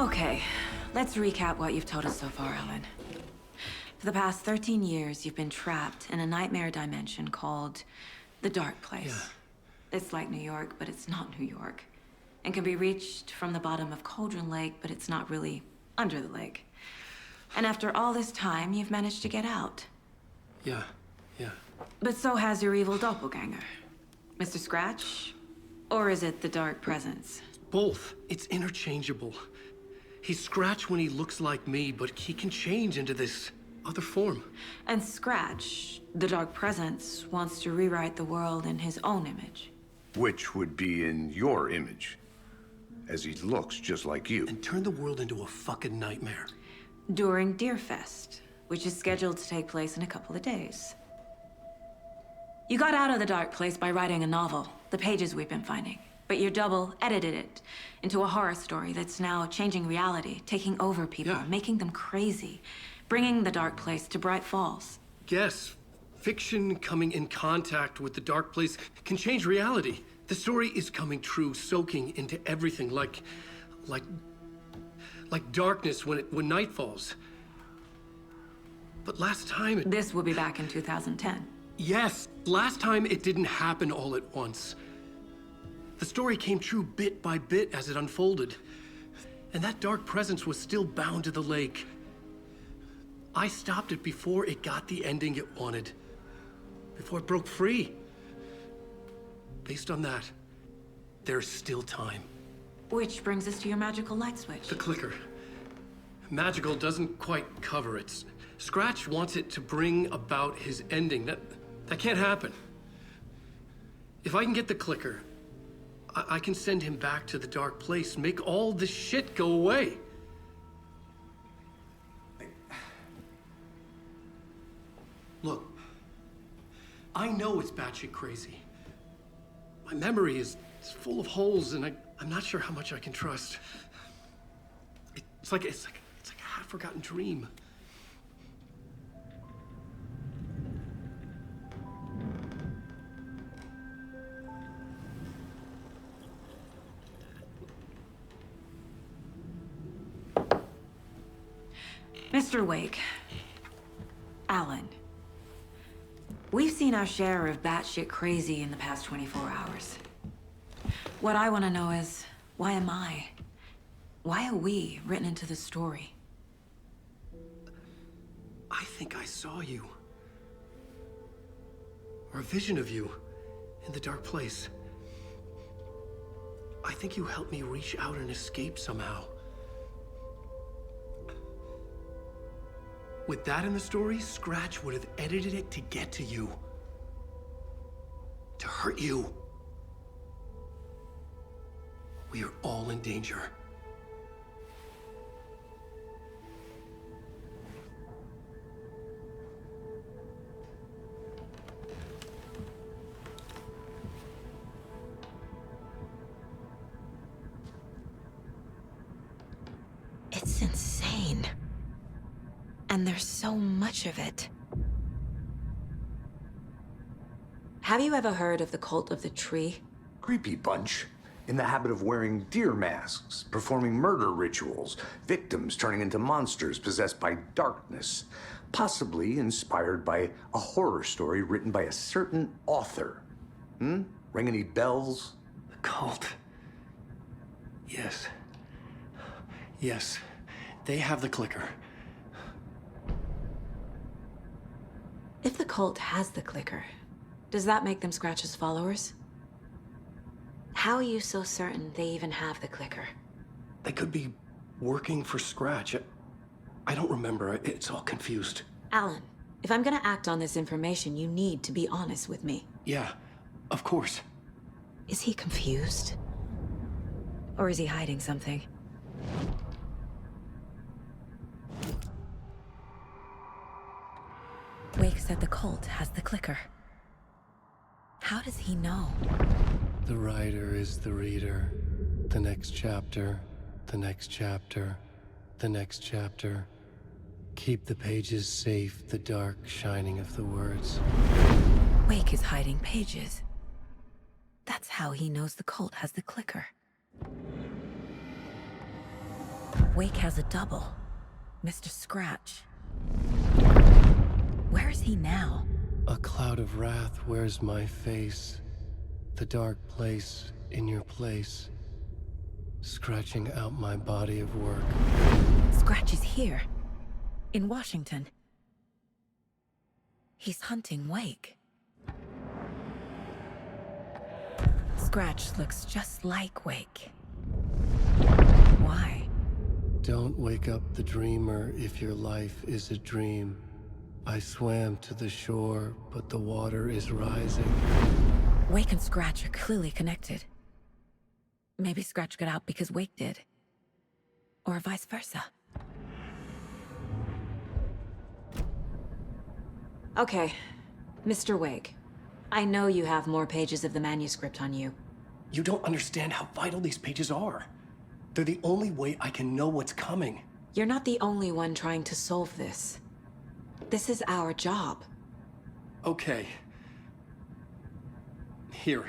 Okay, let's recap what you've told us so far, Alan. For the past 13 years, you've been trapped in a nightmare dimension called the Dark Place. Yeah. It's like New York, but it's not New York. And can be reached from the bottom of Cauldron Lake, but it's not really under the lake. And after all this time, you've managed to get out. Yeah. But so has your evil doppelganger. Mr. Scratch? Or is it the Dark Presence? Both. It's interchangeable. He's Scratch when he looks like me, but he can change into this other form. And Scratch, the Dark Presence, wants to rewrite the world in his own image. Which would be in your image, as he looks just like you. And turn the world into a fucking nightmare. During Deerfest, which is scheduled to take place in a couple of days. You got out of the Dark Place by writing a novel, the pages we've been finding. But your double edited it into a horror story that's now changing reality, taking over people, making them crazy, bringing the Dark Place to Bright Falls. Yes, fiction coming in contact with the Dark Place can change reality. The story is coming true, soaking into everything like darkness when night falls. But last time This will be back in 2010. Yes, last time it didn't happen all at once. The story came true bit by bit as it unfolded. And that dark presence was still bound to the lake. I stopped it before it got the ending it wanted. Before it broke free. Based on that, there's still time. Which brings us to your magical light switch. The clicker. Magical doesn't quite cover it. Scratch wants it to bring about his ending. That can't happen. If I can get the clicker, I can send him back to the Dark Place, make all this shit go away. Look, I know it's batshit crazy. My memory is full of holes, and I'm not sure how much I can trust. It's like a half-forgotten dream. Mr. Wake, Alan, we've seen our share of batshit crazy in the past 24 hours. What I want to know is, why am I? Why are we written into the story? I think I saw you. Or a vision of you in the Dark Place. I think you helped me reach out and escape somehow. With that in the story, Scratch would have edited it to get to you. To hurt you. We are all in danger. It's insane. And there's so much of it. Have you ever heard of the Cult of the Tree? Creepy bunch. In the habit of wearing deer masks, performing murder rituals, victims turning into monsters possessed by darkness, possibly inspired by a horror story written by a certain author. Ring any bells? The cult. Yes. Yes. They have the clicker. If the cult has the clicker, does that make them Scratch's followers? How are you so certain they even have the clicker? They could be working for Scratch. I don't remember. It's all confused. Alan, if I'm gonna act on this information, you need to be honest with me. Yeah, of course. Is he confused? Or is he hiding something? Wake said the cult has the clicker. How does he know? The writer is the reader. The next chapter, the next chapter, the next chapter. Keep the pages safe, the dark shining of the words. Wake is hiding pages. That's how he knows the cult has the clicker. Wake has a double. Mr. Scratch. Where is he now? A cloud of wrath wears my face. The dark place in your place. Scratching out my body of work. Scratch is here. In Washington. He's hunting Wake. Scratch looks just like Wake. Why? Don't wake up the dreamer if your life is a dream. I swam to the shore, but the water is rising. Wake and Scratch are clearly connected. Maybe Scratch got out because Wake did. Or vice versa. Okay, Mr. Wake. I know you have more pages of the manuscript on you. You don't understand how vital these pages are. They're the only way I can know what's coming. You're not the only one trying to solve this. This is our job. Okay. Here.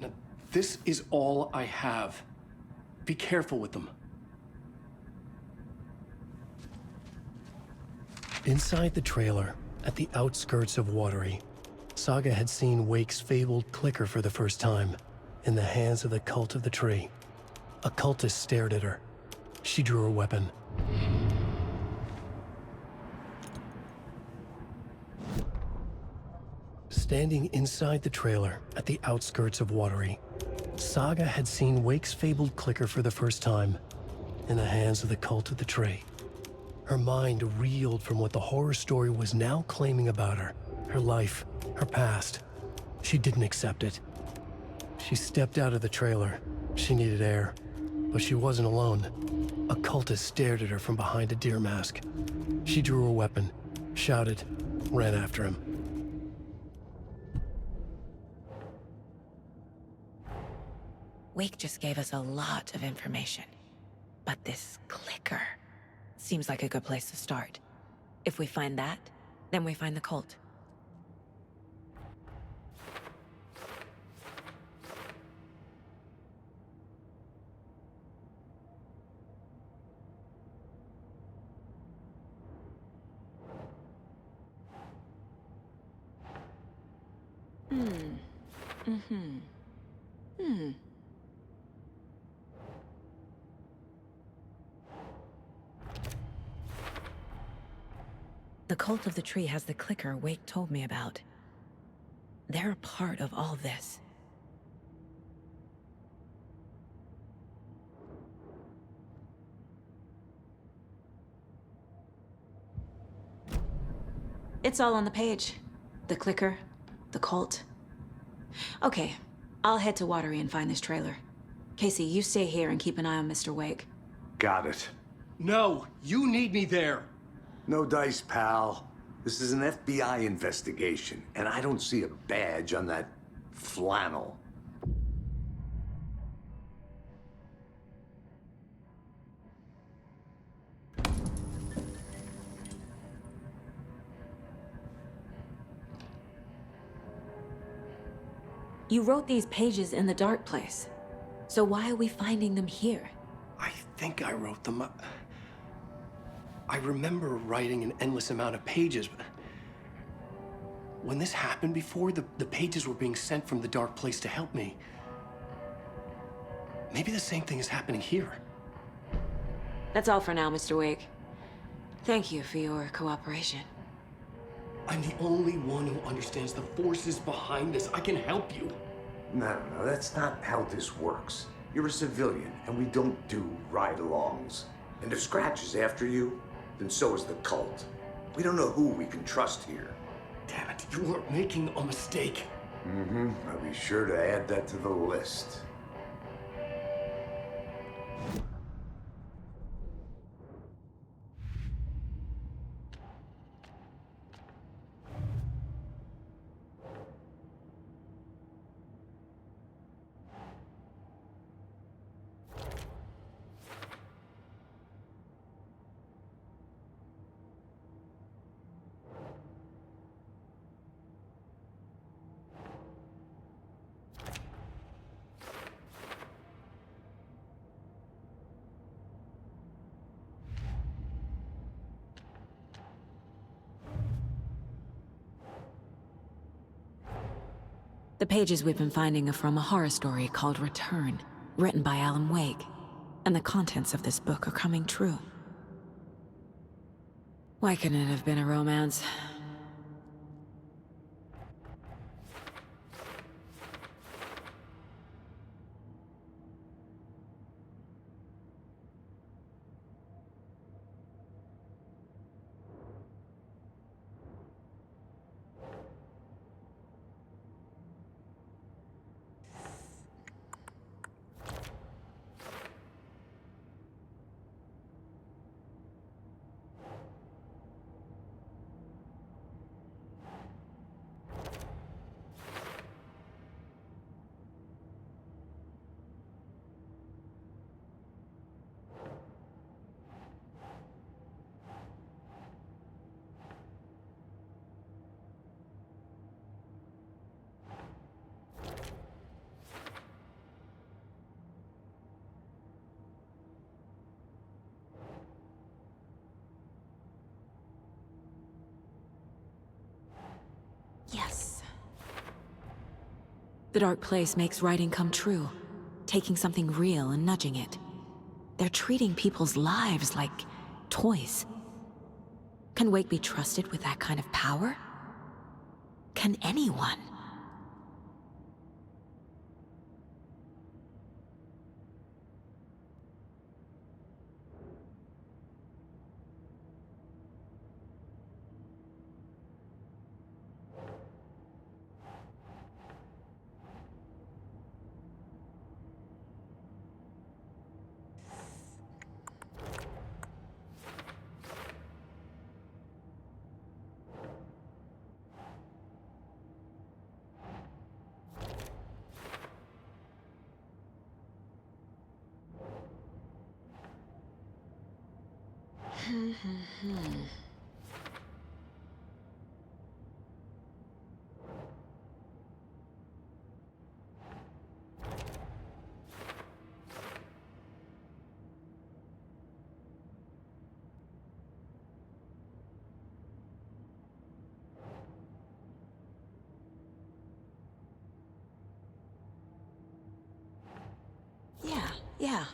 Now, this is all I have. Be careful with them. Inside the trailer, at the outskirts of Watery, Saga had seen Wake's fabled clicker for the first time, in the hands of the Cult of the Tree. A cultist stared at her. She drew her weapon. Standing inside the trailer, at the outskirts of Watery, Saga had seen Wake's fabled clicker for the first time, in the hands of the Cult of the Tree. Her mind reeled from what the horror story was now claiming about her. Her life, her past. She didn't accept it. She stepped out of the trailer. She needed air. But she wasn't alone. A cultist stared at her from behind a deer mask. She drew her weapon, shouted, ran after him. Wake just gave us a lot of information. But this clicker seems like a good place to start. If we find that, then we find the cult. The Cult of the Tree has the clicker Wake told me about. They're a part of all this. It's all on the page. The clicker, the cult. Okay, I'll head to Watery and find this trailer. Casey, you stay here and keep an eye on Mr. Wake. Got it. No, you need me there. No dice, pal. This is an FBI investigation, and I don't see a badge on that flannel. You wrote these pages in the dark place. So why are we finding them here? I think I wrote them. I remember writing an endless amount of pages, but when this happened before, the pages were being sent from the dark place to help me. Maybe the same thing is happening here. That's all for now, Mr. Wake. Thank you for your cooperation. I'm the only one who understands the forces behind this. I can help you. No, that's not how this works. You're a civilian, and we don't do ride-alongs. And if Scratch is after you, then so is the cult. We don't know who we can trust here. Damn it, you are making a mistake. I'll be sure to add that to the list. The pages we've been finding are from a horror story called Return, written by Alan Wake. And the contents of this book are coming true. Why couldn't it have been a romance? Yes. The dark place makes writing come true, taking something real and nudging it. They're treating people's lives like toys. Can Wake be trusted with that kind of power? Can anyone? Yeah.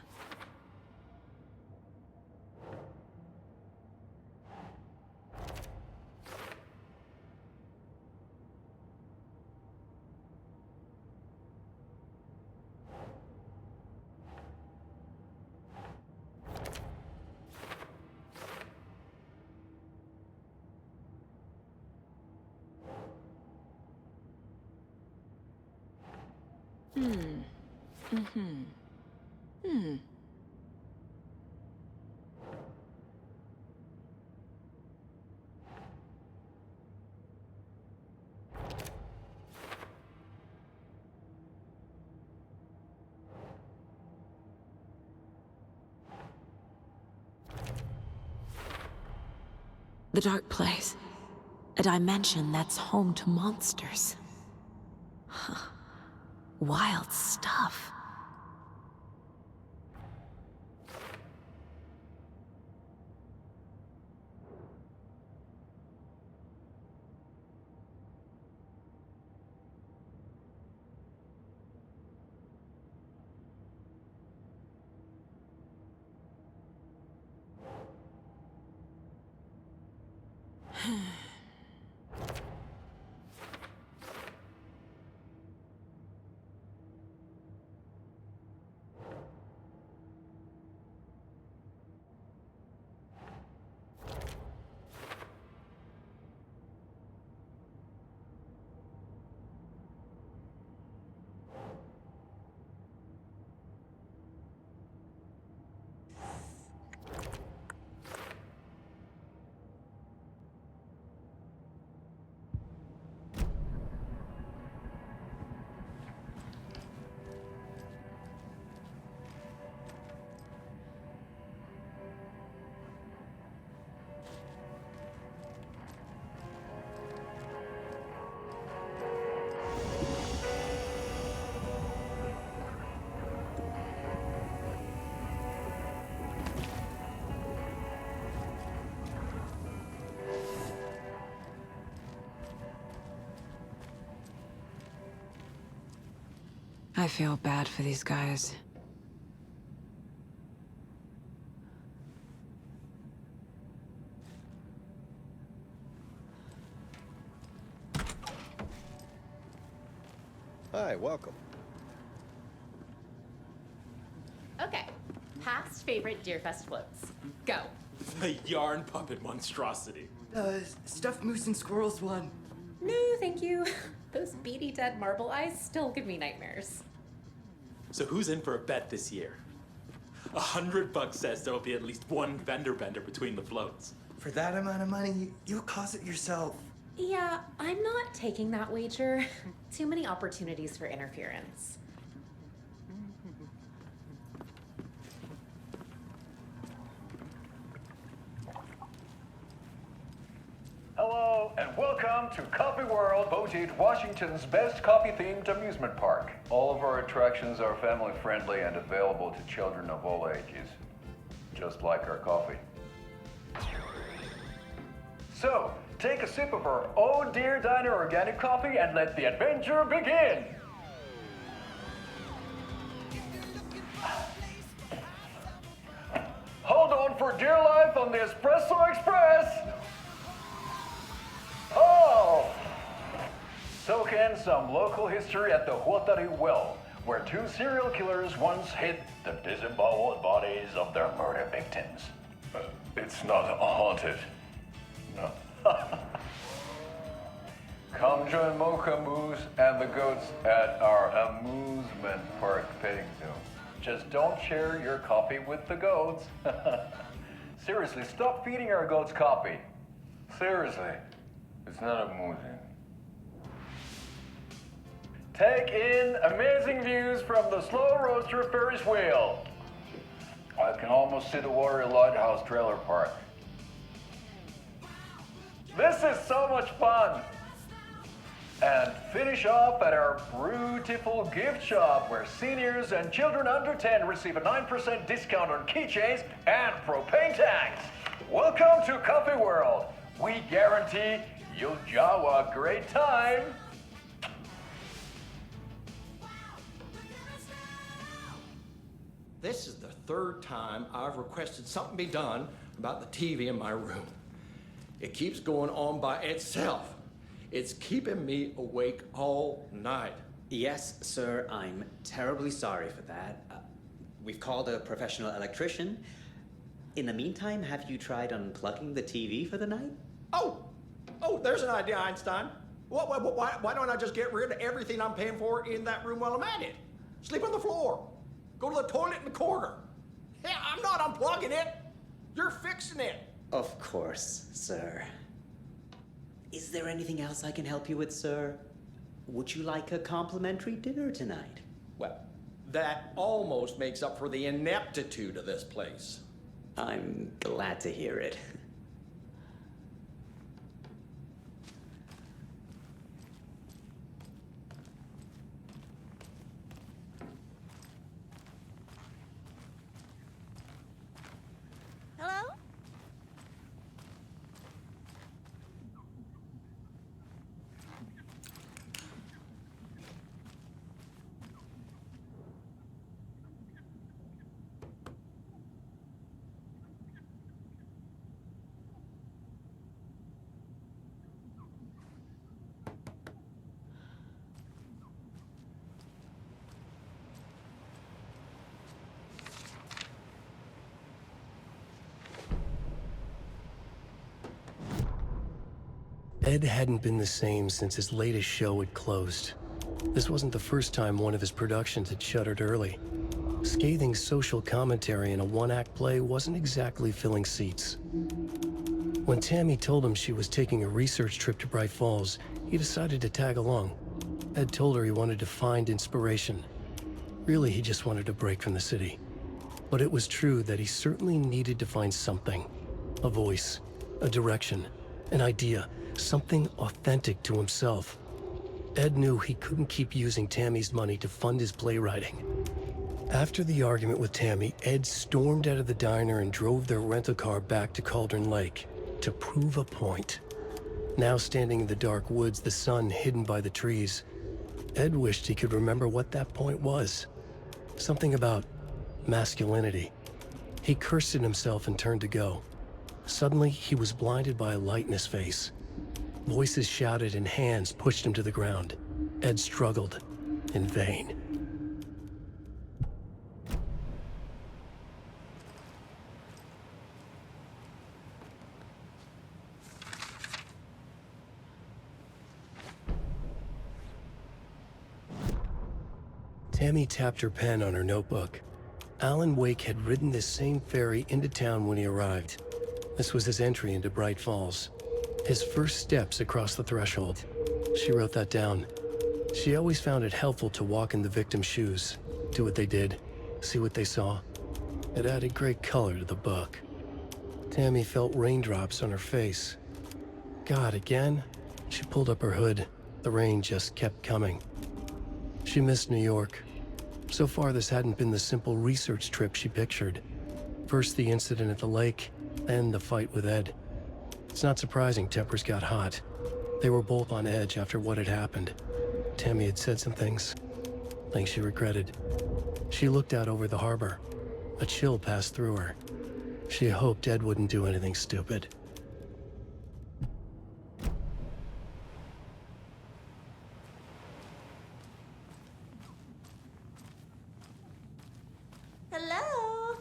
The dark place. A dimension that's home to monsters. Wild stuff. I feel bad for these guys. Hi, welcome. Okay. Past favorite Deerfest floats. Go. The yarn puppet monstrosity. Stuffed moose and squirrels one. No, thank you. Those beady dead marble eyes still give me nightmares. So who's in for a bet this year? $100 says there'll be at least one vendor bender between the floats. For that amount of money, you'll cause it yourself. Yeah, I'm not taking that wager. Too many opportunities for interference. Hello, and welcome to Coffee World, voted Washington's best coffee-themed amusement park. All of our attractions are family-friendly and available to children of all ages, just like our coffee. So, take a sip of our Oh Dear Diner organic coffee and let the adventure begin! Hold on for dear life on the Espresso Express! Oh! Soak in some local history at the Huatari Well, where two serial killers once hid the disemboweled bodies of their murder victims. It's not haunted. No. Come join Mocha Moose and the goats at our amusement park petting zoo. Just don't share your coffee with the goats. Seriously, stop feeding our goats coffee. Seriously, it's not amusing. Take in amazing views from the Slow Roaster Ferris wheel. I can almost see the Watery Lighthouse trailer park. This is so much fun! And finish off at our beautiful gift shop where seniors and children under 10 receive a 9% discount on keychains and propane tanks. Welcome to Coffee World. We guarantee you'll have a great time. This is the third time I've requested something be done about the TV in my room. It keeps going on by itself. It's keeping me awake all night. Yes, sir, I'm terribly sorry for that. We've called a professional electrician. In the meantime, have you tried unplugging the TV for the night? Oh, there's an idea, Einstein. Why don't I just get rid of everything I'm paying for in that room while I'm at it? Sleep on the floor. Go to the toilet in the corner. Yeah, I'm not unplugging it. You're fixing it. Of course, sir. Is there anything else I can help you with, sir? Would you like a complimentary dinner tonight? Well, that almost makes up for the ineptitude of this place. I'm glad to hear it. Hello? Ed hadn't been the same since his latest show had closed. This wasn't the first time one of his productions had shuttered early. Scathing social commentary in a one-act play wasn't exactly filling seats. When Tammy told him she was taking a research trip to Bright Falls, he decided to tag along. Ed told her he wanted to find inspiration. Really, he just wanted a break from the city. But it was true that he certainly needed to find something. A voice, a direction, an idea, something authentic to himself. Ed knew he couldn't keep using Tammy's money to fund his playwriting. After the argument with Tammy, Ed stormed out of the diner and drove their rental car back to Cauldron Lake to prove a point. Now standing in the dark woods, the sun hidden by the trees, Ed wished he could remember what that point was. Something about masculinity. He cursed at himself and turned to go. Suddenly, he was blinded by a light in his face. Voices shouted and hands pushed him to the ground. Ed struggled, in vain. Tammy tapped her pen on her notebook. Alan Wake had ridden this same ferry into town when he arrived. This was his entry into Bright Falls. His first steps across the threshold. She wrote that down. She always found it helpful to walk in the victim's shoes, do what they did, see what they saw. It added great color to the book. Tammy felt raindrops on her face. God, again? She pulled up her hood. The rain just kept coming. She missed New York. So far, this hadn't been the simple research trip she pictured. First the incident at the lake, then the fight with Ed. It's not surprising tempers got hot. They were both on edge after what had happened. Tammy had said some things she regretted. She looked out over the harbor. A chill passed through her. She hoped Ed wouldn't do anything stupid. Hello?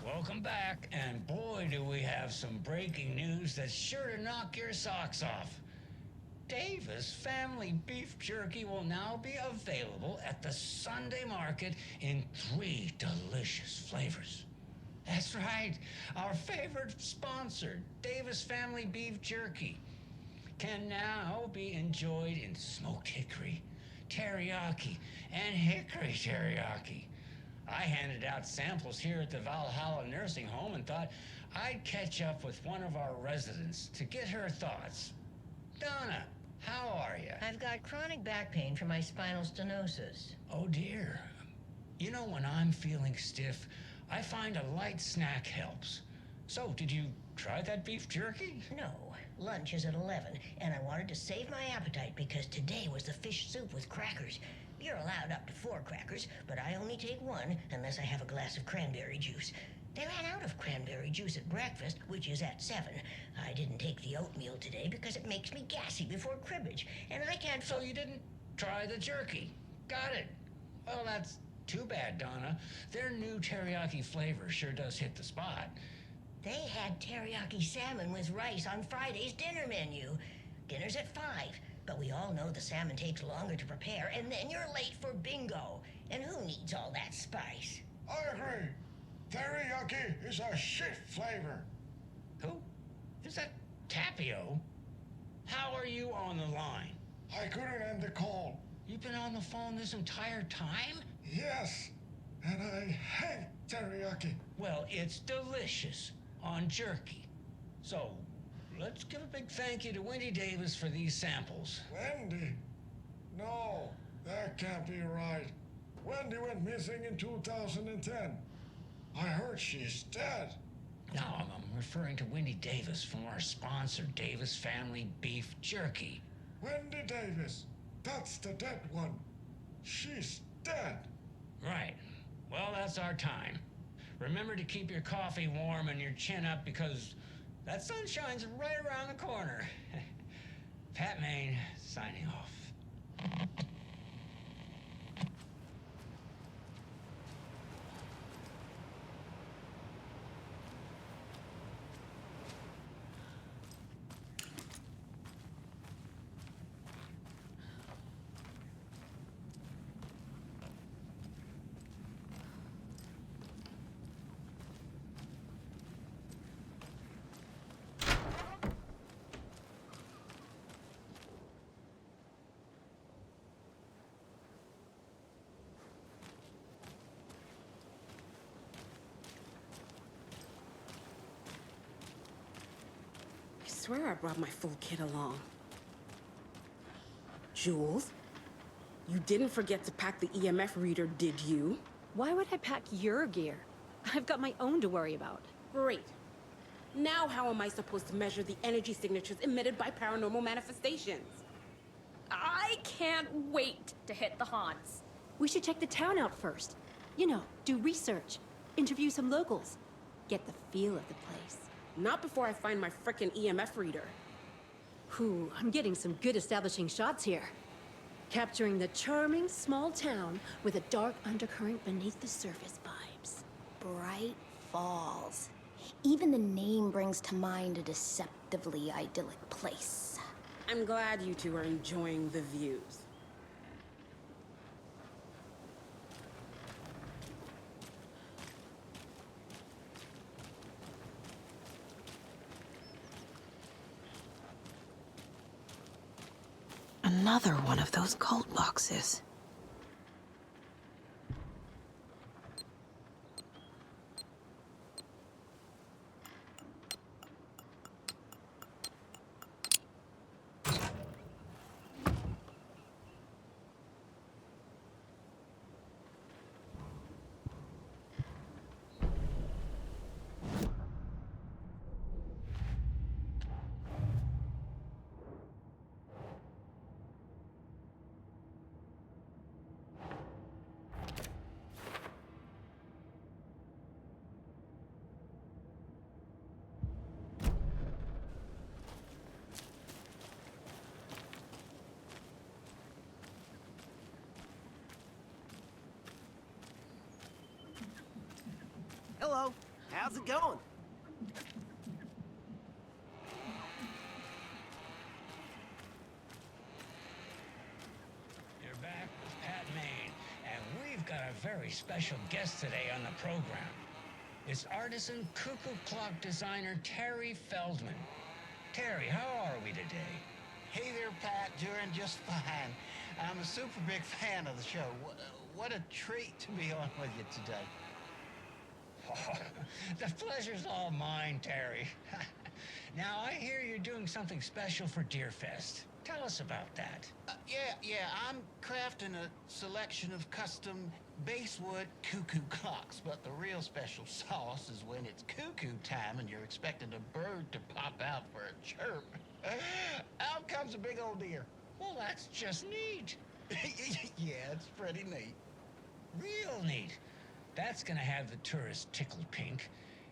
Welcome back, and boy do we have some breaking news that's sure to knock your socks off. Davis Family Beef Jerky will now be available at the Sunday market in 3 delicious flavors. That's right, our favorite sponsor, Davis Family Beef Jerky, can now be enjoyed in smoked hickory, teriyaki, and hickory teriyaki. I handed out samples here at the Valhalla Nursing Home and thought I'd catch up with one of our residents to get her thoughts. Donna, how are you? I've got chronic back pain from my spinal stenosis. Oh dear. You know, when I'm feeling stiff, I find a light snack helps. So, did you try that beef jerky? No, lunch is at 11, and I wanted to save my appetite because today was the fish soup with crackers. You're allowed up to 4 crackers, but I only take 1 unless I have a glass of cranberry juice. They ran out of cranberry juice at breakfast, which is at 7. I didn't take the oatmeal today because it makes me gassy before cribbage, and I can't... So you didn't try the jerky? Got it. Well, that's too bad, Donna. Their new teriyaki flavor sure does hit the spot. They had teriyaki salmon with rice on Friday's dinner menu. Dinner's at 5. But we all know the salmon takes longer to prepare, and then you're late for bingo. And who needs all that spice? I agree. Teriyaki is a shit flavor. Who? Is that Tapio? How are you on the line? I couldn't end the call. You've been on the phone this entire time? Yes, and I hate teriyaki. Well, it's delicious on jerky. So, let's give a big thank you to Wendy Davis for these samples. Wendy? No, that can't be right. Wendy went missing in 2010. I heard she's dead. No, I'm referring to Wendy Davis from our sponsor, Davis Family Beef Jerky. Wendy Davis. That's the dead one. She's dead. Right. Well, that's our time. Remember to keep your coffee warm and your chin up because that sunshine's right around the corner. Pat Maine, signing off. swear I brought my full kit along. Jules, you didn't forget to pack the EMF reader, did you? Why would I pack your gear? I've got my own to worry about. Great. Now how am I supposed to measure the energy signatures emitted by paranormal manifestations? I can't wait to hit the haunts. We should check the town out first. You know, do research, interview some locals, get the feel of the place. Not before I find my frickin' EMF reader. Whew, I'm getting some good establishing shots here. Capturing the charming small town with a dark undercurrent beneath the surface vibes. Bright Falls. Even the name brings to mind a deceptively idyllic place. I'm glad you two are enjoying the views. Another one of those cult boxes. Hello, how's it going? You're back with Pat Maine, and we've got a very special guest today on the program. It's artisan cuckoo clock designer Terry Feldman. Terry, how are we today? Hey there, Pat. Doing just fine. I'm a super big fan of the show. What a treat to be on with you today. Oh, the pleasure's all mine, Terry. Now, I hear you're doing something special for Deerfest. Tell us about that. Yeah, I'm crafting a selection of custom basswood cuckoo clocks, but the real special sauce is when it's cuckoo time and you're expecting a bird to pop out for a chirp. Out comes a big old deer. Well, that's just neat. Yeah, it's pretty neat. Real neat. That's gonna have the tourists tickled pink.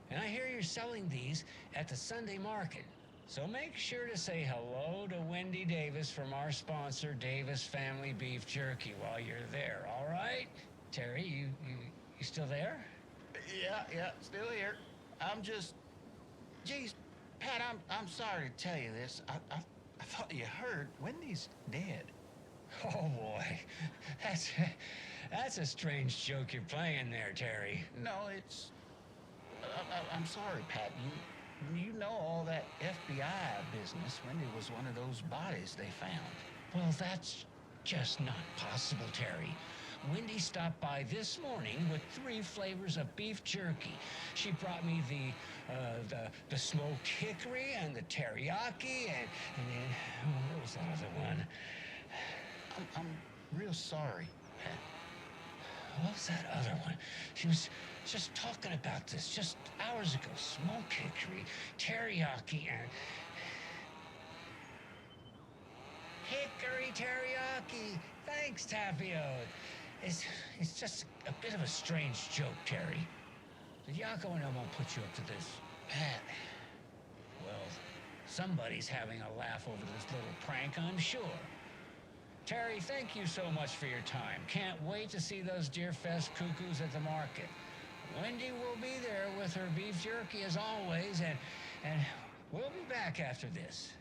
And I hear you're selling these at the Sunday market. So make sure to say hello to Wendy Davis from our sponsor, Davis Family Beef Jerky, while you're there, all right? Terry, you still there? Yeah, still here. I'm just... Geez, Pat, I'm sorry to tell you this. I thought you heard Wendy's dead. Oh, boy. That's a strange joke you're playing there, Terry. No, it's... I'm sorry, Pat. You know all that FBI business. Wendy was one of those bodies they found. Well, that's just not possible, Terry. Wendy stopped by this morning with 3 flavors of beef jerky. She brought me the smoked hickory and the teriyaki, and then what was that other one? I'm real sorry, Pat. What was that other one? She was just talking about this just hours ago. Smoked hickory, teriyaki, and... Hickory teriyaki! Thanks, Tapio. It's just a bit of a strange joke, Terry. The Yako and I won't put you up to this. Pat. Well, somebody's having a laugh over this little prank, I'm sure. Terry, thank you so much for your time. Can't wait to see those Deerfest cuckoos at the market. Wendy will be there with her beef jerky as always, and we'll be back after this.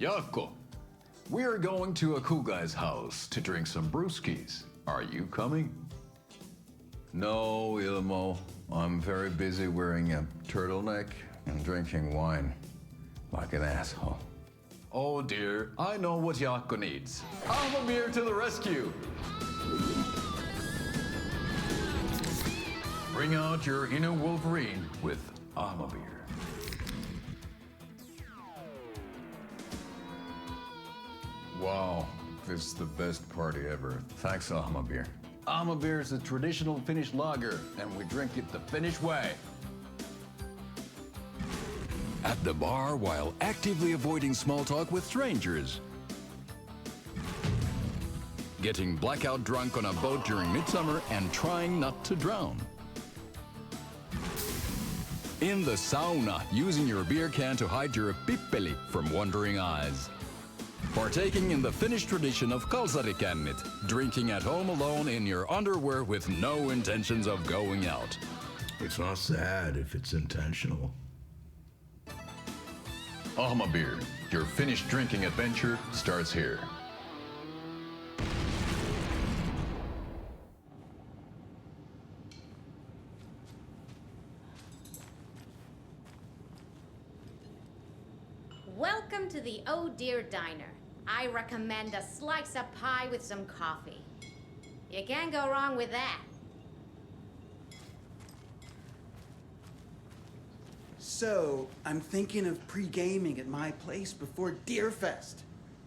Jaakko, we're going to a cool guy's house to drink some brewskis. Are you coming? No, Ilmo. I'm very busy wearing a turtleneck and drinking wine like an asshole. Oh dear, I know what Jaakko needs. Almamir to the rescue! Bring out your inner Wolverine with Almamir. Wow, this is the best party ever. Thanks, Almamir. Almamir is a traditional Finnish lager, and we drink it the Finnish way. At the bar while actively avoiding small talk with strangers. Getting blackout drunk on a boat during midsummer and trying not to drown. In the sauna, using your beer can to hide your pippeli from wandering eyes. Partaking in the Finnish tradition of kalsarikännit, drinking at home alone in your underwear with no intentions of going out. It's not sad if it's intentional. Almabir, your Finnish drinking adventure starts here. Welcome to the Oh Dear Diner. I recommend a slice of pie with some coffee. You can't go wrong with that. So, I'm thinking of pre-gaming at my place before Deerfest.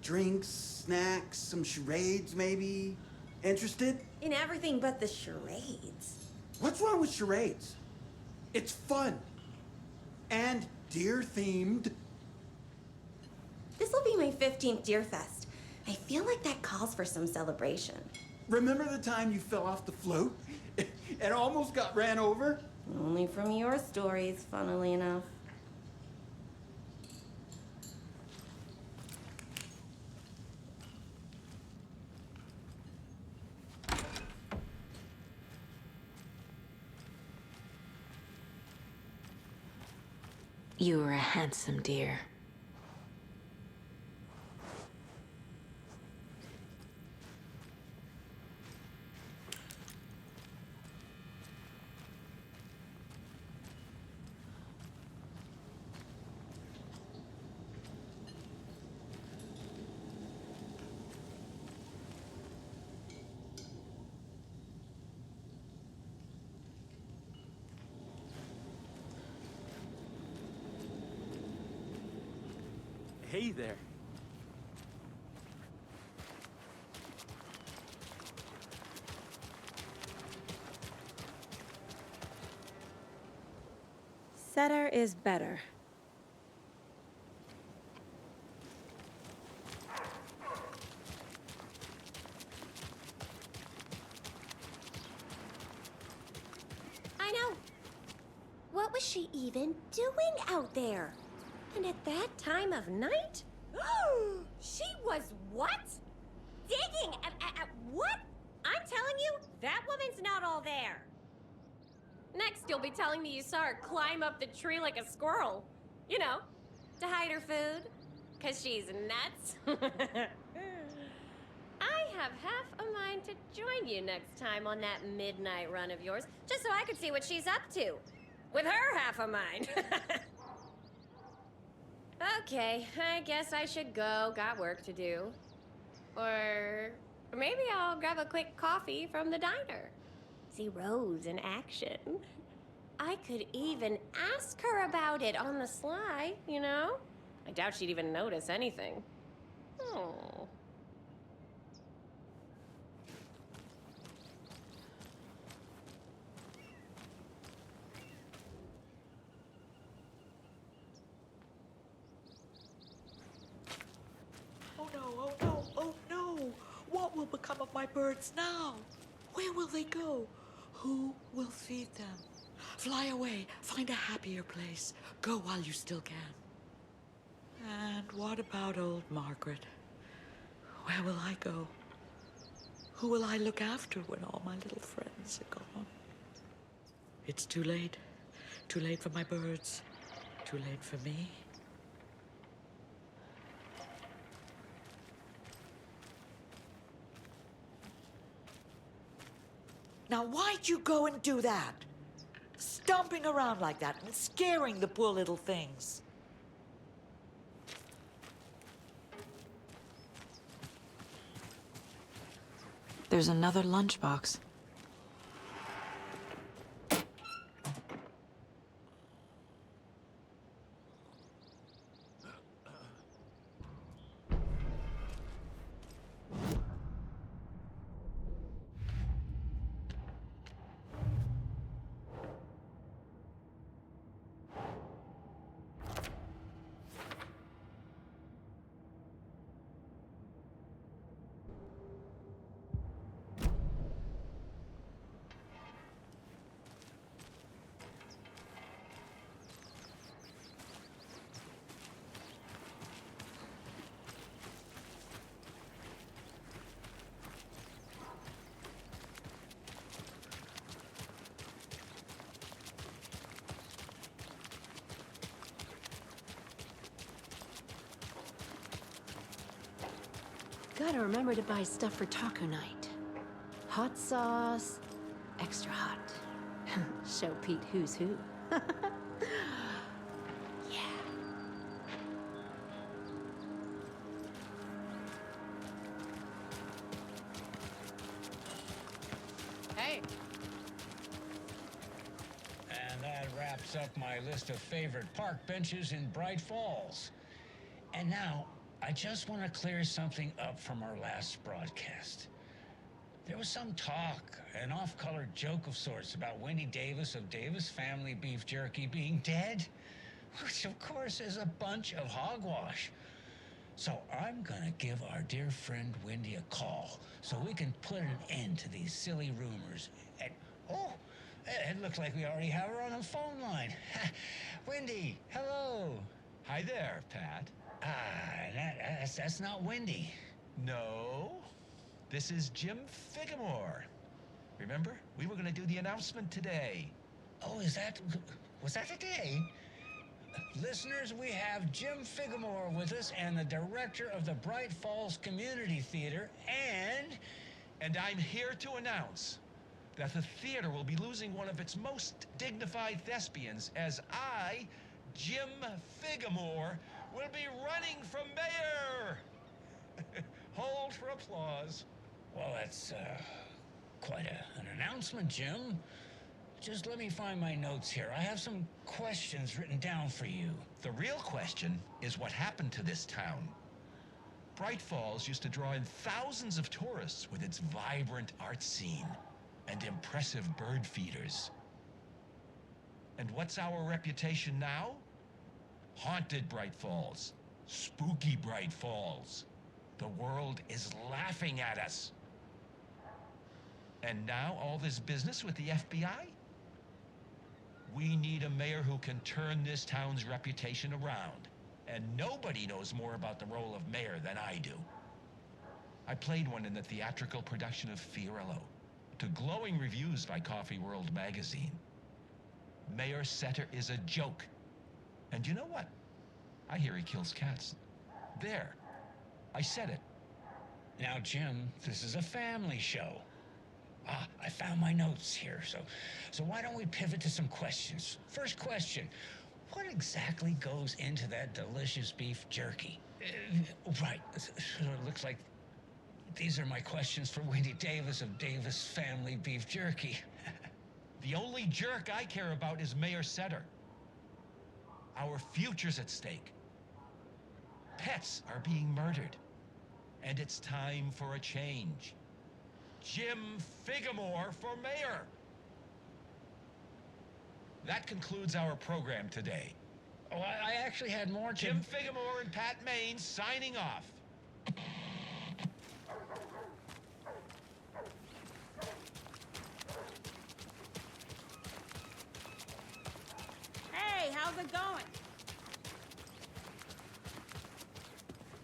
Drinks, snacks, some charades maybe. Interested? In everything but the charades. What's wrong with charades? It's fun. And deer-themed. This will be my 15th Deerfest. I feel like that calls for some celebration. Remember the time you fell off the float and almost got ran over? Only from your stories, funnily enough. You were a handsome deer. Hey there. Setter is better. I know. What was she even doing out there? And at that time of night? She was what? Digging at what? I'm telling you, that woman's not all there. Next, you'll be telling me you saw her climb up the tree like a squirrel. You know, to hide her food. 'Cause she's nuts. I have half a mind to join you next time on that midnight run of yours, just so I could see what she's up to. With her half a mind. Okay, I guess I should go. Got work to do. Or maybe I'll grab a quick coffee from the diner. See Rose in action. I could even ask her about it on the sly, you know? I doubt she'd even notice anything. Oh. Oh no, oh no, oh no! What will become of my birds now? Where will they go? Who will feed them? Fly away, find a happier place. Go while you still can. And what about old Margaret? Where will I go? Who will I look after when all my little friends are gone? It's too late. Too late for my birds. Too late for me. Now, why'd you go and do that? Stomping around like that and scaring the poor little things. There's another lunchbox. Gotta remember to buy stuff for taco night. Hot sauce, extra hot. Show Pete who's who. Hey. And that wraps up my list of favorite park benches in Bright Falls. And now, I just want to clear something up from our last broadcast. There was some talk, an off-color joke of sorts about Wendy Davis of Davis Family Beef Jerky being dead, which of course is a bunch of hogwash. So I'm gonna give our dear friend Wendy a call so we can put an end to these silly rumors. And, oh, it looks like we already have her on the phone line. Wendy, hello. Hi there, Pat. That's not Wendy. No, this is Jim Figamore. Remember, we were going to do the announcement today. Oh, was that today? Listeners, we have Jim Figamore with us and the director of the Bright Falls Community Theater, And I'm here to announce that the theater will be losing one of its most dignified thespians as I, Jim Figamore, will be running for mayor. Hold for applause. Well, that's quite an announcement, Jim. Just let me find my notes here. I have some questions written down for you. The real question is what happened to this town. Bright Falls used to draw in thousands of tourists with its vibrant art scene and impressive bird feeders. And what's our reputation now? Haunted Bright Falls. Spooky Bright Falls. The world is laughing at us. And now all this business with the FBI? We need a mayor who can turn this town's reputation around. And nobody knows more about the role of mayor than I do. I played one in the theatrical production of Fiorillo, to glowing reviews by Coffee World magazine. Mayor Setter is a joke. And you know what? I hear he kills cats. There. I said it. Now, Jim, this is a family show. I found my notes here, so why don't we pivot to some questions? First question, what exactly goes into that delicious beef jerky? Right, so it looks like these are my questions for Wendy Davis of Davis Family Beef Jerky. The only jerk I care about is Mayor Setter. Our future's at stake. Pets are being murdered. And it's time for a change. Jim Figamore for mayor. That concludes our program today. Oh, I actually had more. Jim Figamore and Pat Main signing off. Hey, how's it going?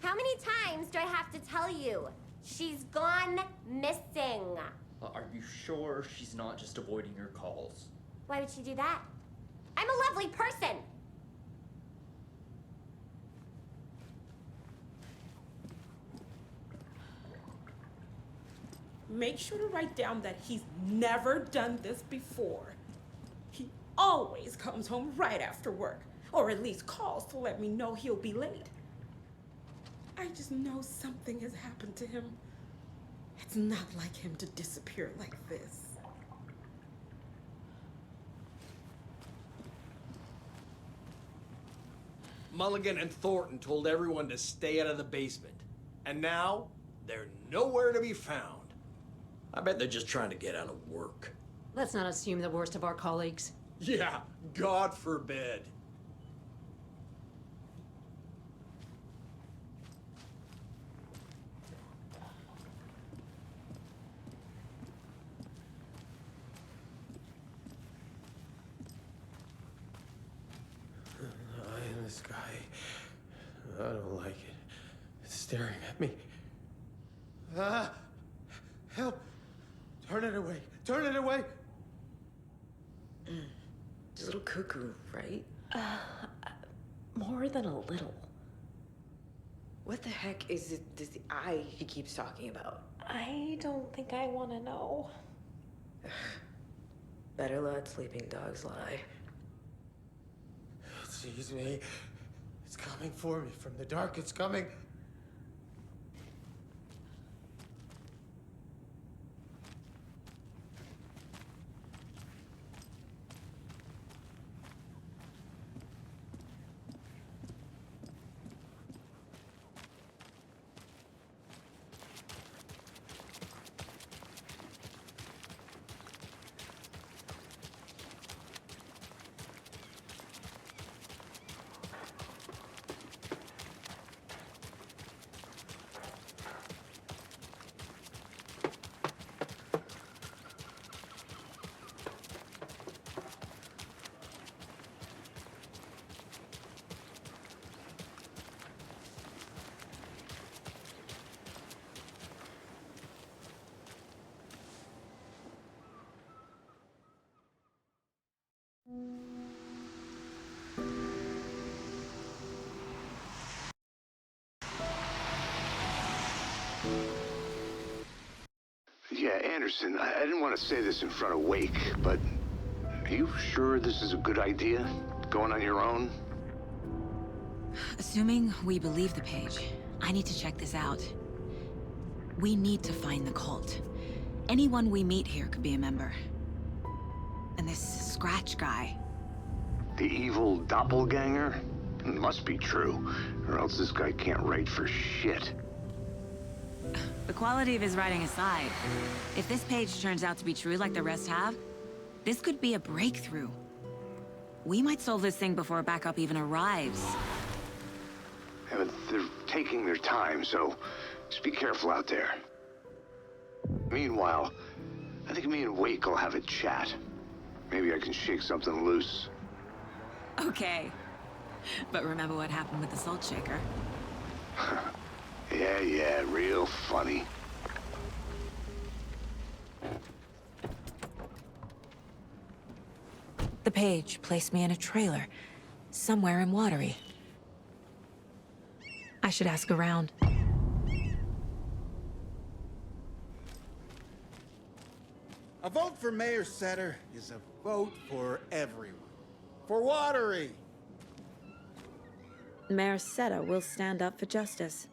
How many times do I have to tell you? She's gone missing. Are you sure she's not just avoiding your calls? Why would she do that? I'm a lovely person. make sure to write down that he's never done this before. He always comes home right after work, or at least calls to let me know he'll be late. I just know something has happened to him. It's not like him to disappear like this. Mulligan and Thornton told everyone to stay out of the basement. And now, they're nowhere to be found. I bet they're just trying to get out of work. Let's not assume the worst of our colleagues. Yeah, God forbid. In the sky. I don't like it. It's staring at me. Ah! Help! Turn it away! Turn it away! It's a little cuckoo, right? More than a little. What the heck is it, this eye he keeps talking about? I don't think I want to know. Better let sleeping dogs lie. It sees me. It's coming for me from the dark. It's coming. Yeah, Anderson, I didn't want to say this in front of Wake, but are you sure this is a good idea? Going on your own? Assuming we believe the page, I need to check this out. We need to find the cult. Anyone we meet here could be a member. And this Scratch guy. The evil doppelganger? It must be true, or else this guy can't write for shit. The quality of his writing aside, if this page turns out to be true like the rest have, this could be a breakthrough. We might solve this thing before backup even arrives. Yeah, but they're taking their time, so just be careful out there. Meanwhile, I think me and Wake will have a chat. Maybe I can shake something loose. Okay. But remember what happened with the salt shaker? Yeah, real funny. The page placed me in a trailer, somewhere in Watery. I should ask around. A vote for Mayor Setter is a vote for everyone. For Watery! Mayor Seta will stand up for justice.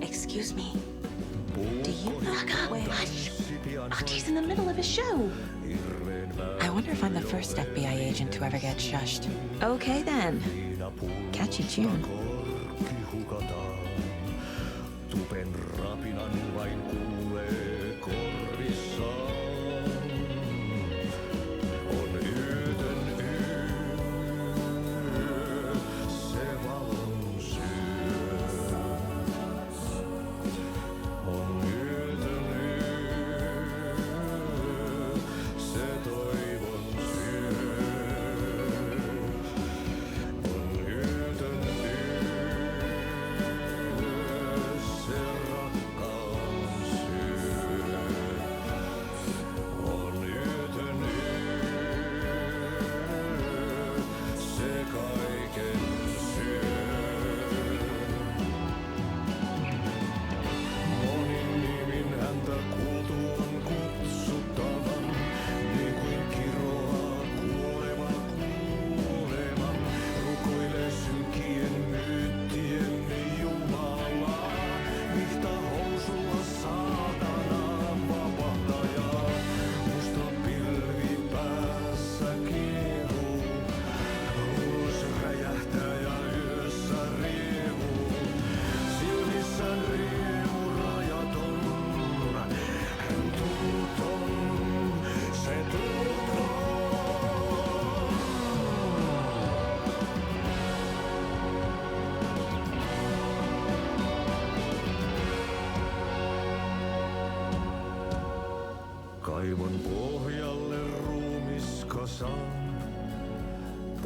Excuse me. Do you know Hush! Archie's in the middle of a show. I wonder if I'm the first FBI agent to ever get shushed. Okay then. Catchy tune.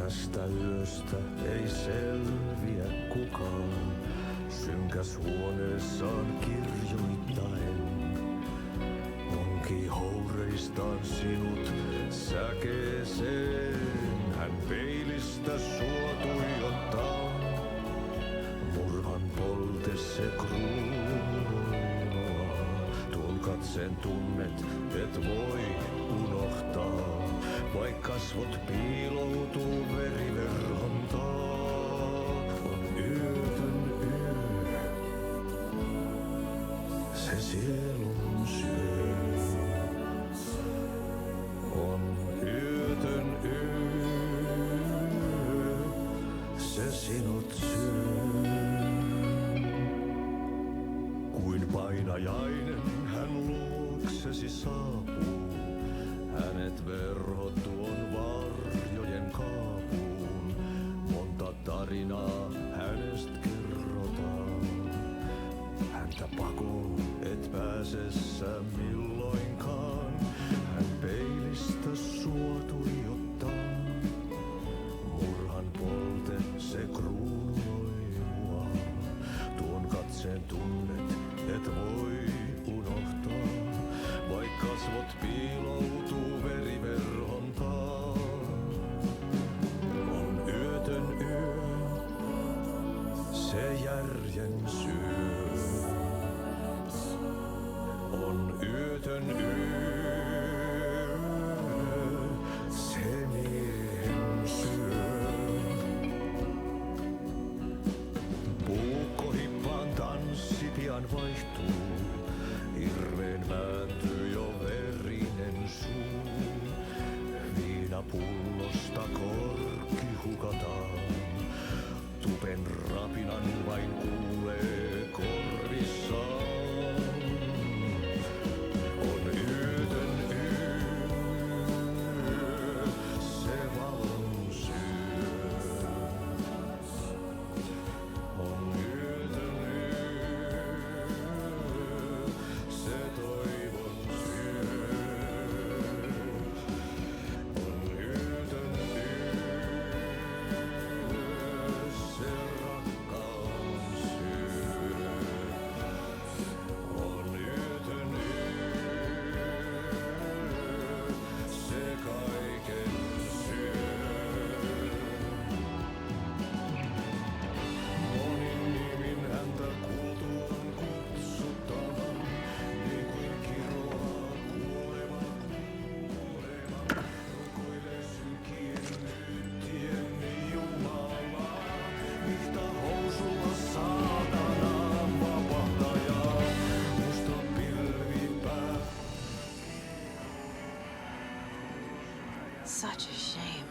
Tästä yöstä ei selviä kukaan. Synkäs huoneessaan kirjoittain. Onki houreistaan sinut säkeeseen. Hän peilistä sua tuijottaa. Murhan polte se kruunua. Tuon katseen tunnet, et voi unohtaa. Vaik kasvot piiloutuu veriverhon taa. On yötön yö. Se sielun syö. On yötön yö. Se sinut syö. Kuin painajainen hän luoksesi saapuu. Hänet verhot tuon varjojen kaapuun. Monta tarinaa hänestä kerrotaan. Häntä pakoon et pääse sä milloinkaan. Hän peilistä sua tuijottaa. Murhan polte se kruunoi mua. Tuon katseen tunnet et voi unohtaa. Vaik kasvot piiloutuu veriverhon taa. On yötön yö, se järjen syö. On yötön yö, se miehen syö. Puukkohippaan tanssi pian vaihtuu. Hirveen vääntyy jo verinen suu. Viinapullosta korkki hukataan. Tupen rapinan vain kuulee korvissaan. On yötön yö, se valon syö. On yötön yö, se toivon syö. On yötön yö, se rakkaus syö. On yötön yö, se kaiken syö. Monin nimin häntä kuultuaan kutsutaan, niin kuin kiroaa kuoleva kuolema. Rukoilee synkien myyttien Jumalaa, vihta housulla saatanaa vapahtajaa. Musta pilvipää. Such a shame.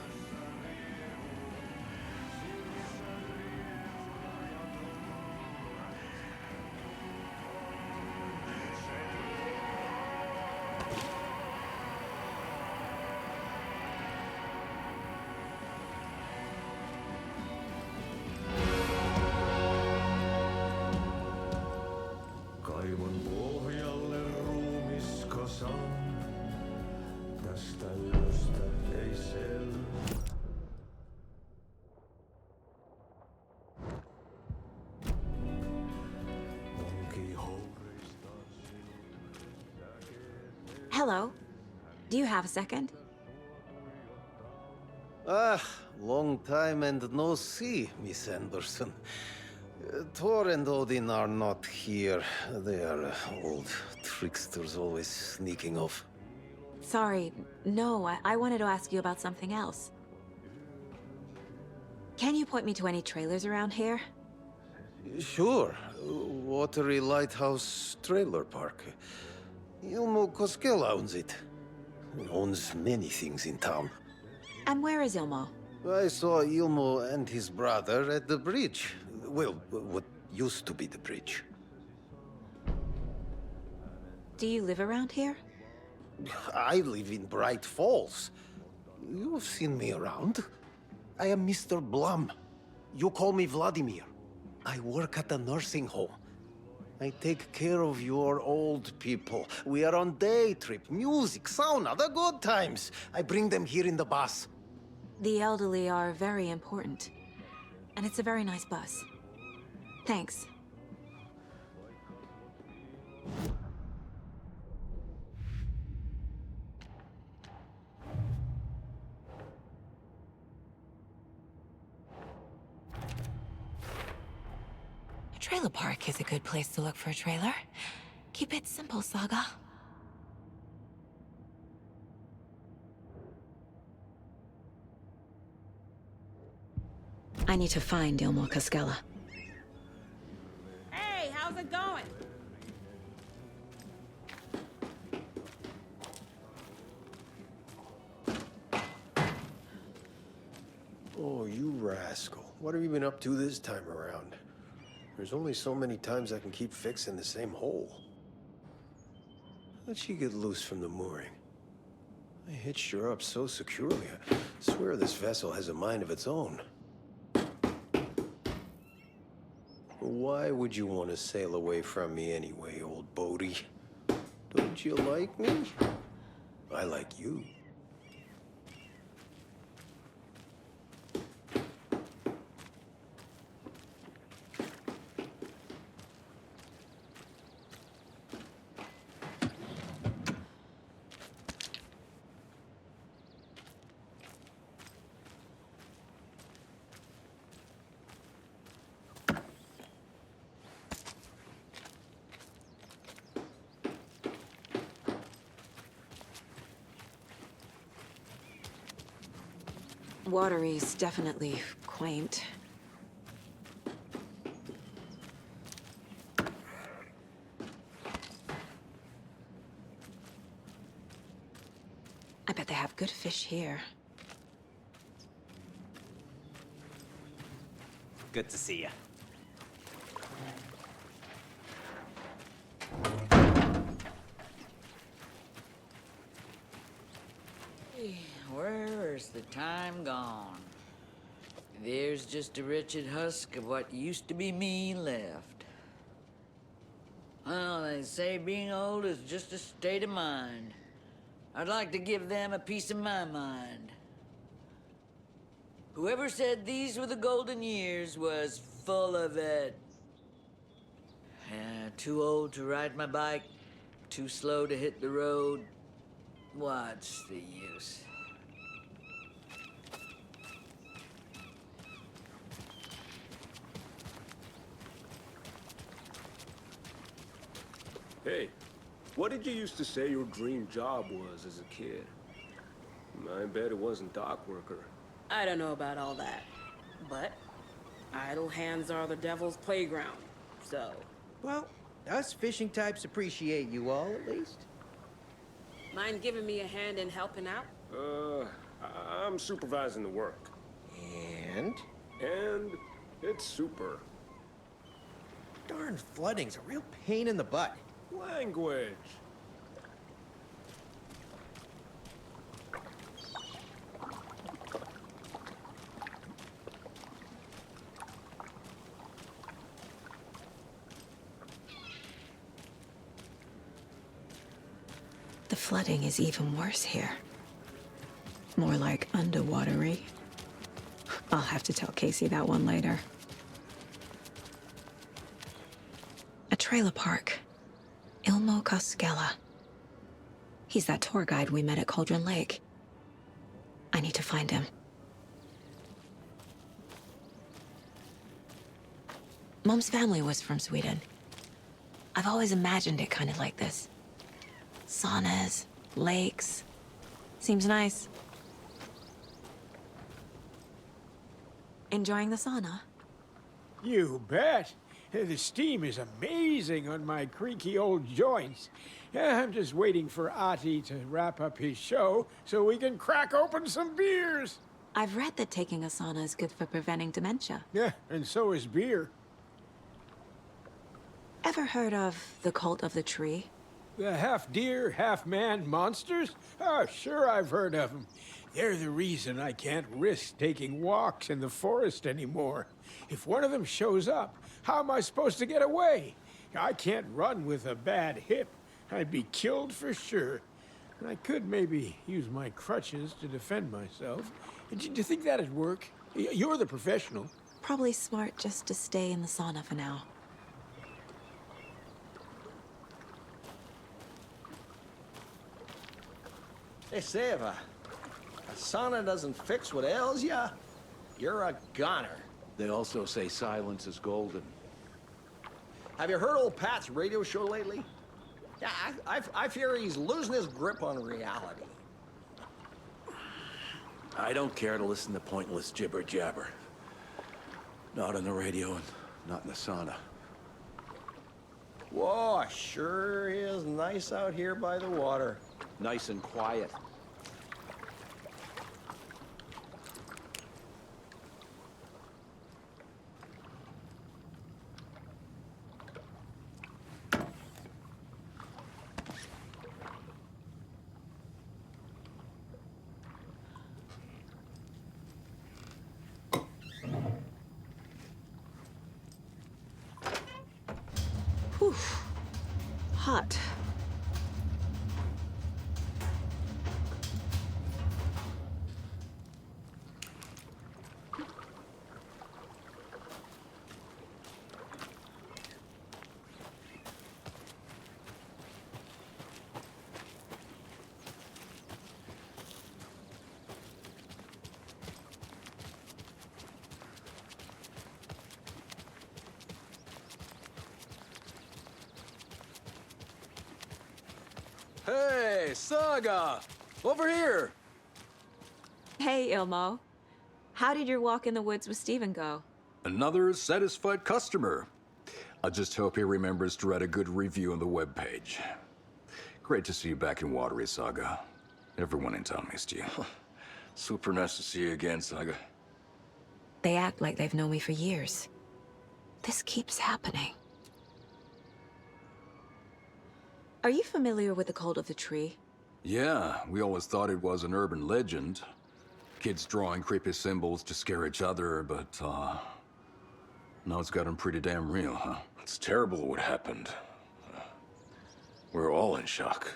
Kaivon pohjalle ruumiskasan. Tästä yöstä ei selviä. Onki houreistaan Hello. Do you have a second? Ah, long time and no see, Miss Anderson. Thor and Odin are not here. They are old tricksters always sneaking off. Sorry. No, I wanted to ask you about something else. Can you point me to any trailers around here? Sure. Watery Lighthouse Trailer Park. Ilmo Koskela owns it. He owns many things in town. And where is Ilmo? I saw Ilmo and his brother at the bridge. Well, what used to be the bridge. Do you live around here? I live in Bright Falls. You've seen me around. I am Mr. Blum. You call me Vladimir. I work at a nursing home. I take care of your old people. We are on day trip, music, sauna, the good times. I bring them here in the bus. The elderly are very important. And it's a very nice bus. Thanks. A trailer park is a good place to look for a trailer. Keep it simple, Saga. I need to find Ilmo Cascella. Hey, how's it going? Oh, you rascal. What have you been up to this time around? There's only so many times I can keep fixing the same hole. How'd she get loose from the mooring? I hitched her up so securely, I swear this vessel has a mind of its own. Why would you want to sail away from me anyway, old boaty? Don't you like me? I like you. Watery's definitely quaint. I bet they have good fish here. Good to see you. Where's the time gone? There's just a wretched husk of what used to be me left. Well, they say being old is just a state of mind. I'd like to give them a piece of my mind. Whoever said these were the golden years was full of it. Too old to ride my bike, too slow to hit the road. What's the use? Hey, what did you used to say your dream job was as a kid? I bet it wasn't dock worker. I don't know about all that, but idle hands are the devil's playground, so... Well, us fishing types appreciate you all, at least. Mind giving me a hand in helping out? I'm supervising the work. And? And it's super. Darn flooding's a real pain in the butt. Language. The flooding is even worse here. More like underwatery. I'll have to tell Casey that one later. A trailer park. Ilmo Cascella. He's that tour guide we met at Cauldron Lake. I need to find him. Mom's family was from Sweden. I've always imagined it kind of like this. Saunas, lakes. Seems nice. Enjoying the sauna? You bet. The steam is amazing on my creaky old joints. I'm just waiting for Ati to wrap up his show so we can crack open some beers. I've read that taking a sauna is good for preventing dementia. Yeah, and so is beer. Ever heard of the cult of the tree? The half-deer, half-man monsters? Oh, sure I've heard of them. They're the reason I can't risk taking walks in the forest anymore. If one of them shows up, how am I supposed to get away? I can't run with a bad hip. I'd be killed for sure. I could maybe use my crutches to defend myself, Do you think that'd work? You're the professional. Probably smart just to stay in the sauna for now. They say if a sauna doesn't fix what ails ya, you're a goner. They also say silence is golden. Have you heard old Pat's radio show lately? Yeah, I fear he's losing his grip on reality. I don't care to listen to pointless jibber-jabber. Not on the radio and not in the sauna. Whoa, sure is nice out here by the water. Nice and quiet. Whew. Hot. Hey, Saga! Over here! Hey, Ilmo. How did your walk in the woods with Steven go? Another satisfied customer. I just hope he remembers to write a good review on the webpage. Great to see you back in Watery, Saga. Everyone in town missed you. Super nice to see you again, Saga. They act like they've known me for years. This keeps happening. Are you familiar with the Cult of the Tree? Yeah, we always thought it was an urban legend. Kids drawing creepy symbols to scare each other, but, now it's gotten pretty damn real, huh? It's terrible what happened. We're all in shock.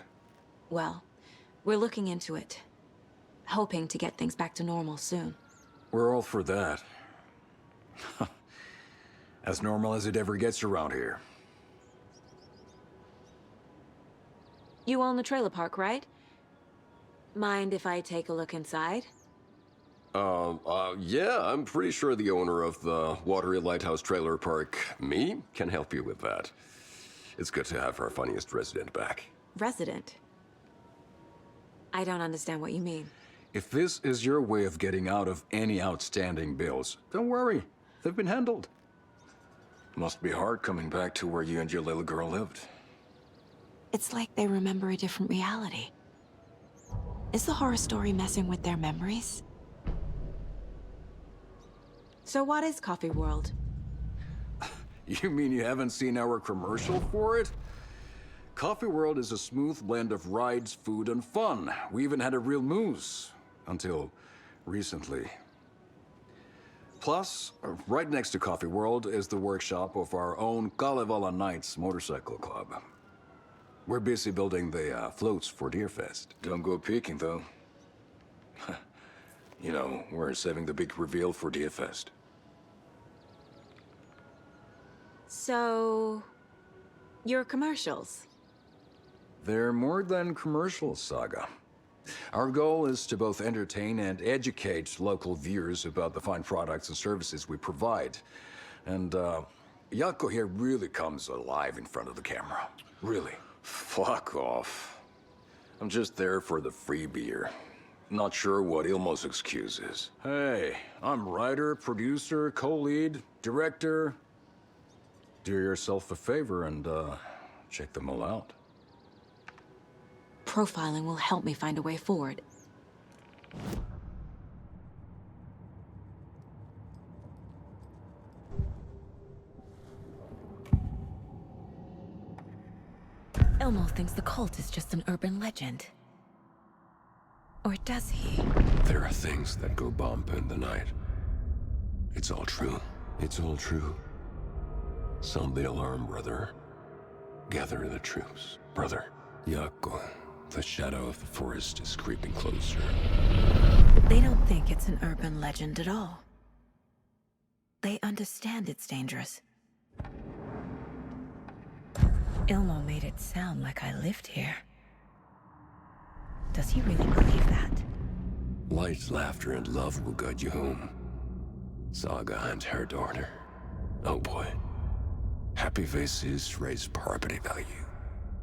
Well, we're looking into it. Hoping to get things back to normal soon. We're all for that. As normal as it ever gets around here. You own the trailer park, right? Mind if I take a look inside? Yeah, I'm pretty sure the owner of the Watery Lighthouse Trailer Park, me, can help you with that. It's good to have our funniest resident back. Resident? I don't understand what you mean. If this is your way of getting out of any outstanding bills, don't worry. They've been handled. Must be hard coming back to where you and your little girl lived. It's like they remember a different reality. Is the horror story messing with their memories? So what is Coffee World? You mean you haven't seen our commercial for it? Coffee World is a smooth blend of rides, food, and fun. We even had a real moose. Until recently. Plus, right next to Coffee World is the workshop of our own Kalevala Knights motorcycle club. We're busy building the floats for Deerfest. Don't go peeking, though. You know, we're saving the big reveal for Deerfest. So... your commercials? They're more than commercials, Saga. Our goal is to both entertain and educate local viewers about the fine products and services we provide. And, Jaakko here really comes alive in front of the camera. Really. Fuck off. I'm just there for the free beer. Not sure what Ilmo's excuse is. Hey, I'm writer, producer, co-lead, director. Do yourself a favor and, check them all out. Profiling will help me find a way forward. Ilmo thinks the cult is just an urban legend. Or does he? There are things that go bump in the night. It's all true. It's all true. Sound the alarm, brother. Gather the troops, brother. Jaakko, the shadow of the forest is creeping closer. They don't think it's an urban legend at all. They understand it's dangerous. Ilmo made it sound like I lived here. Does he really believe that? Light, laughter, and love will guide you home. Saga and her daughter. Oh boy. Happy faces raise property value.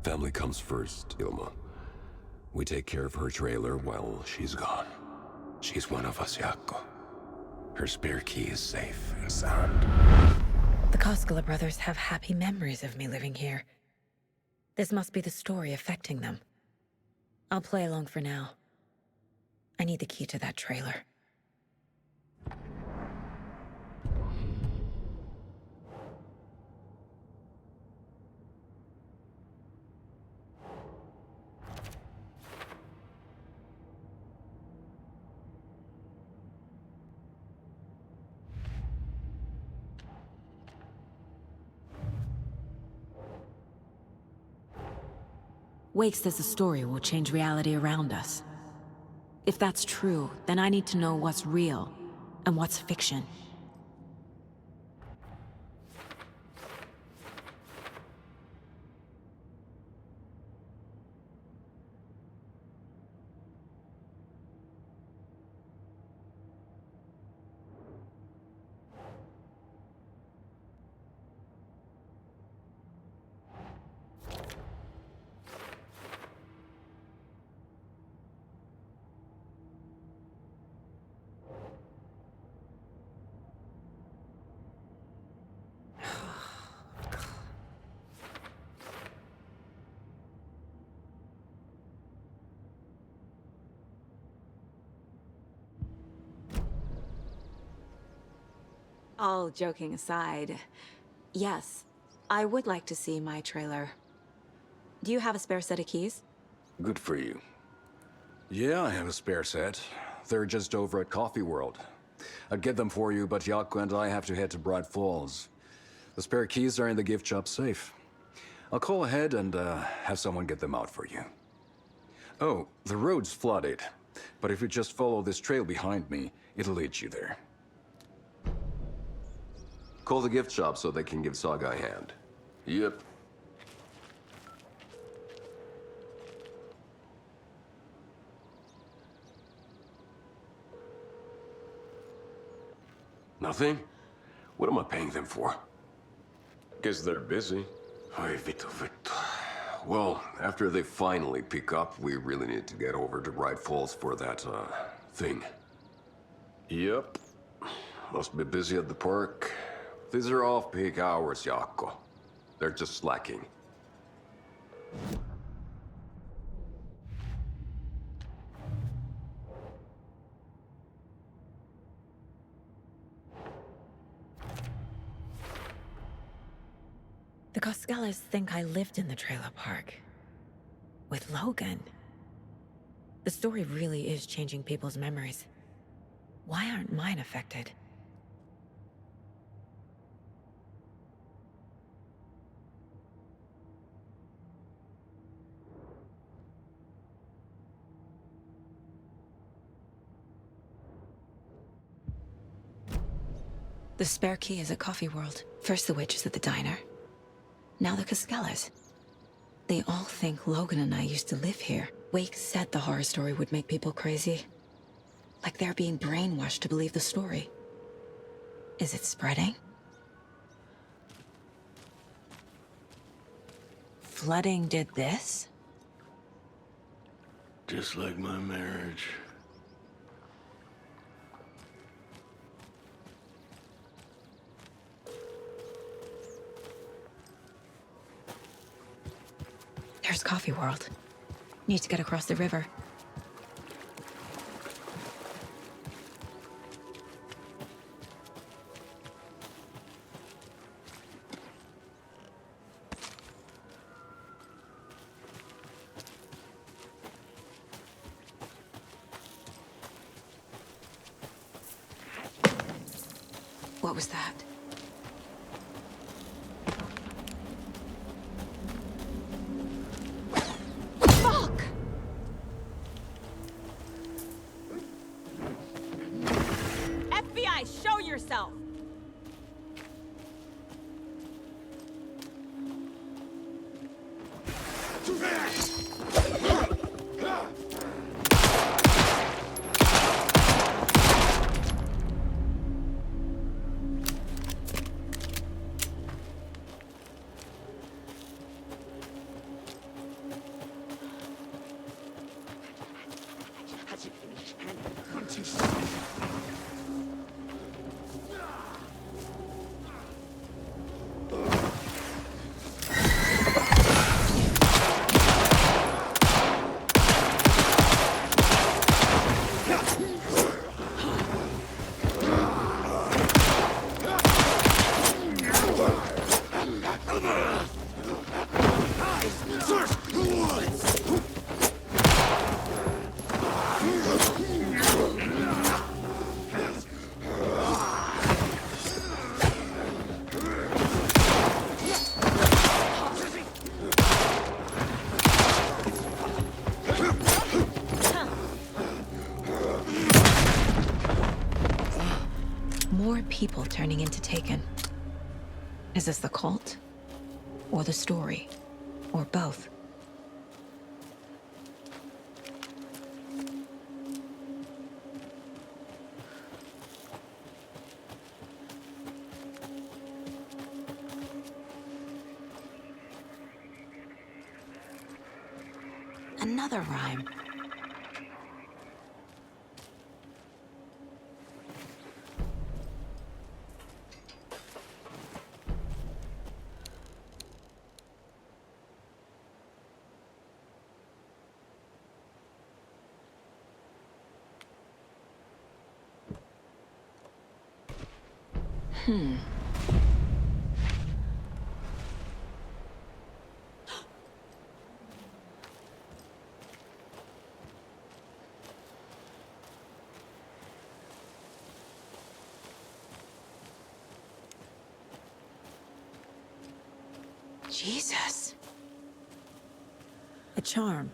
Family comes first, Ilmo. We take care of her trailer while she's gone. She's one of us, Jaakko. Her spare key is safe and sound. The Koskela brothers have happy memories of me living here. This must be the story affecting them. I'll play along for now. I need the key to that trailer. Wake says the story will change reality around us. If that's true, then I need to know what's real and what's fiction. All joking aside, yes, I would like to see my trailer. Do you have a spare set of keys? Good for you. Yeah, I have a spare set. They're just over at Coffee World. I'd get them for you, but Jaakko and I have to head to Bright Falls. The spare keys are in the gift shop safe. I'll call ahead and have someone get them out for you. Oh, the road's flooded, but if you just follow this trail behind me, it'll lead you there. Call the gift shop so they can give Saga a hand. Yep. Nothing? What am I paying them for? Guess they're busy. Ay, Vito. Well, after they finally pick up, we really need to get over to Bright Falls for that, thing. Yep. Must be busy at the park. These are off-peak hours, Jaakko. They're just slacking. The Koskelas think I lived in the trailer park. With Logan. The story really is changing people's memories. Why aren't mine affected? The spare key is at Coffee World. First the witches at the diner. Now the Koskelas. They all think Logan and I used to live here. Wake said the horror story would make people crazy. Like they're being brainwashed to believe the story. Is it spreading? Flooding did this? Just like my marriage. There's Coffee World. Need to get across the river. What was that? people turning into taken? Is this the cult? Or the story? Or both? Another rhyme. Jesus. A charm.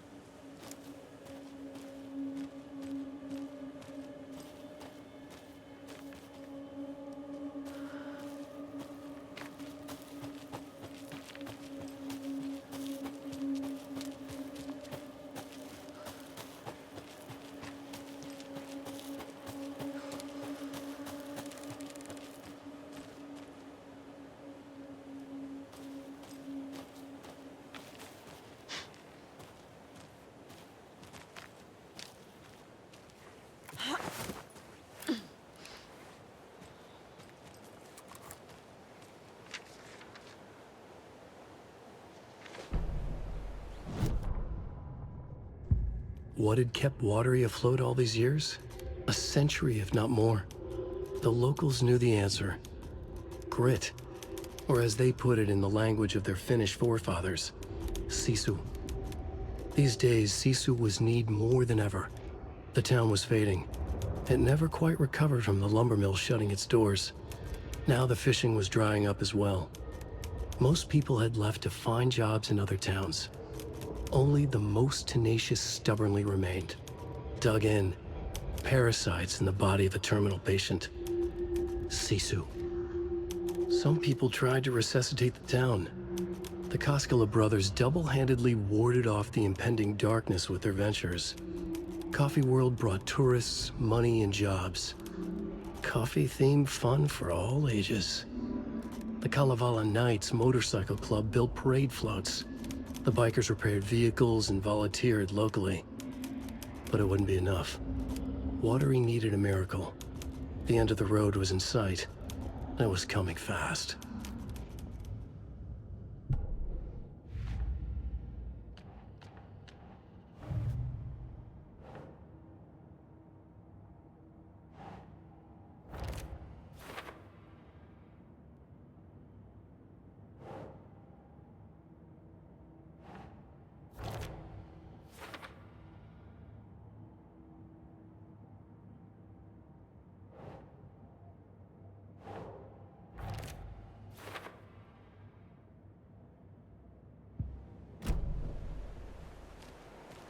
What had kept Watery afloat all these years? A century, if not more. The locals knew the answer. Grit. Or as they put it in the language of their Finnish forefathers, sisu. These days, sisu was needed more than ever. The town was fading. It never quite recovered from the lumber mill shutting its doors. Now the fishing was drying up as well. Most people had left to find jobs in other towns. Only the most tenacious stubbornly remained. Dug in. Parasites in the body of a terminal patient. Sisu. Some people tried to resuscitate the town. The Koskela brothers double-handedly warded off the impending darkness with their ventures. Coffee World brought tourists, money, and jobs. Coffee-themed fun for all ages. The Kalevala Knights Motorcycle Club built parade floats. The bikers repaired vehicles and volunteered locally. But it wouldn't be enough. Watery needed a miracle. The end of the road was in sight, and it was coming fast.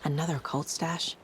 Another cult stash?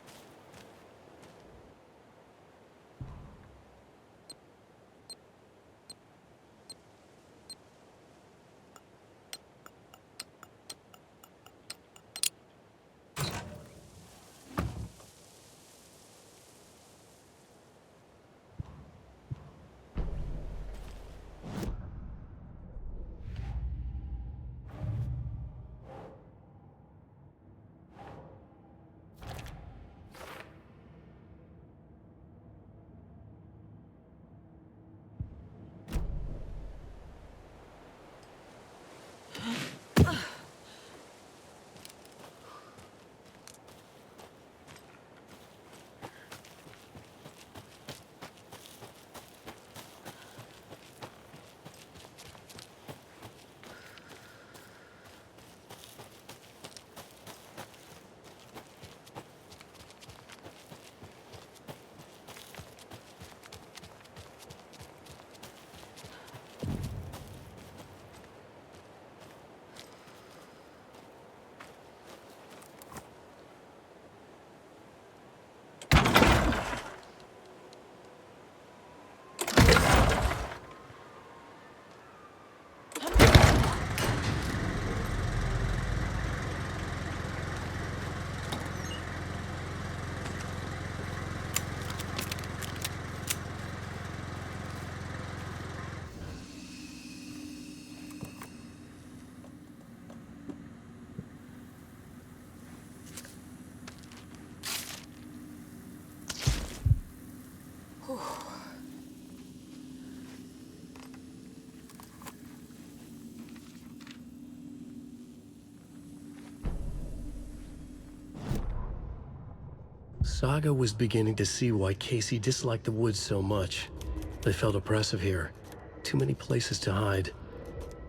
Saga was beginning to see why Casey disliked the woods so much. They felt oppressive here. Too many places to hide.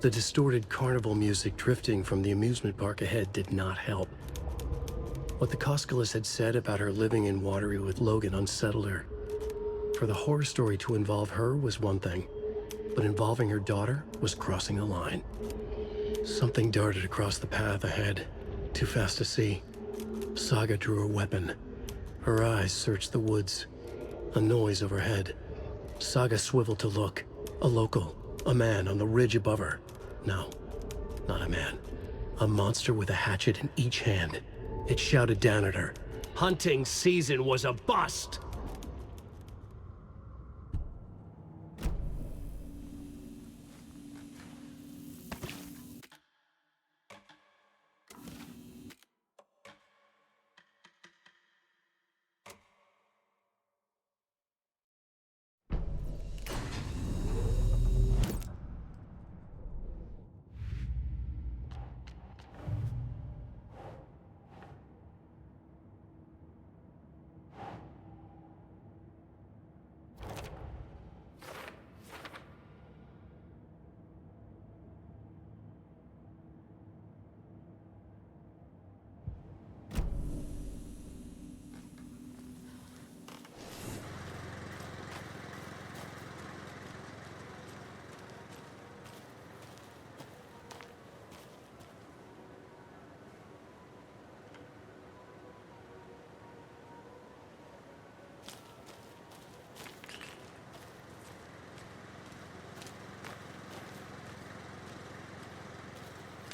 The distorted carnival music drifting from the amusement park ahead did not help. What the Koskelis had said about her living in Watery with Logan unsettled her. For the horror story to involve her was one thing, but involving her daughter was crossing a line. Something darted across the path ahead, too fast to see. Saga drew her weapon. Her eyes searched the woods. A noise overhead. Saga swiveled to look. A local. A man on the ridge above her. No, not a man. A monster with a hatchet in each hand. It shouted down at her. Hunting season was a bust!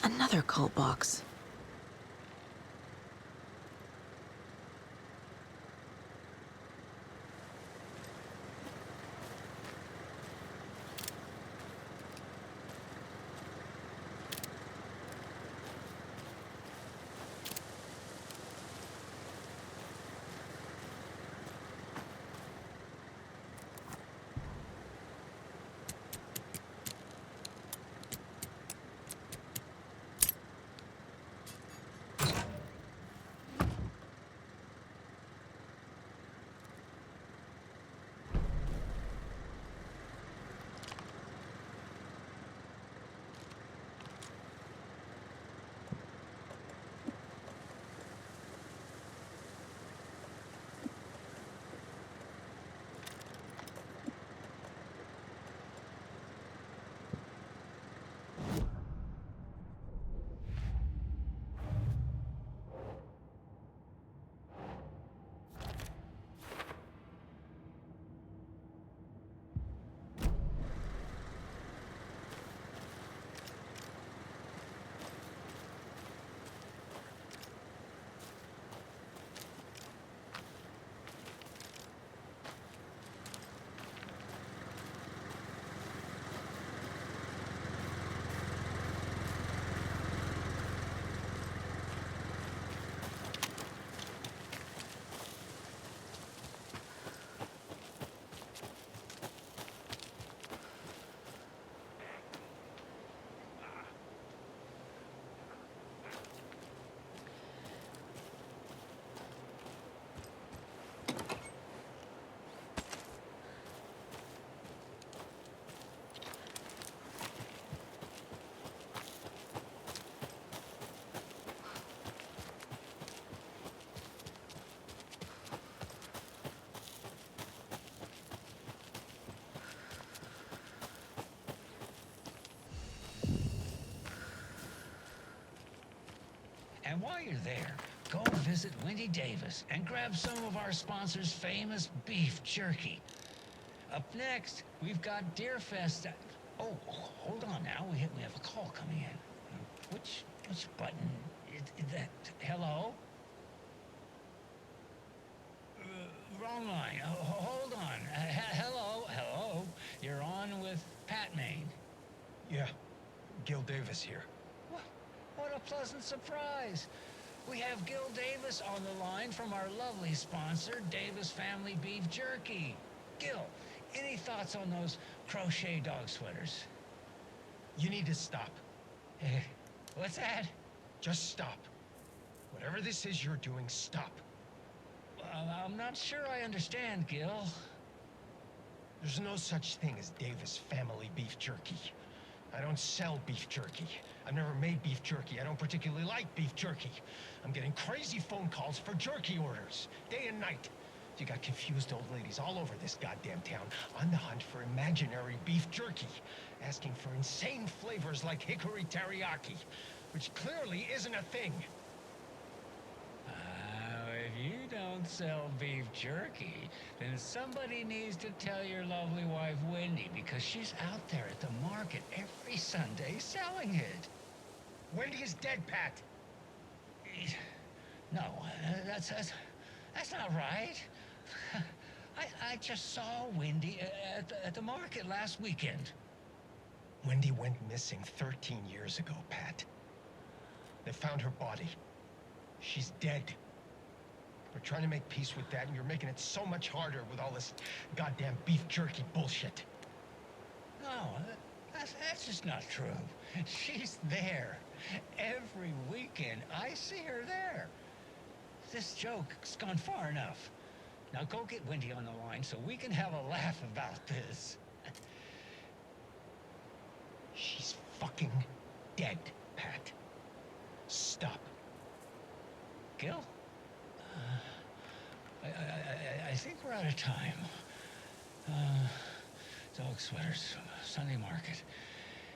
Another cult box. And while you're there, go visit Wendy Davis and grab some of our sponsor's famous beef jerky. Up next, we've got Deerfest. Oh, hold on now. We have a call coming in. Which button is that? Hello? Wrong line. Hold on. Hello. You're on with Pat Maine. Yeah, Gil Davis here. What a pleasant surprise. We have Gil Davis on the line from our lovely sponsor, Davis Family Beef Jerky. Gil, any thoughts on those crochet dog sweaters? You need to stop. What's that? Just stop. Whatever this is you're doing, stop. I'm not sure I understand, Gil. There's no such thing as Davis family beef jerky. I don't sell beef jerky. I've never made beef jerky. I don't particularly like beef jerky. I'm getting crazy phone calls for jerky orders, day and night. You got confused old ladies all over this goddamn town on the hunt for imaginary beef jerky, asking for insane flavors like hickory teriyaki, which clearly isn't a thing. If you don't sell beef jerky, then somebody needs to tell your lovely wife, Wendy, because she's out there at the market every Sunday selling it. Wendy is dead, Pat. No, that's not right. I just saw Wendy at the market last weekend. Wendy went missing 13 years ago, Pat. They found her body. She's dead. We're trying to make peace with that, and you're making it so much harder with all this goddamn beef jerky bullshit. No, that's just not true. She's there. Every weekend, I see her there. This joke's gone far enough. Now go get Wendy on the line so we can have a laugh about this. She's fucking dead, Pat. Stop. Gil? I think we're out of time. Dog sweaters, Sunday market.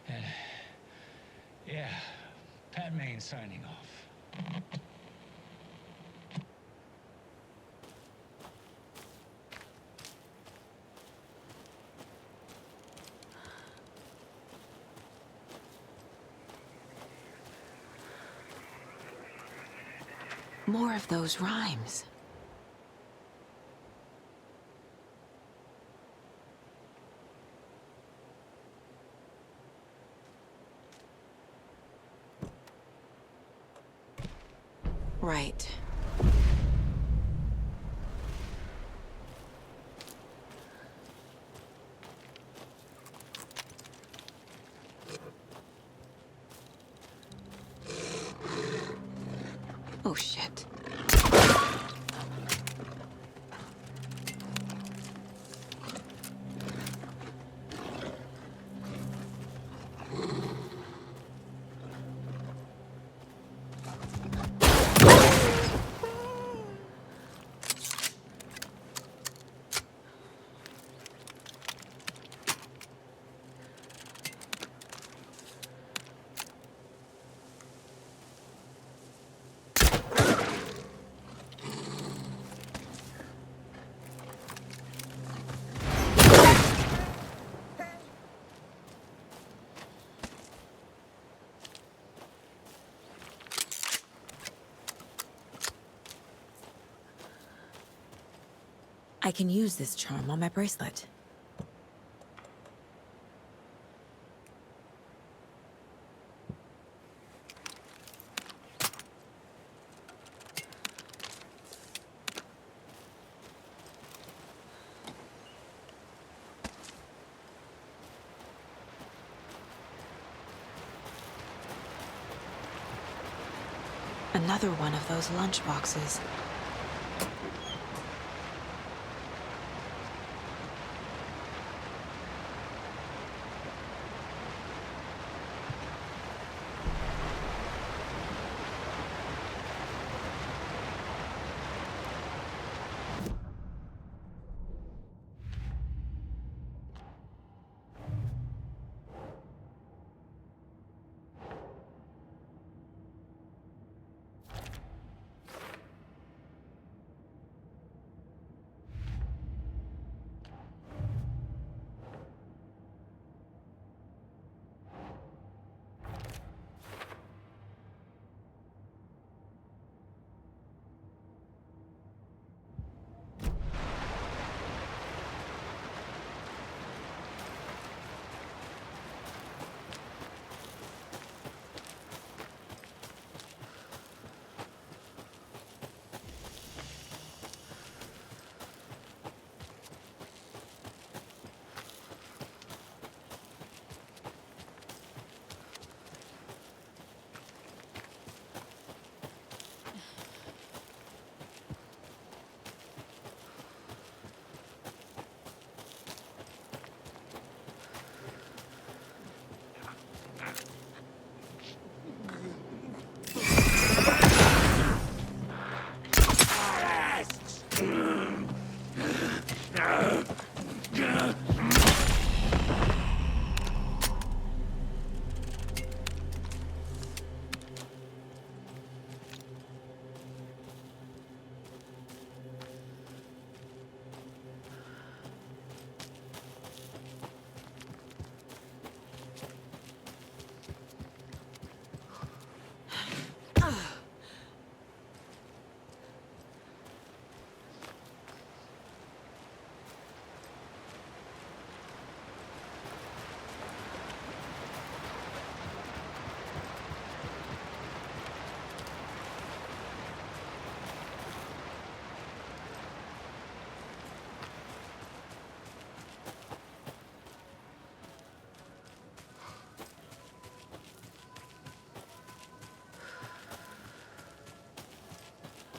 And yeah, Pat Main signing off. More of those rhymes. Right. Oh, shit. I can use this charm on my bracelet. Another one of those lunch boxes.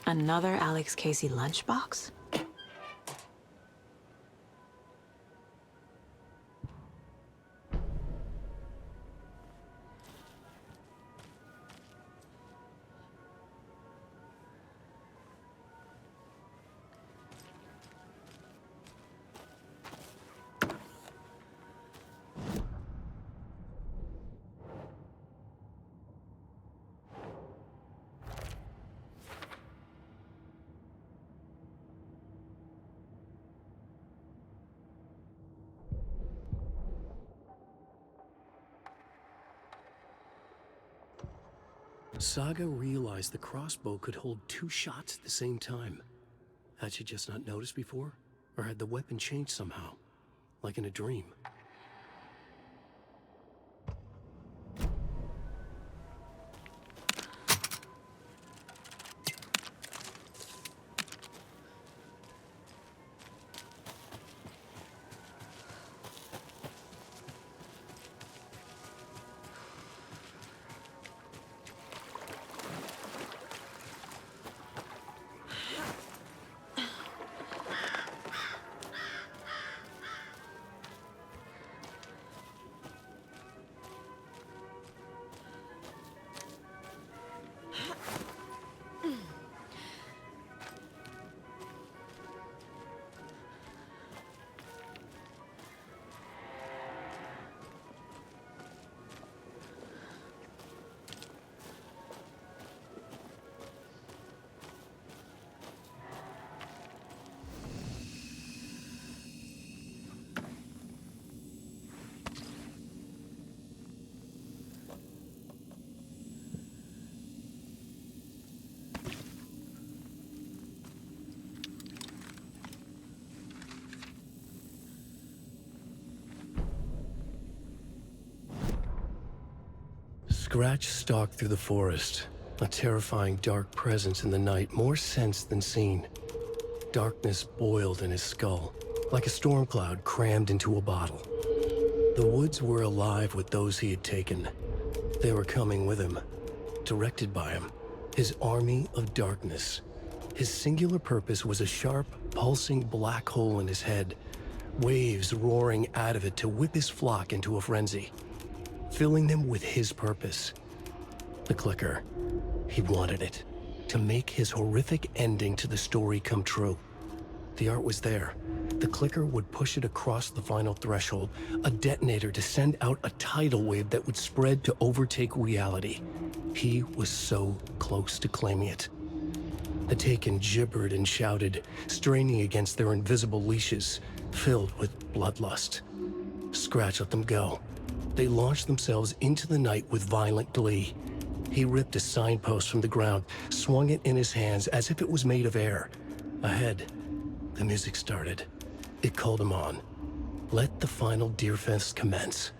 Another Alex Casey lunchbox? Saga realized the crossbow could hold 2 shots at the same time. Had she just not noticed before? Or had the weapon changed somehow? Like in a dream? Scratch stalked through the forest, a terrifying dark presence in the night, more sensed than seen. Darkness boiled in his skull, like a storm cloud crammed into a bottle. The woods were alive with those he had taken. They were coming with him, directed by him, his army of darkness. His singular purpose was a sharp, pulsing black hole in his head, waves roaring out of it to whip his flock into a frenzy, filling them with his purpose. The clicker. He wanted it, to make his horrific ending to the story come true. The art was there. The clicker would push it across the final threshold, a detonator to send out a tidal wave that would spread to overtake reality. He was so close to claiming it. The Taken gibbered and shouted, straining against their invisible leashes, filled with bloodlust. Scratch let them go. They launched themselves into the night with violent glee. He ripped a signpost from the ground, swung it in his hands as if it was made of air. Ahead, the music started. It called him on. Let the final Deerfest commence.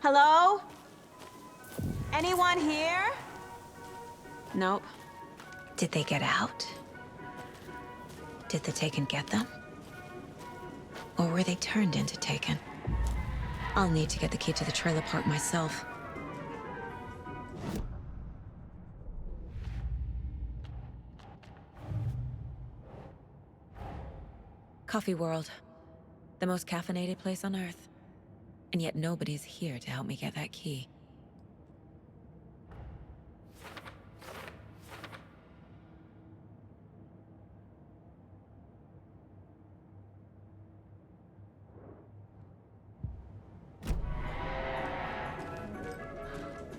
Hello? Anyone here? Nope. Did they get out? Did the Taken get them? Or were they turned into Taken? I'll need to get the key to the trailer park myself. Coffee World. The most caffeinated place on Earth. And yet nobody's here to help me get that key.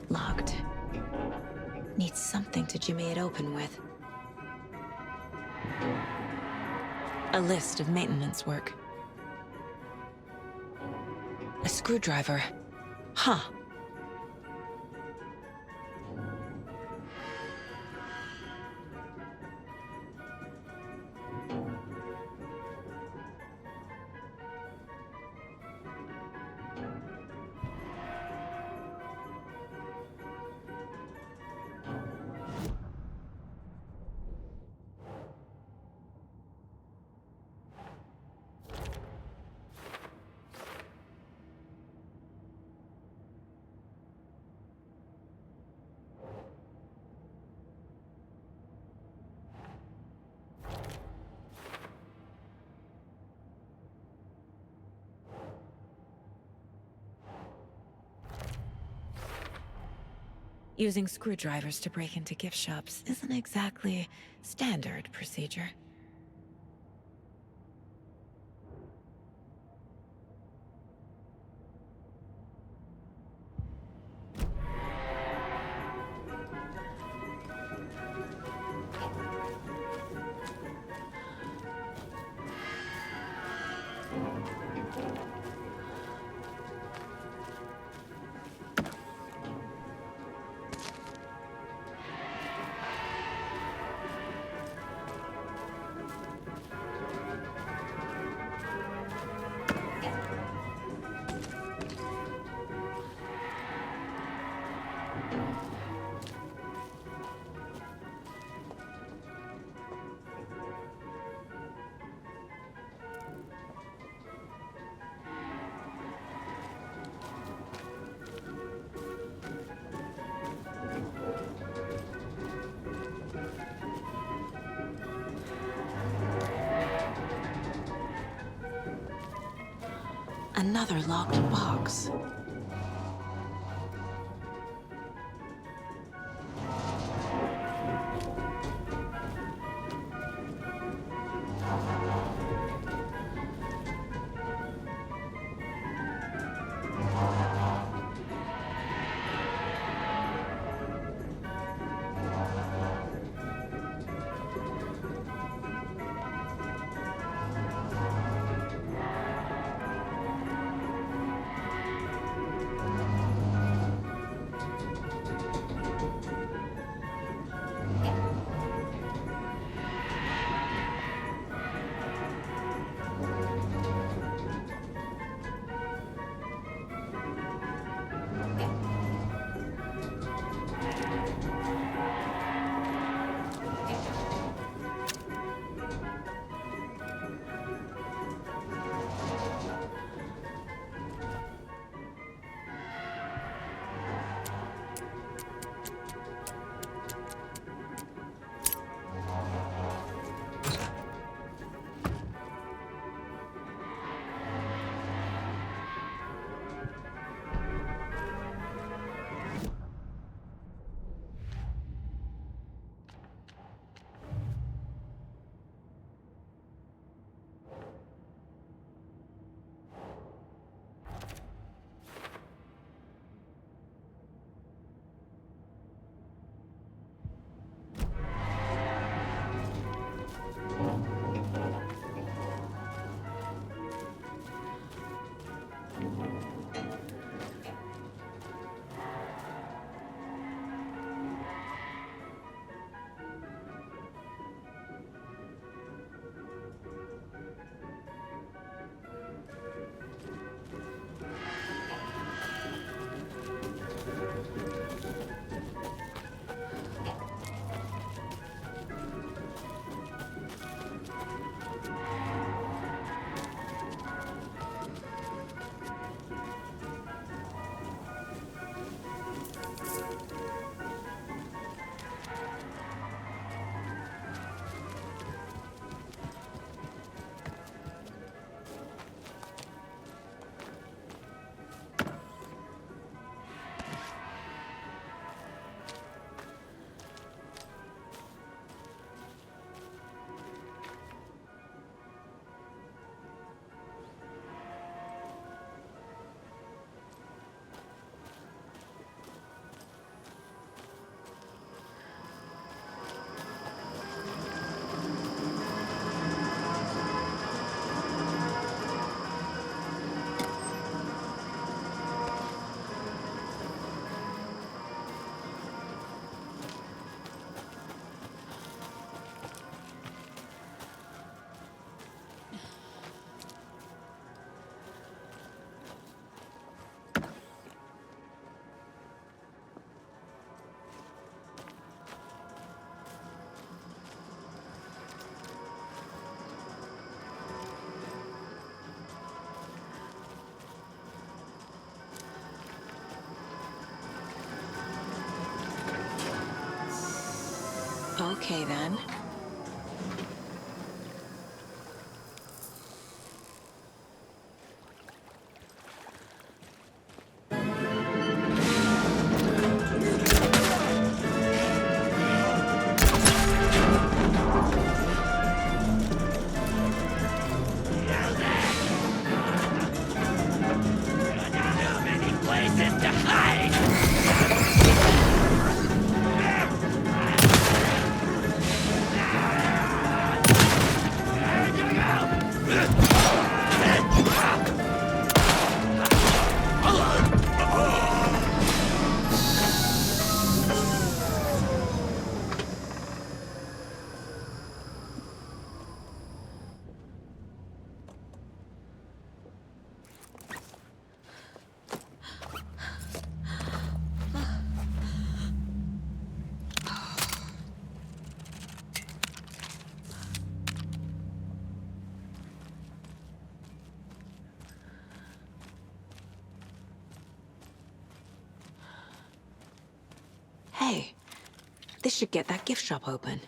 Locked. Need something to jimmy it open with. A list of maintenance work. A screwdriver. Huh. Using screwdrivers to break into gift shops isn't exactly standard procedure. Another locked box. Okay, then. places to hide! Hey, this should get that gift shop open.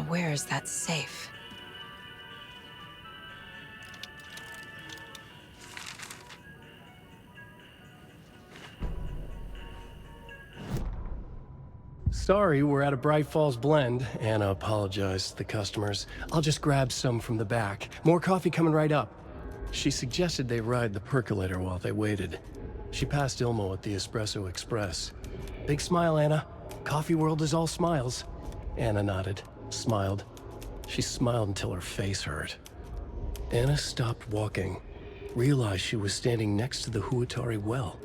Where is that safe? Sorry, we're at a Bright Falls blend. Anna apologized to the customers. I'll just grab some from the back. More coffee coming right up. She suggested they ride the percolator while they waited. She passed Ilmo at the Espresso Express. Big smile, Anna. Coffee world is all smiles. Anna nodded, smiled. She smiled until her face hurt. Anna stopped walking, realized she was standing next to the Huatari well.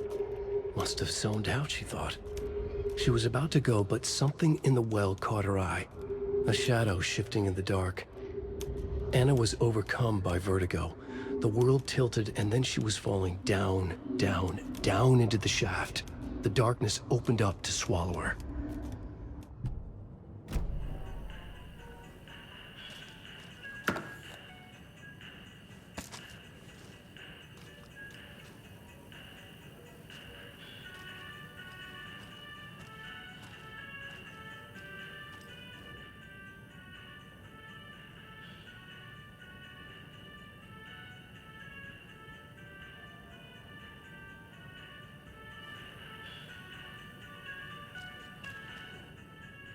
Must have zoned out, she thought. She was about to go, but something in the well caught her eye. A shadow shifting in the dark. Anna was overcome by vertigo. The world tilted, and then she was falling down, down, down into the shaft. The darkness opened up to swallow her.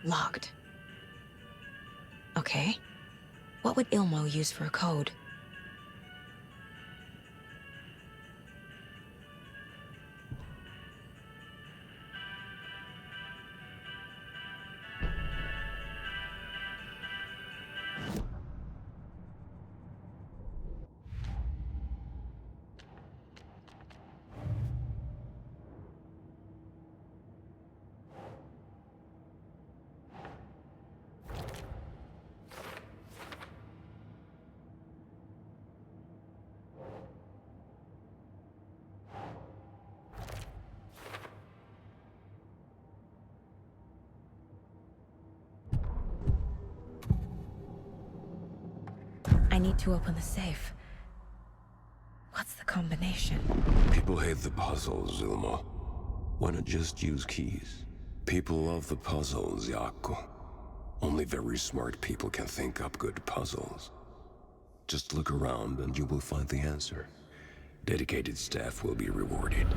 Locked. Okay. What would Ilmo use for a code? need to open the safe. What's the combination? People hate the puzzles, Zulmo. Why not just use keys? People love the puzzles, Yaku. Only very smart people can think up good puzzles. Just look around and you will find the answer. Dedicated staff will be rewarded.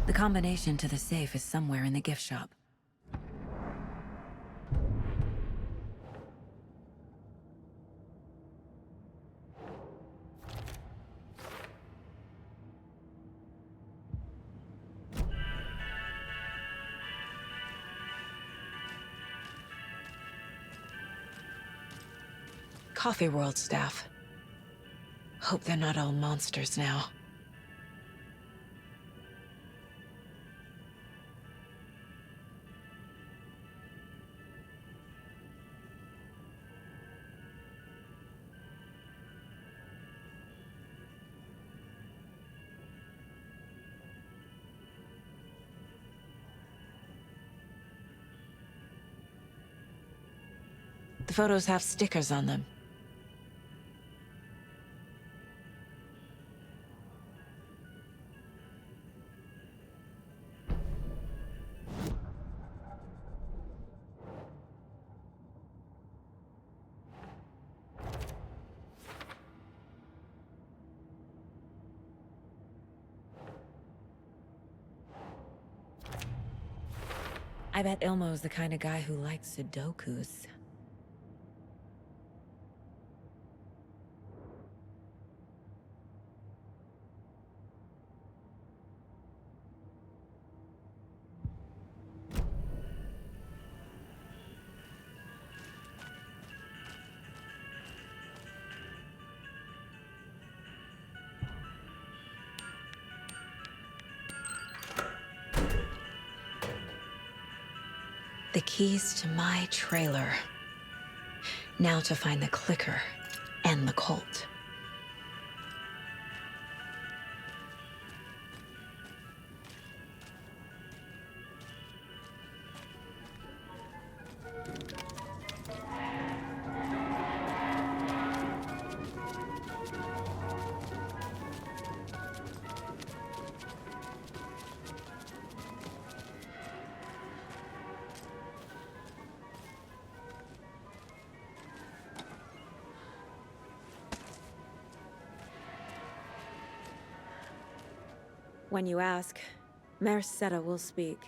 The combination to the safe is somewhere in the gift shop. Coffee World staff. Hope they're not all monsters now. The photos have stickers on them. I bet Ilmo's the kind of guy who likes Sudokus. The keys to my trailer. Now to find the clicker and the Colt. When you ask, Merceda will speak.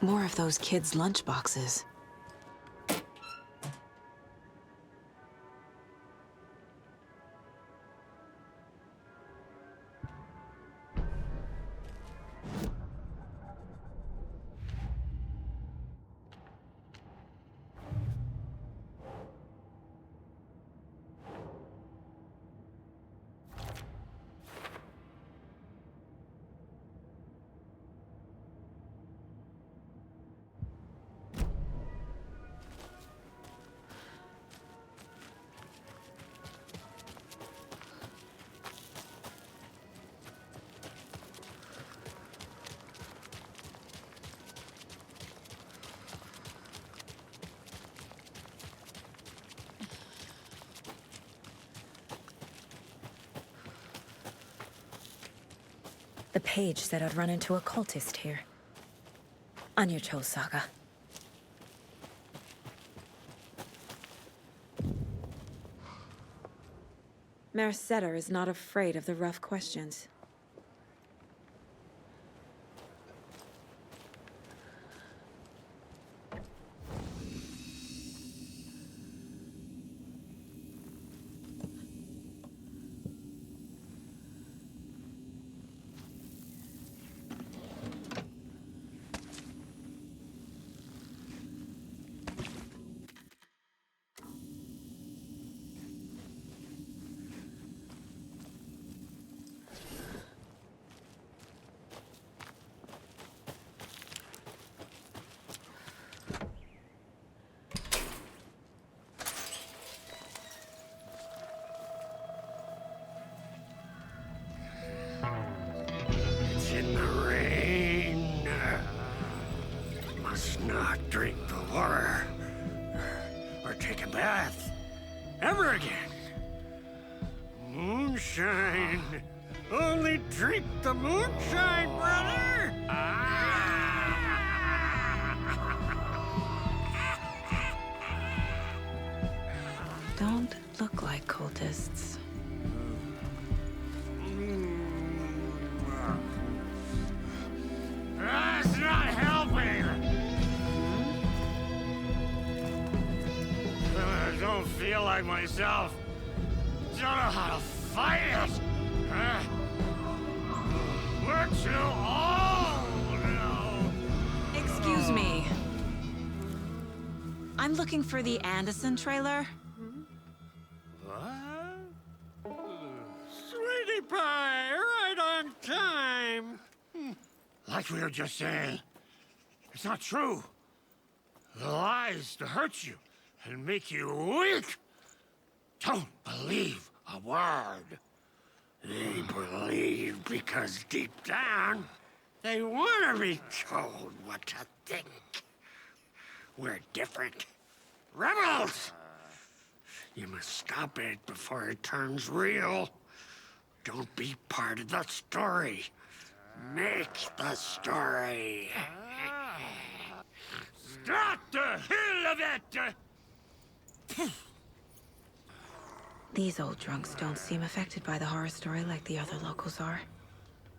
More of those kids' lunchboxes. The page said I'd run into a cultist here. On your Cho saga. Merceda is not afraid of the rough questions. bath. Ever again. Moonshine. Only drink the moonshine, brother! Don't look like cultists. That's not helping! I don't feel like myself. Don't know how to fight it. We're too old now. Excuse me. I'm looking for the Anderson trailer. What? Sweetie pie, right on time. Like we were just saying, it's not true. The lies to hurt you and make you weak. Don't believe a word. They believe because deep down, they want to be told what to think. We're different. Rebels! You must stop it before it turns real. Don't be part of the story. Make the story. Start the hell of it! These old drunks don't seem affected by the horror story like the other locals are.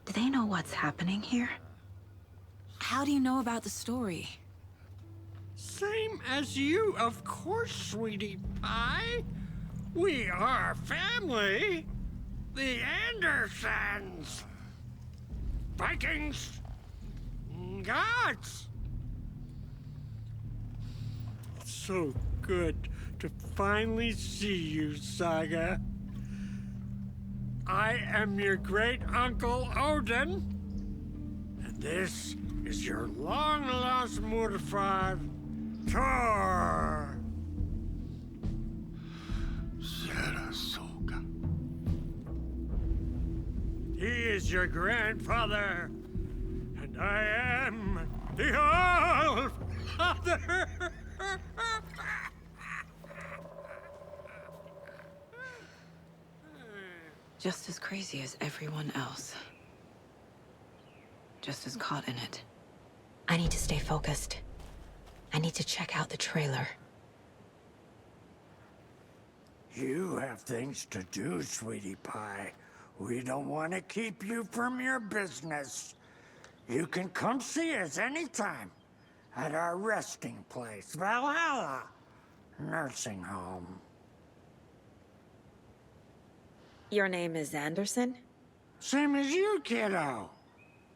Do they know what's happening here? How do you know about the story? Same as you, of course, sweetie pie. We are family. The Andersons. Vikings. Gods. So good to finally see you, Saga. I am your great-uncle Odin. And this is your long-lost mortified Thor. Sarasota. He is your grandfather, and I am the All-Father. Just as crazy as everyone else. Just as caught in it. I need to stay focused. I need to check out the trailer. You have things to do, sweetie pie. We don't want to keep you from your business. You can come see us anytime at our resting place, Valhalla Nursing Home. Your name is Anderson? Same as you, kiddo.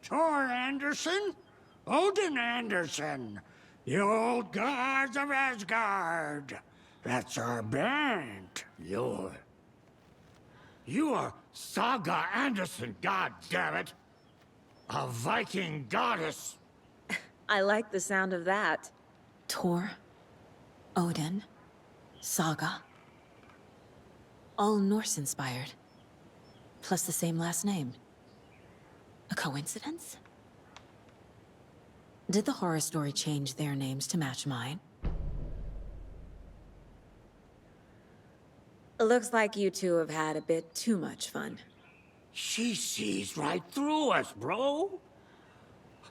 Thor Anderson, Odin Anderson, the old gods of Asgard. That's our band. You are Saga Anderson, goddammit. A Viking goddess. I like the sound of that. Thor, Odin, Saga. All Norse-inspired. Plus the same last name. A coincidence? Did the horror story change their names to match mine? Looks like you two have had a bit too much fun. She sees right through us, bro.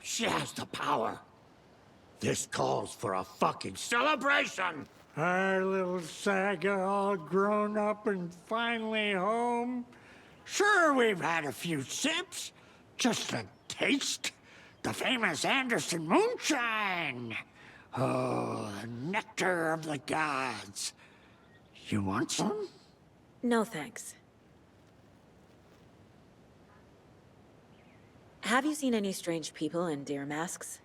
She has the power. This calls for a fucking celebration. Our little Saga all grown up and finally home. Sure, we've had a few sips. Just a taste. The famous Anderson moonshine. Oh, the nectar of the gods. You want some? No thanks. Have you seen any strange people in deer masks?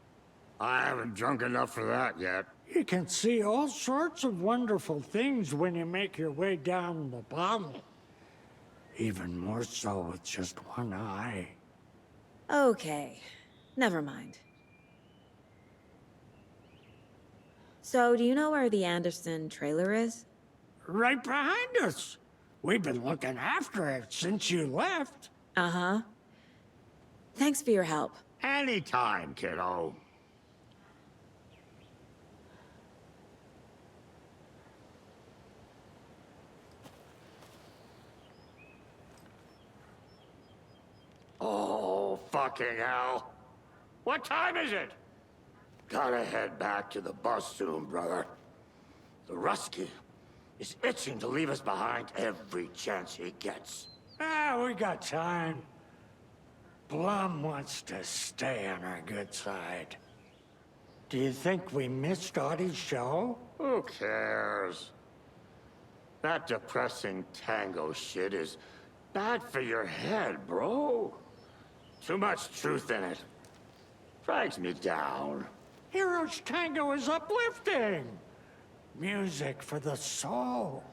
I haven't drunk enough for that yet. You can see all sorts of wonderful things when you make your way down the bottle. Even more so with just one eye. Okay, never mind. So, do you know where the Anderson trailer is? Right behind us. We've been looking after it since you left. Uh-huh. Thanks for your help. Anytime, kiddo. fucking hell! What time is it? Gotta head back to the bus soon, brother. The Rusky is itching to leave us behind every chance he gets. We got time. Blum wants to stay on our good side. Do you think we missed Audie's show? Who cares? That depressing tango shit is bad for your head, bro. Too much truth in it. Drags me down. Hero's Tango is uplifting. Music for the soul.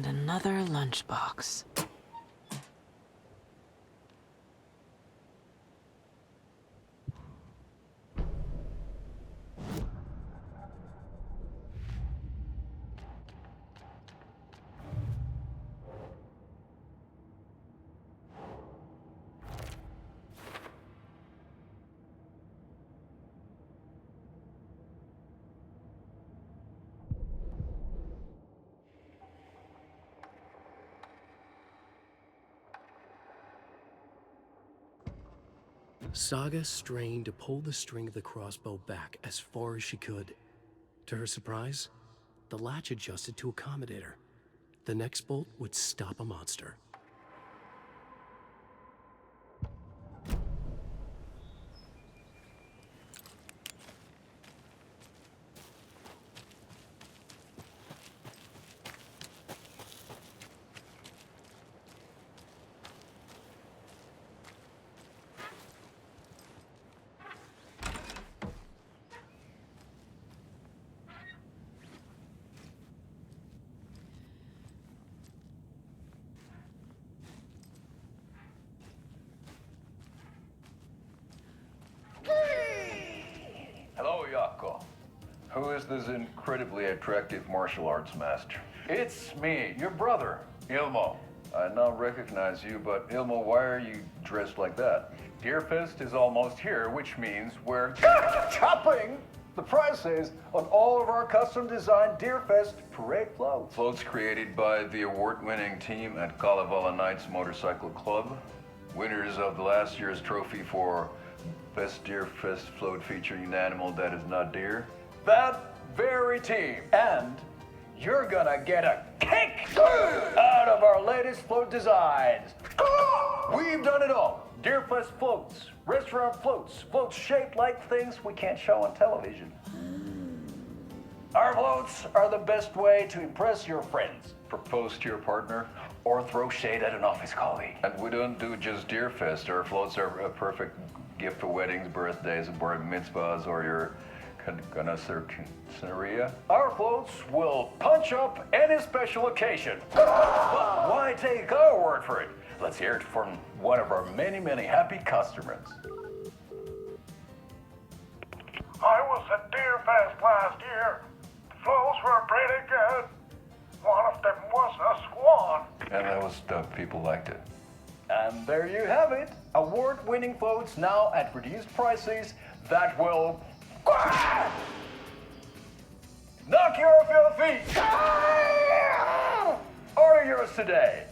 Another lunchbox. Saga strained to pull the string of the crossbow back as far as she could. To her surprise, the latch adjusted to accommodate her. The next bolt would stop a monster. Hello, Yako. Who is this incredibly attractive martial arts master? It's me, your brother, Ilmo. I now recognize you, but Ilmo, why are you dressed like that? Deerfest is almost here, which means we're chopping the prices on all of our custom-designed Deerfest parade floats. Floats created by the award-winning team at Kalevala Knights Motorcycle Club, winners of the last year's trophy for Best Deerfest float featuring an animal that is not deer. That very team. And you're gonna get a kick out of our latest float designs. We've done it all. Deerfest floats, restaurant floats, floats shaped like things we can't show on television. Our floats are the best way to impress your friends, propose to your partner, or throw shade at an office colleague. And we don't do just Deerfest. Our floats are a perfect gift for weddings, birthdays, bar mitzvahs, or your connoisseuria. Our floats will punch up any special occasion. But why take our word for it? Let's hear it from one of our many, many happy customers. I was at Deerfest last year. The floats were pretty good. One of them was a swan. And that was the people liked it. And there you have it. Award-winning floats now at reduced prices that will knock you off your feet. Order yours today.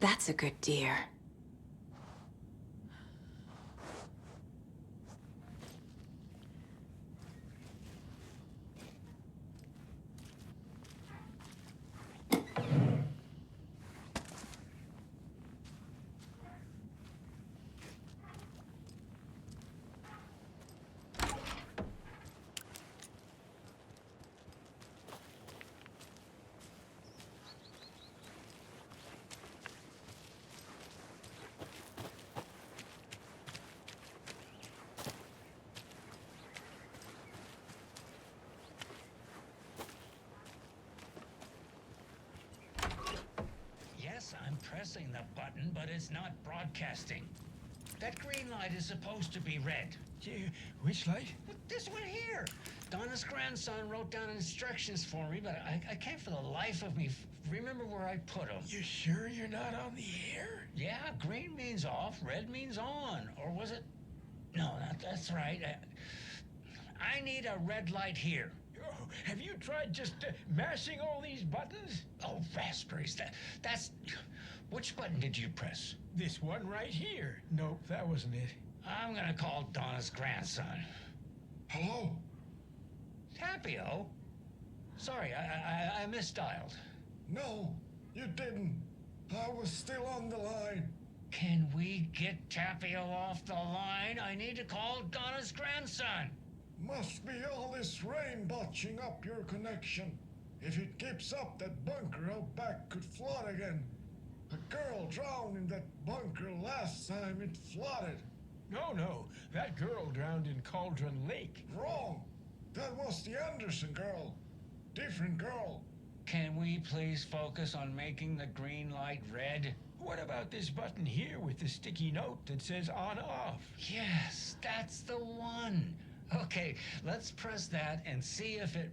That's a good deer. pressing the button, but it's not broadcasting. That green light is supposed to be red. Which light? This one here. Donna's grandson wrote down instructions for me, but I can't for the life of me remember where I put them. You sure you're not on the air? Yeah, green means off, red means on. Or was it? No, that's right. I need a red light here. Oh, have you tried just mashing all these buttons? Oh, raspberries. That's... Which button did you press? This one right here. Nope, that wasn't it. I'm gonna call Donna's grandson. Hello? Tapio? Sorry, I misdialed. No, you didn't. I was still on the line. Can we get Tapio off the line? I need to call Donna's grandson. Must be all this rain botching up your connection. If it keeps up, that bunker out back could flood again. A girl drowned in that bunker last time it flooded. No. That girl drowned in Cauldron Lake. Wrong. That was the Anderson girl. Different girl. Can we please focus on making the green light red? What about this button here with the sticky note that says on/off? Yes, that's the one. Okay, let's press that and see if it...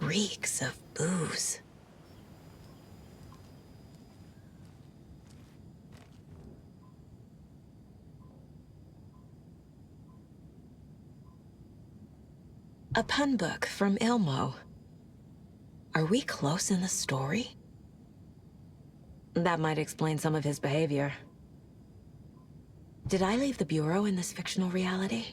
Reeks of booze. A pun book from Ilmo. Are we close in the story? That might explain some of his behavior. Did I leave the Bureau in this fictional reality?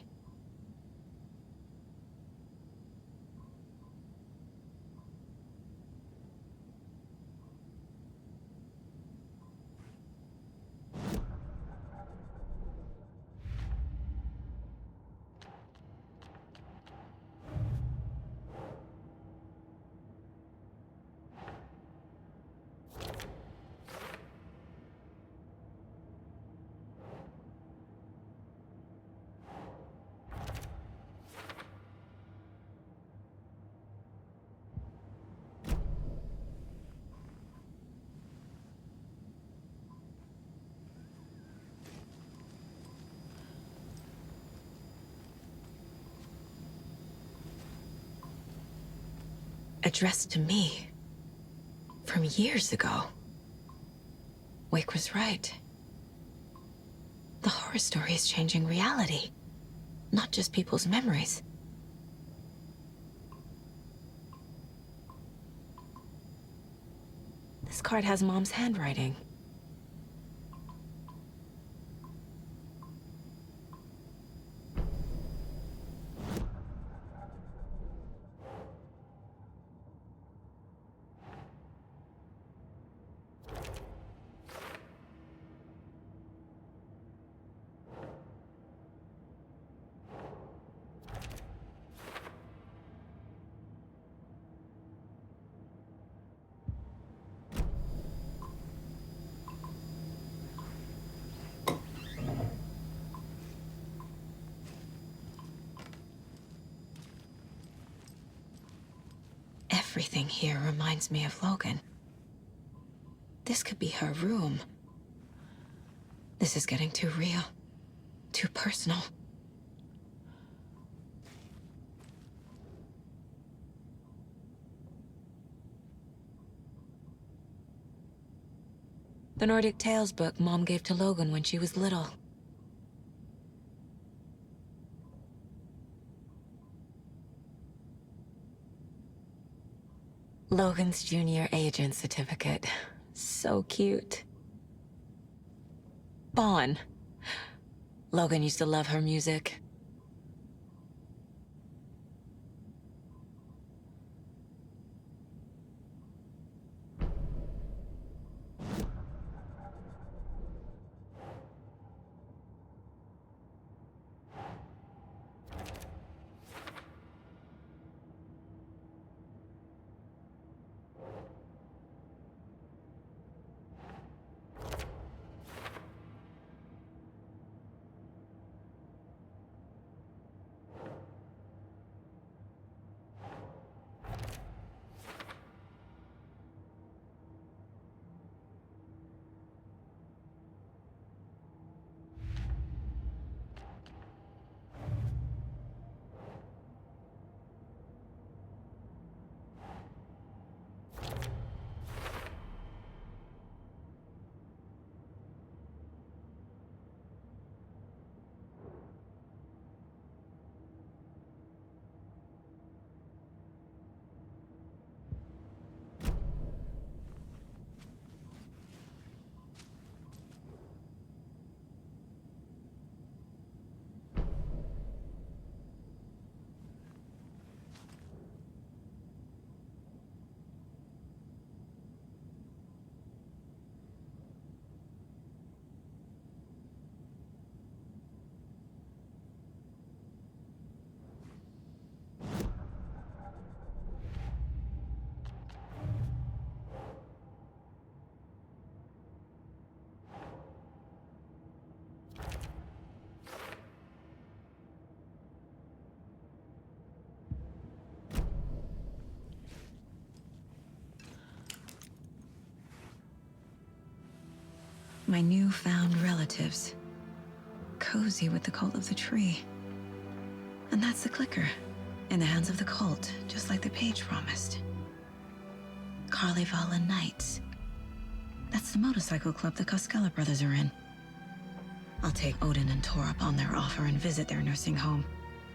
Addressed to me. From years ago. Wake was right. The horror story is changing reality, not just people's memories. This card has Mom's handwriting. Everything here reminds me of Logan. This could be her room. This is getting too real, too personal. The Nordic Tales book Mom gave to Logan when she was little. Logan's junior agent certificate. So cute. Bon. Logan used to love her music. My newfound relatives. Cozy with the cult of the tree. And that's the clicker. In the hands of the cult, just like the page promised. Carnival Knights. That's the motorcycle club the Koskela brothers are in. I'll take Odin and Tor up on their offer and visit their nursing home.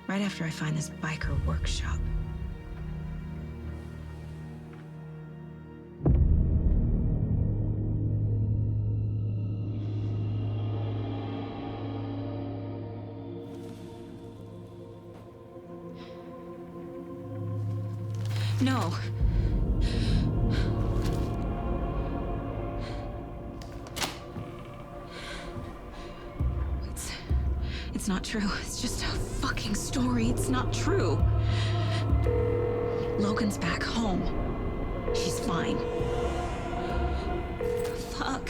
Right after I find this biker workshop. No. It's not true. It's just a fucking story. It's not true. Logan's back home. She's fine. Fuck.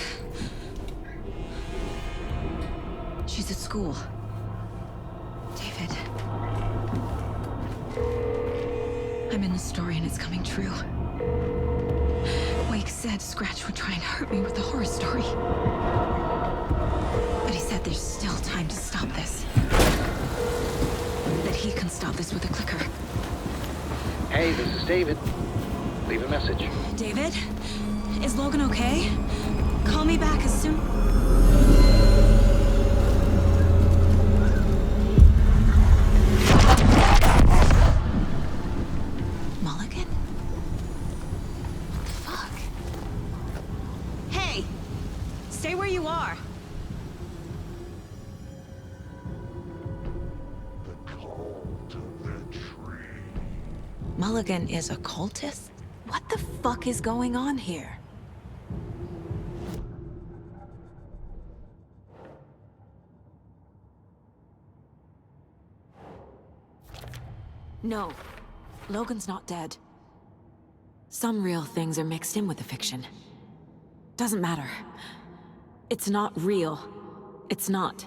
She's at school. David. I'm in the story and it's coming true. Wake said Scratch would try and hurt me with the horror story. But he said there's still time to stop this. That he can stop this with a clicker. Hey, this is David. Leave a message. David? Is Logan okay? Call me back as soon... Mulligan is a cultist? What the fuck is going on here? No, Logan's not dead. Some real things are mixed in with the fiction. Doesn't matter. It's not real. It's not.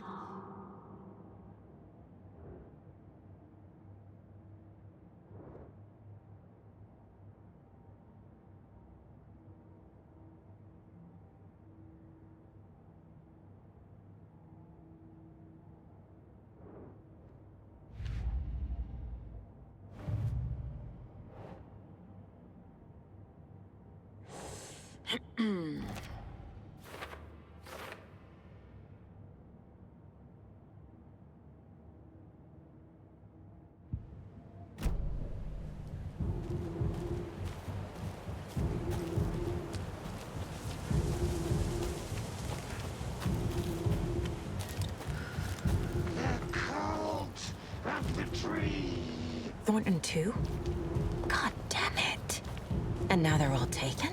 Thornton too? God damn it. And now they're all taken?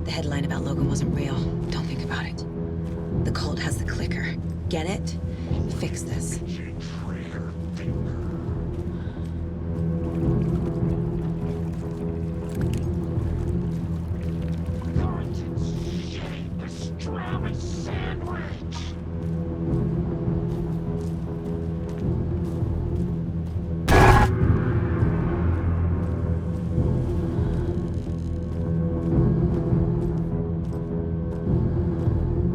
The headline about Logan wasn't real. Don't think about it. The cult has the clicker. Get it? Fix this.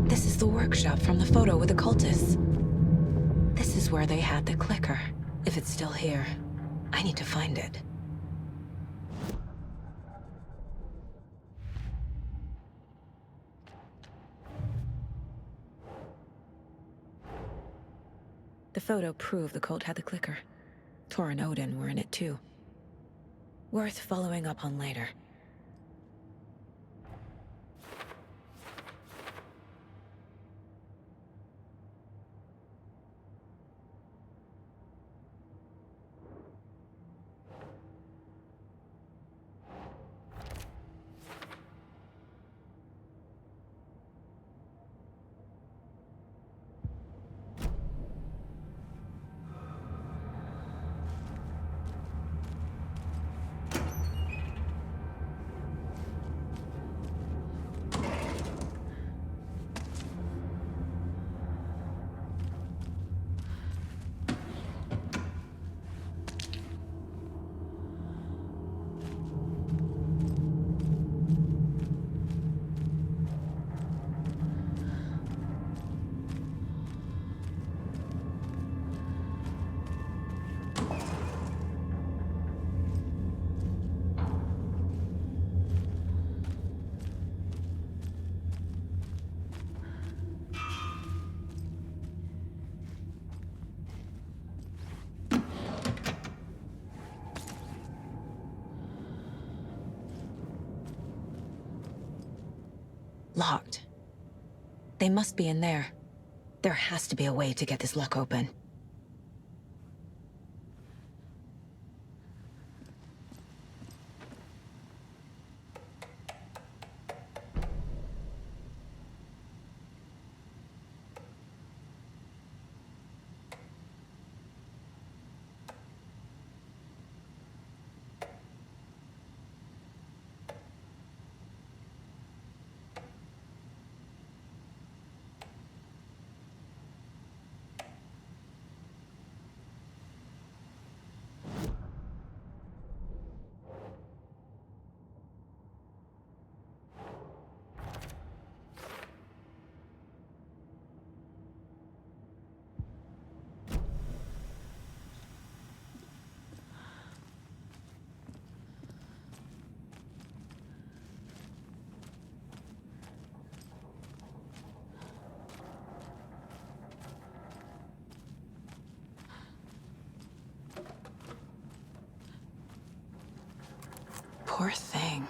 This is the workshop from the photo with the cultists. This is where they had the clicker. If it's still here, I need to find it. The photo proved the cult had the clicker. Tor and Odin were in it too. Worth following up on later. Locked. They must be in there. There has to be a way to get this lock open. Poor thing.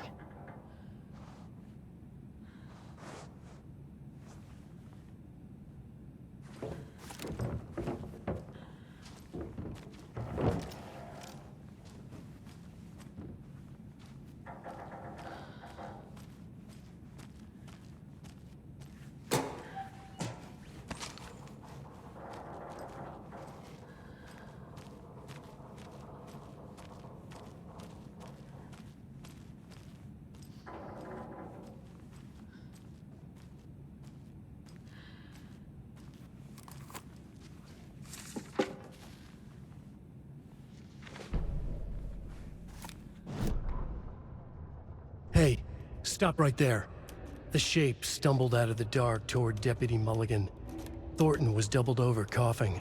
Hey, stop right there. The shape stumbled out of the dark toward Deputy Mulligan. Thornton was doubled over, coughing.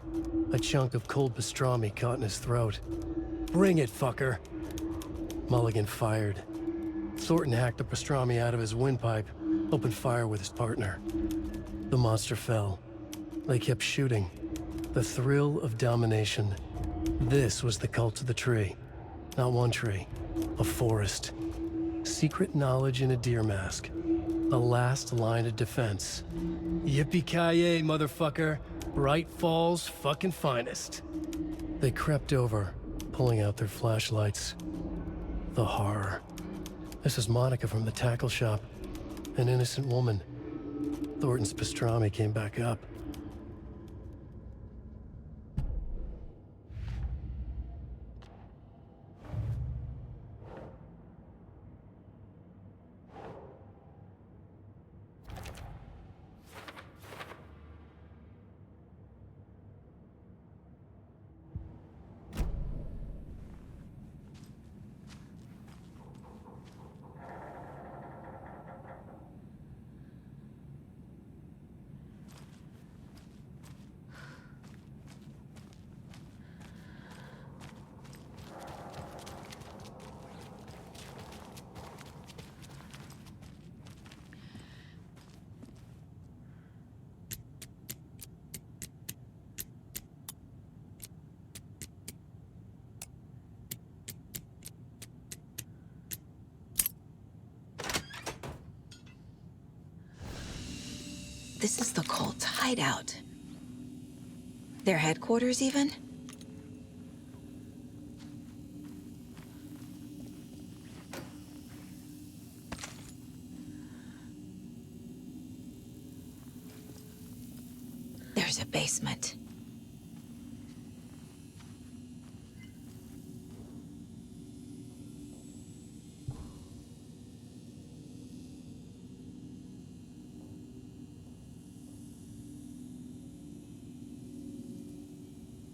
A chunk of cold pastrami caught in his throat. Bring it, fucker. Mulligan fired. Thornton hacked the pastrami out of his windpipe, opened fire with his partner. The monster fell. They kept shooting. The thrill of domination. This was the cult of the tree. Not one tree, a forest. Secret knowledge in a deer mask. The last line of defense. Yippee-ki-yay, motherfucker. Bright Falls' fucking finest. They crept over, pulling out their flashlights. The horror. This is Monica from the tackle shop. An innocent woman. Thornton's pastrami came back up. This is the cult's hideout. Their headquarters, even? There's a basement.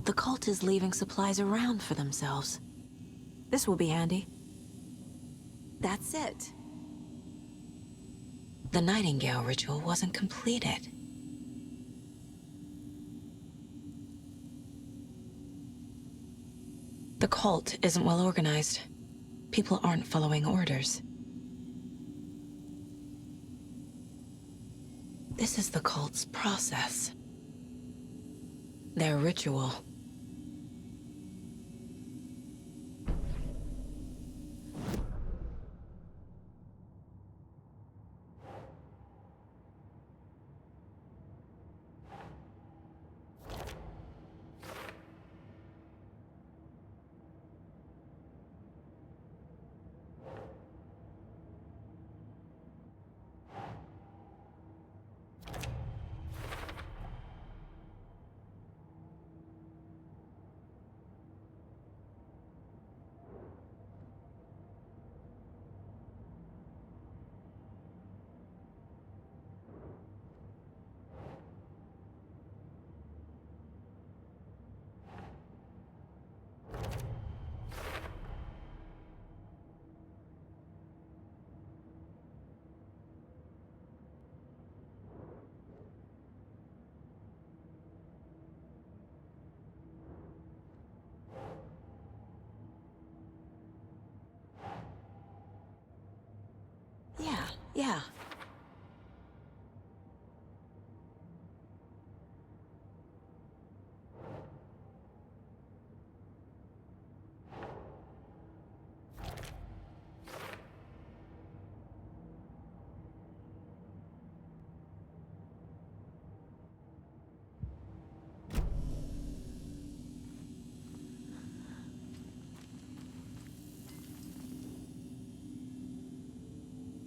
The cult is leaving supplies around for themselves. This will be handy. That's it. The Nightingale ritual wasn't completed. The cult isn't well organized. People aren't following orders. This is the cult's process. Their ritual. Yeah.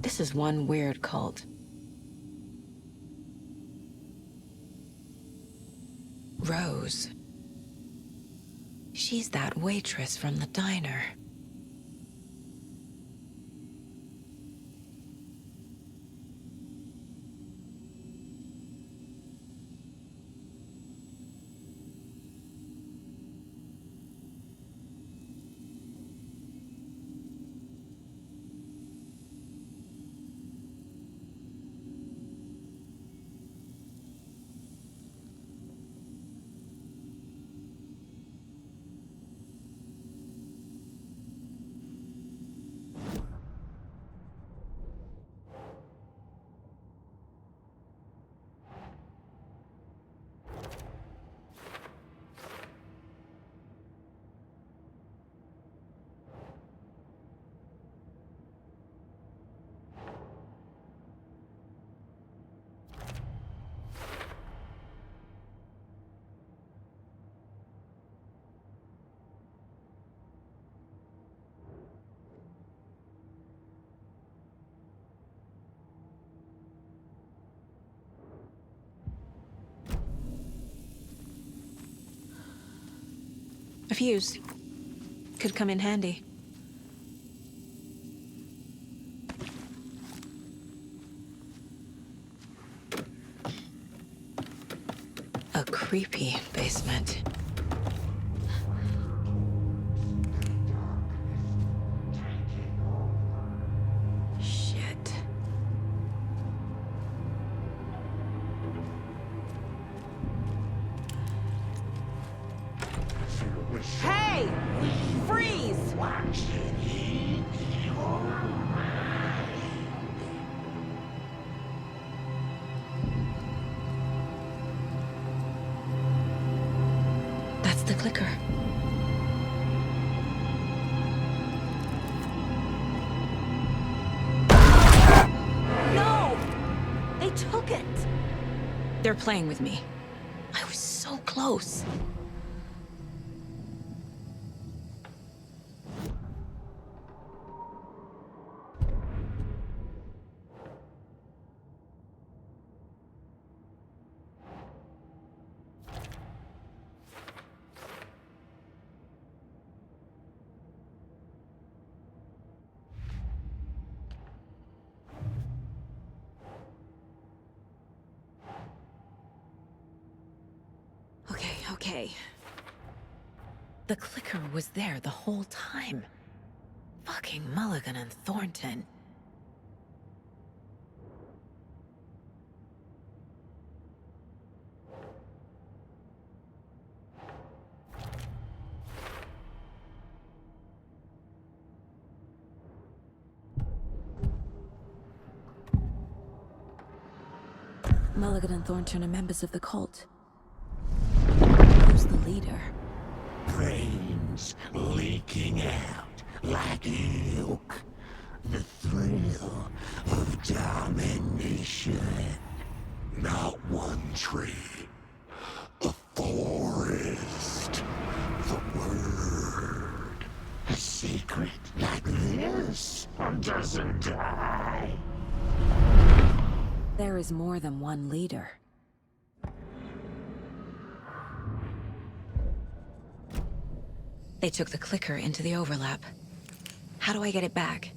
This is one weird cult. Rose. She's that waitress from the diner. A fuse. Could come in handy. A creepy basement. Shit. Hey! Freeze! That's the clicker. No! They took it! They're playing with me. I was so close. Okay. The clicker was there the whole time. Fucking Mulligan and Thornton. Mulligan and Thornton are members of the cult. Who's the leader? Brains leaking out like milk. The thrill of domination. Not one tree. A forest. The word. A secret like this doesn't die. There is more than one leader. They took the clicker into the overlap. How do I get it back?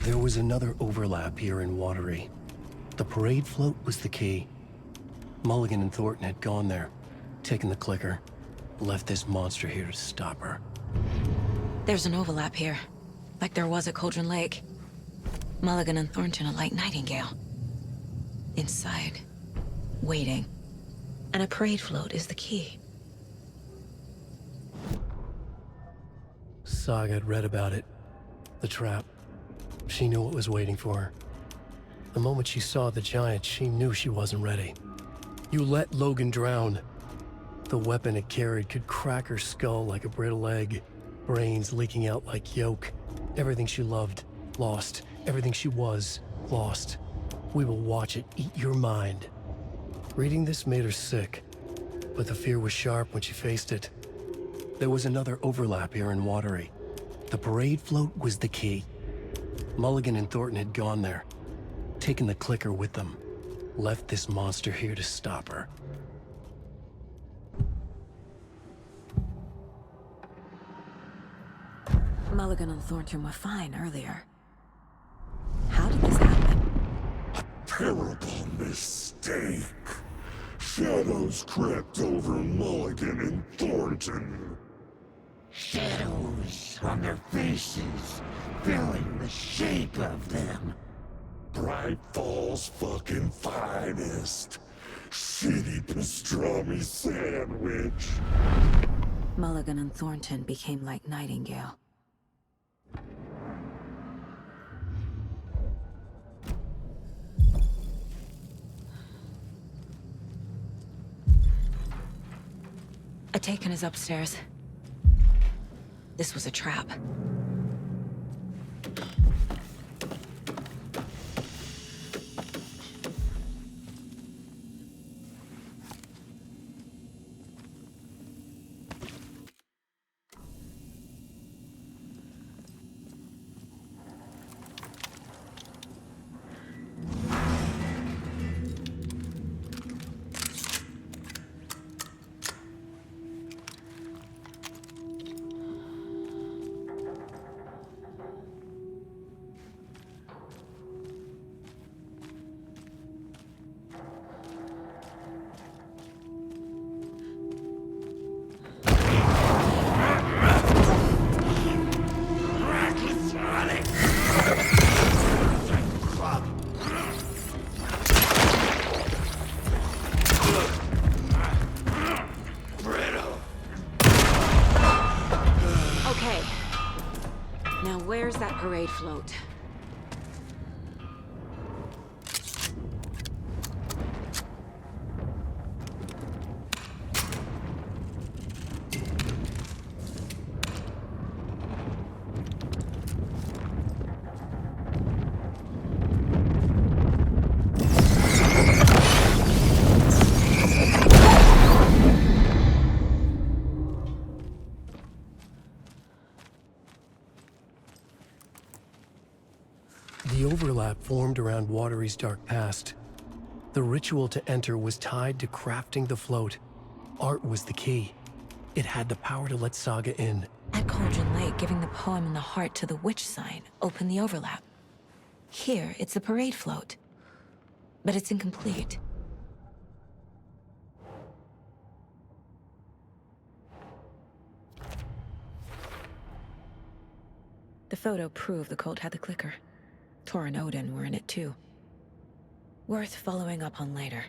There was another overlap here in Watery. The parade float was the key. Mulligan and Thornton had gone there, taken the clicker, left this monster here to stop her. There's an overlap here, like there was at Cauldron Lake. Mulligan and Thornton are like Nightingale. Inside, waiting. And a parade float is the key. Saga had read about it. The trap. She knew what was waiting for her. The moment she saw the giant, she knew she wasn't ready. You let Logan drown. The weapon it carried could crack her skull like a brittle egg. Brains leaking out like yolk. Everything she loved, lost. Everything she was, lost. We will watch it eat your mind. Reading this made her sick, but the fear was sharp when she faced it. There was another overlap here in Watery. The parade float was the key. Mulligan and Thornton had gone there, taken the clicker with them, left this monster here to stop her. Mulligan and Thornton were fine earlier. How did this happen? Terrible mistake. Shadows crept over Mulligan and Thornton. Shadows on their faces, filling the shape of them. Bright Fall's fucking finest. Shitty pastrami sandwich. Mulligan and Thornton became like Nightingale. Ataken is upstairs. This was a trap. that parade float. The overlap formed around Watery's dark past. The ritual to enter was tied to crafting the float. Art was the key. It had the power to let Saga in. At Cauldron Lake, giving the poem and the heart to the witch sign opened the overlap. Here, it's the parade float. But it's incomplete. The photo proved the cult had the clicker. Tor and Odin were in it too. Worth following up on later.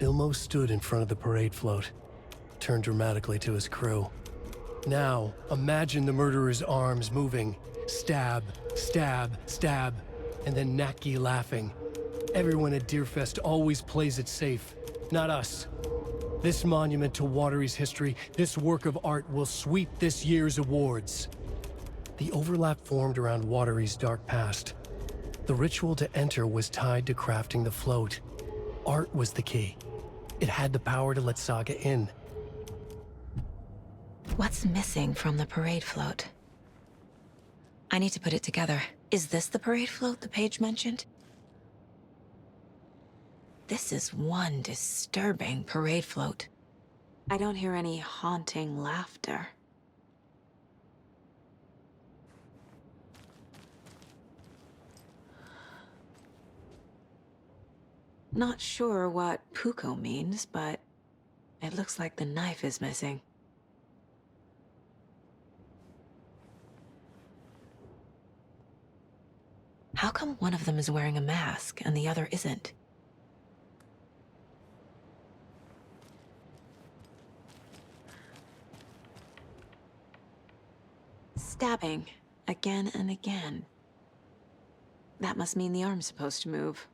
Ilmo stood in front of the parade float, turned dramatically to his crew. Now, imagine the murderer's arms moving. Stab, stab, stab, and then Naki laughing. Everyone at Deerfest always plays it safe, not us. This monument to Watery's history, this work of art will sweep this year's awards. The overlap formed around Watery's dark past. The ritual to enter was tied to crafting the float. Art was the key. It had the power to let Saga in. What's missing from the parade float? I need to put it together. Is this the parade float the page mentioned? This is one disturbing parade float. I don't hear any haunting laughter. Not sure what Puko means, but it looks like the knife is missing. How come one of them is wearing a mask and the other isn't? Stabbing again and again. That must mean the arm's supposed to move.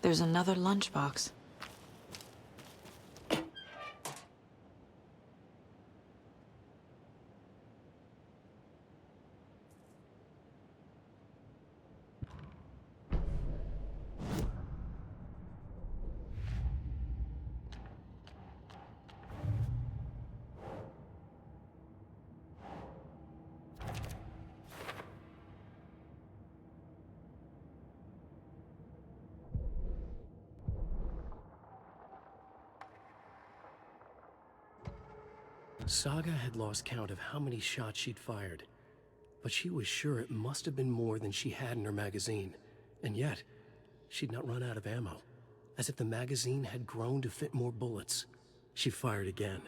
There's another lunchbox. Saga had lost count of how many shots she'd fired, but she was sure it must have been more than she had in her magazine. And yet, she'd not run out of ammo. As if the magazine had grown to fit more bullets. She fired again.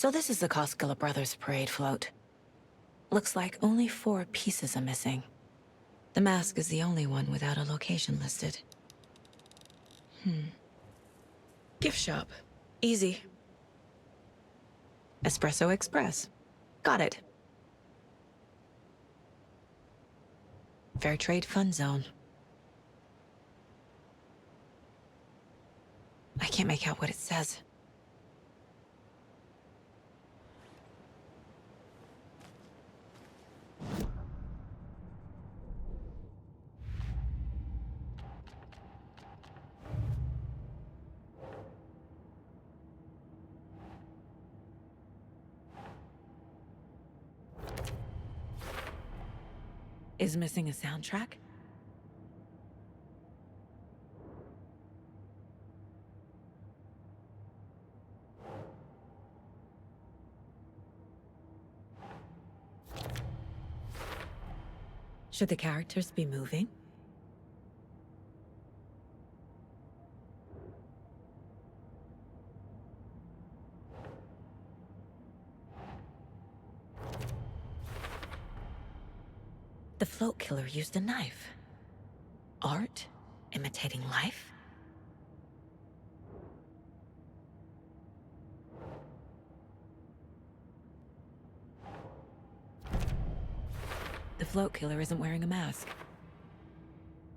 So this is the Koskela Brothers parade float. Looks like only 4 pieces are missing. The mask is the only one without a location listed. Gift shop. Easy. Espresso Express. Got it. Fair Trade Fun Zone. I can't make out what it says. Is missing a soundtrack? Should the characters be moving? The float killer used a knife. Art? Imitating life? The float killer isn't wearing a mask.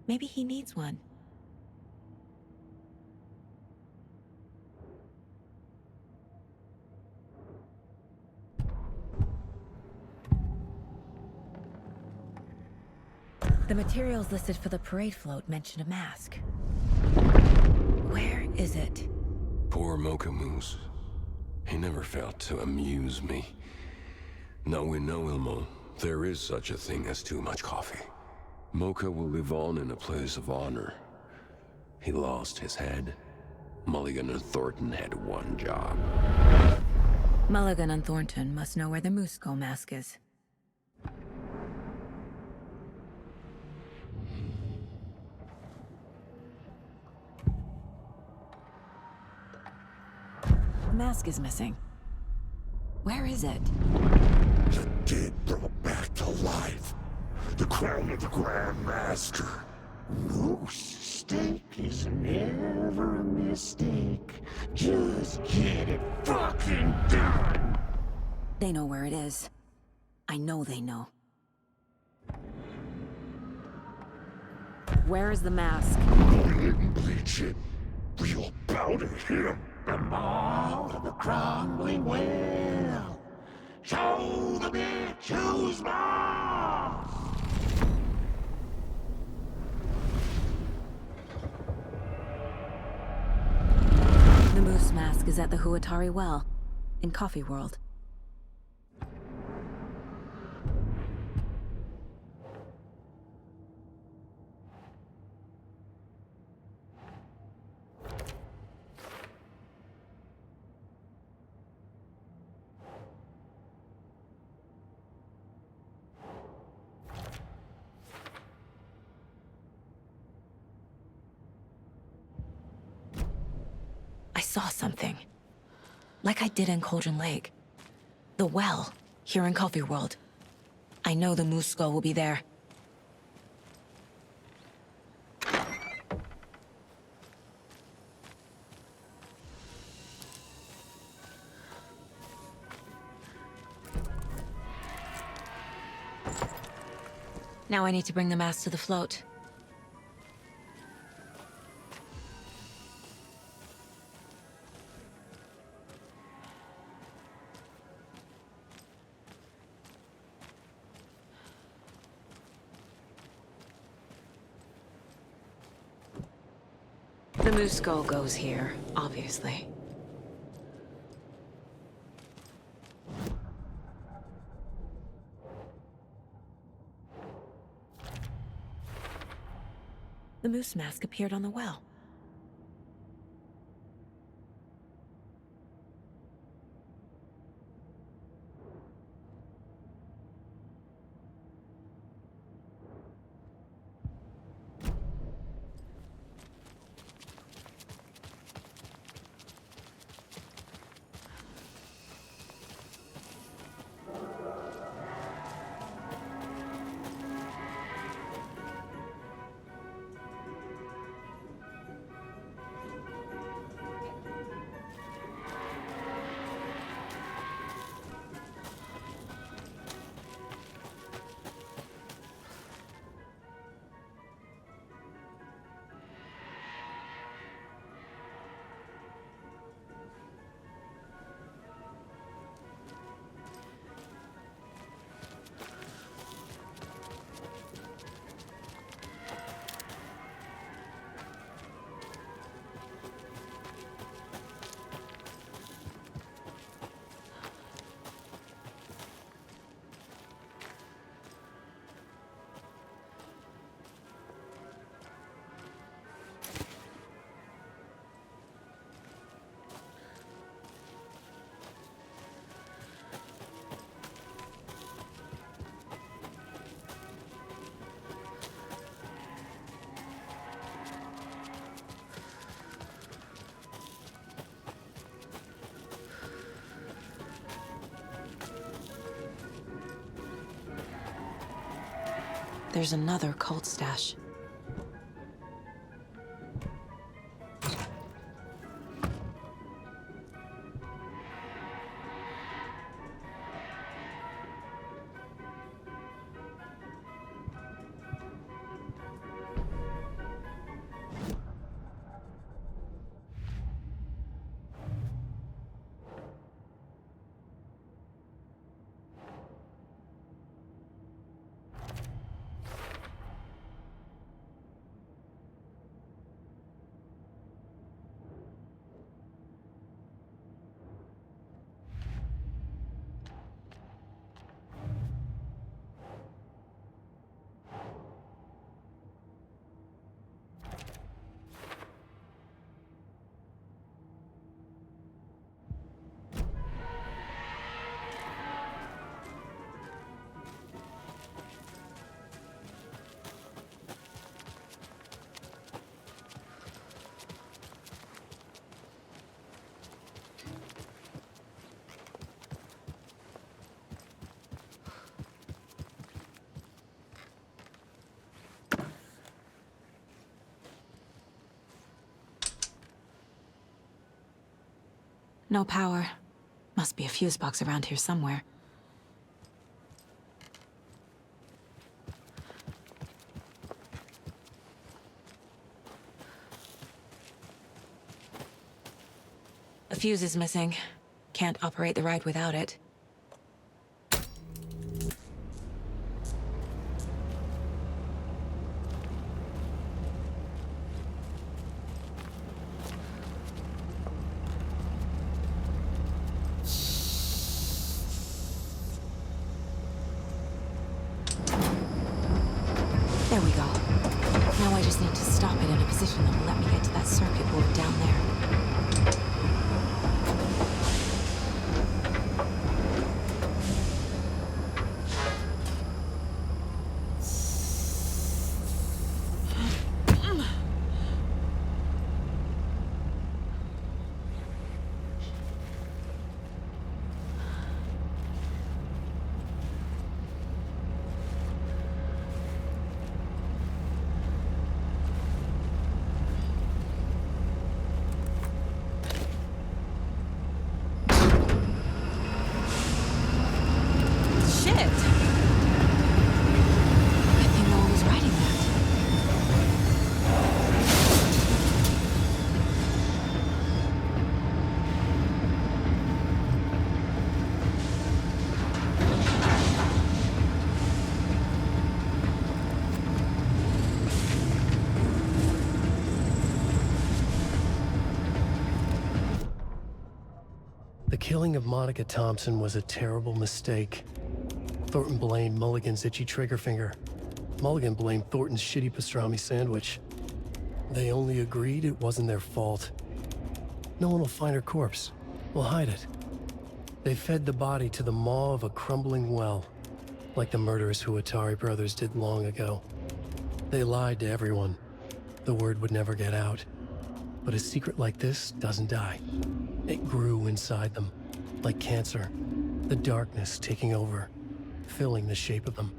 Maybe he needs one. The materials listed for the parade float mention a mask. Where is it? Poor Mocha Moose. He never failed to amuse me. Now we know, Ilmo, there is such a thing as too much coffee. Mocha will live on in a place of honor. He lost his head. Mulligan and Thornton had one job. Mulligan and Thornton must know where the Moose Skull mask is. The mask is missing. Where is it? The dead brought back to life. The crown of the Grand Master. Moose steak is never a mistake. Just get it fucking done. They know where it is. I know they know. Where is the mask? Go ahead and bleach it. We'll powder him. The maw of the crumbling well. Show the bitch who's boss. The moose mask is at the Huatari Well, in Coffee World. I saw something. Like I did in Cauldron Lake. The well, here in Coffee World. I know the Moose Skull will be there. Now I need to bring the mask to the float. The Moose Skull goes here, obviously. The moose mask appeared on the well. There's another cult stash. No power. Must be a fuse box around here somewhere. A fuse is missing. Can't operate the ride without it. There we go. Now I just need to stop it in a position that will let me get to that circuit board down there. The killing of Monica Thompson was a terrible mistake. Thornton blamed Mulligan's itchy trigger finger. Mulligan blamed Thornton's shitty pastrami sandwich. They only agreed it wasn't their fault. No one will find her corpse. We'll hide it. They fed the body to the maw of a crumbling well, like the murderous Huatari brothers did long ago. They lied to everyone. The word would never get out. But a secret like this doesn't die. It grew inside them, like cancer, the darkness taking over, filling the shape of them.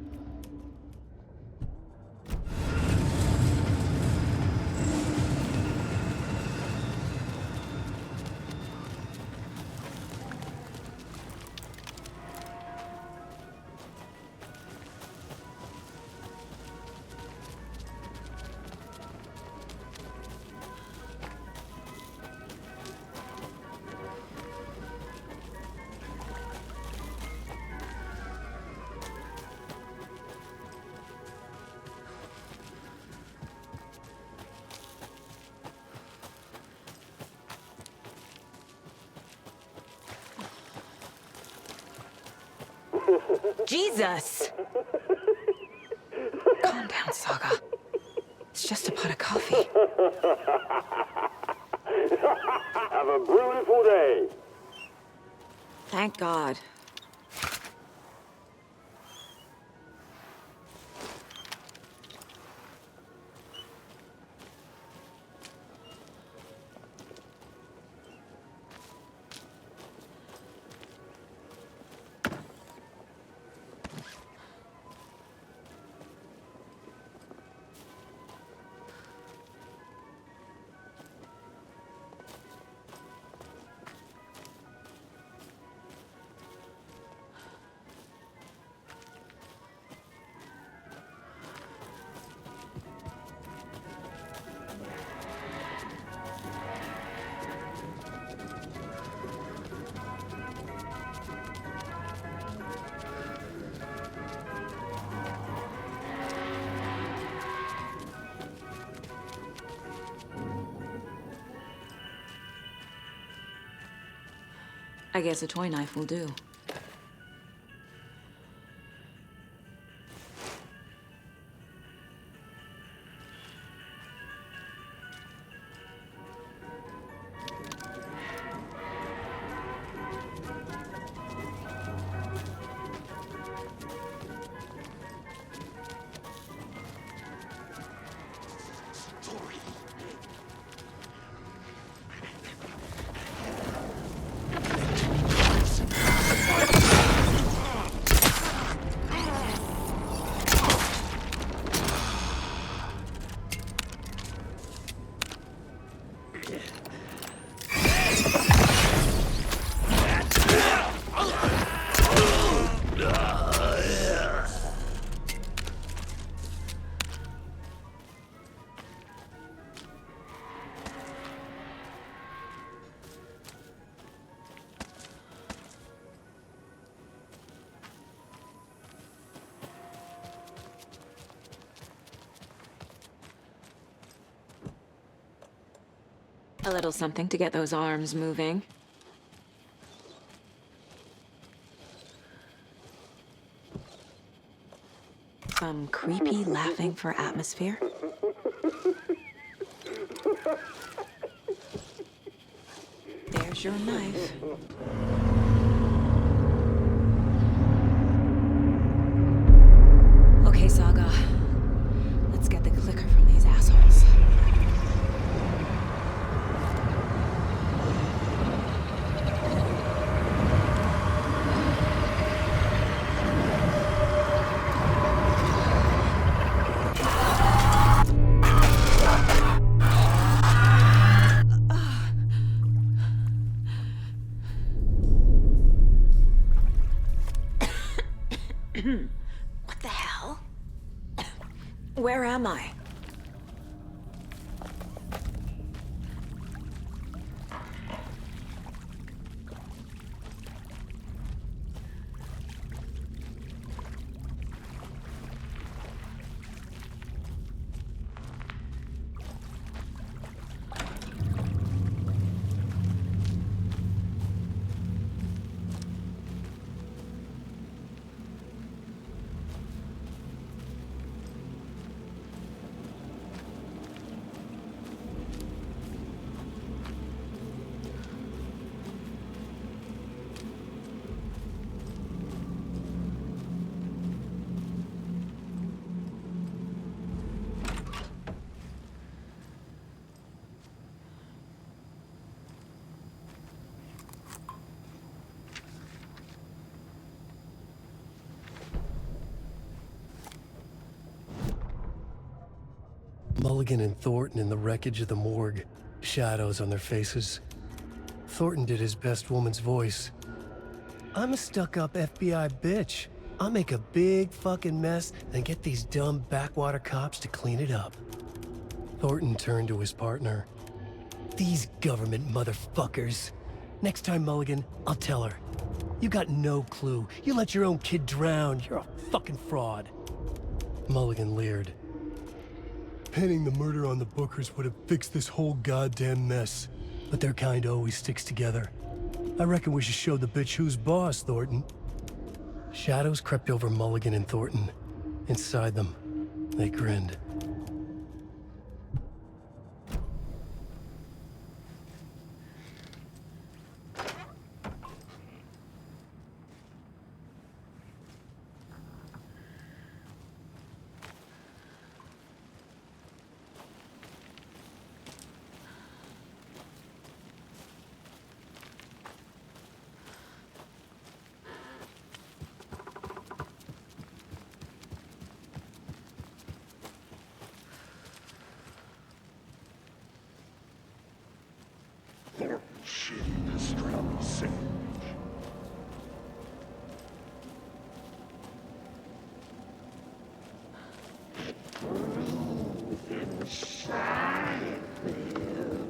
Jesus! Calm down, Saga. It's just a pot of coffee. Have a beautiful day. Thank God. I guess a toy knife will do. A little something to get those arms moving. Some creepy laughing for atmosphere. There's your knife. Okay, Saga. Let's get the clicker from these assholes. What the hell? Where am I? Mulligan and Thornton in the wreckage of the morgue, shadows on their faces. Thornton did his best woman's voice. I'm a stuck-up FBI bitch. I'll make a big fucking mess and get these dumb backwater cops to clean it up. Thornton turned to his partner. These government motherfuckers. Next time, Mulligan, I'll tell her. You got no clue. You let your own kid drown. You're a fucking fraud. Mulligan leered. Pinning the murder on the Bookers would have fixed this whole goddamn mess. But their kind always sticks together. I reckon we should show the bitch who's boss, Thornton. Shadows crept over Mulligan and Thornton. Inside them, they grinned. Shitty pastrami sandwich. Inside them.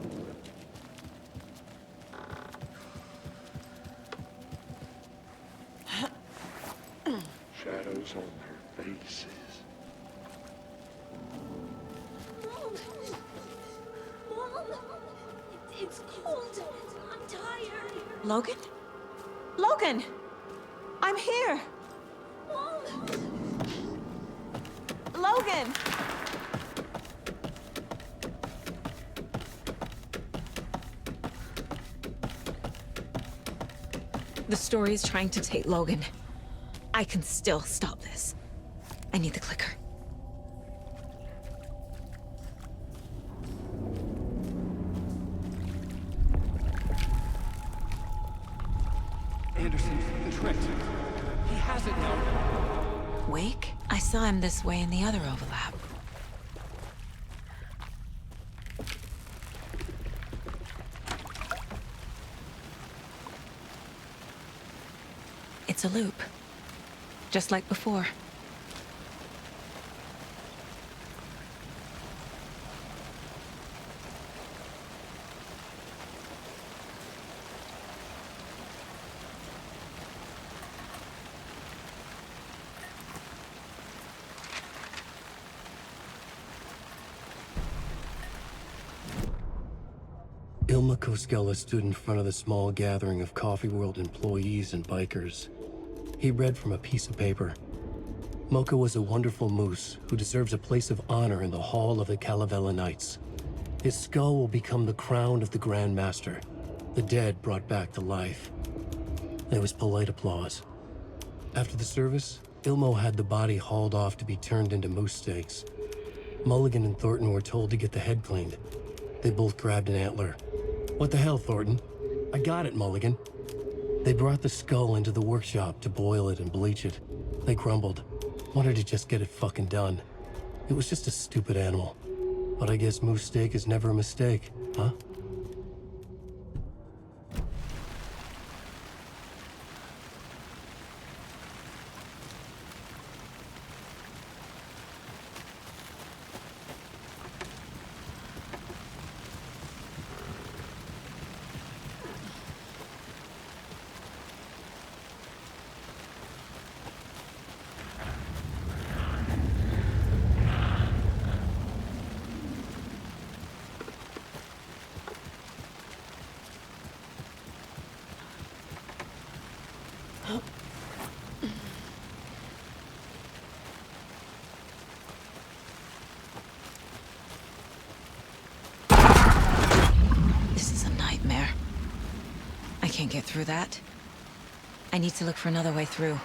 Shadows on their faces. Logan? Logan! I'm here! Logan! The story is trying to take Logan. I can still stop this. I need the clicker. Anderson, the tricked. He has it now. Wake? I saw him this way in the other overlap. It's a loop. Just like before. Ilma Koskela stood in front of the small gathering of Coffee World employees and bikers. He read from a piece of paper. Mocha was a wonderful moose who deserves a place of honor in the hall of the Calavella Knights. His skull will become the crown of the Grand Master, the dead brought back to life. There was polite applause. After the service, Ilmo had the body hauled off to be turned into moose steaks. Mulligan and Thornton were told to get the head cleaned. They both grabbed an antler. What the hell, Thornton? I got it, Mulligan. They brought the skull into the workshop to boil it and bleach it. They grumbled. Wanted to just get it fucking done. It was just a stupid animal. But I guess moose steak is never a mistake, huh? This is a nightmare. I can't get through that. I need to look for another way through.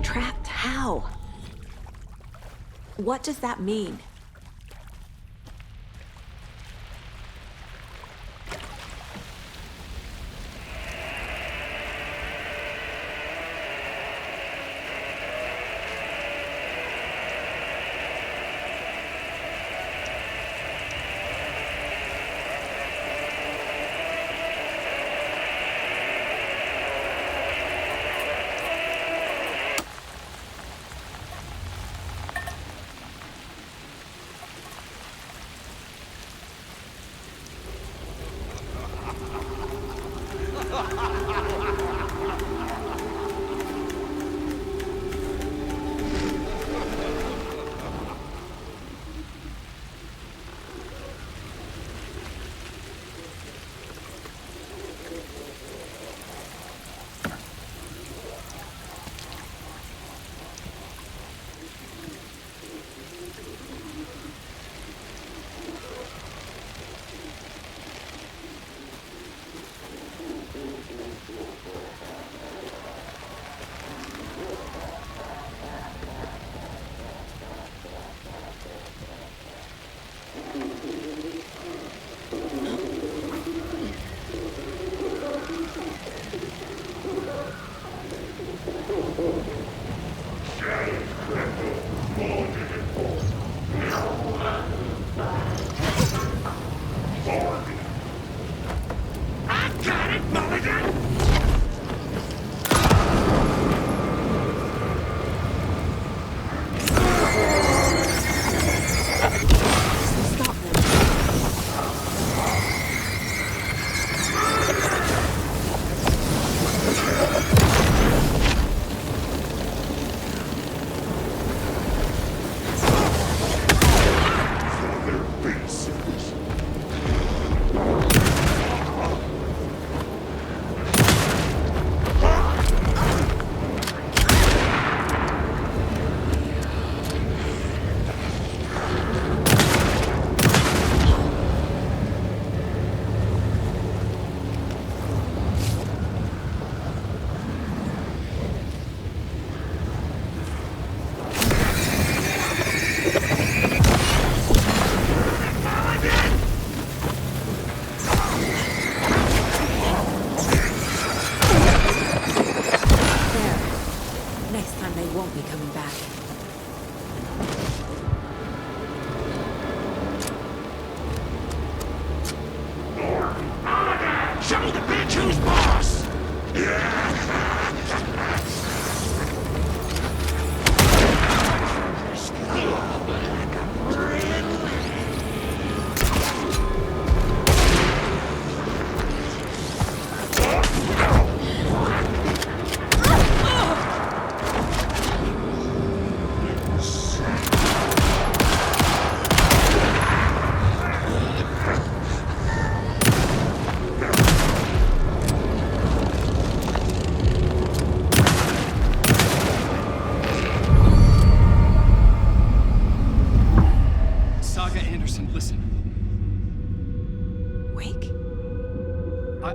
Trapped how? What does that mean?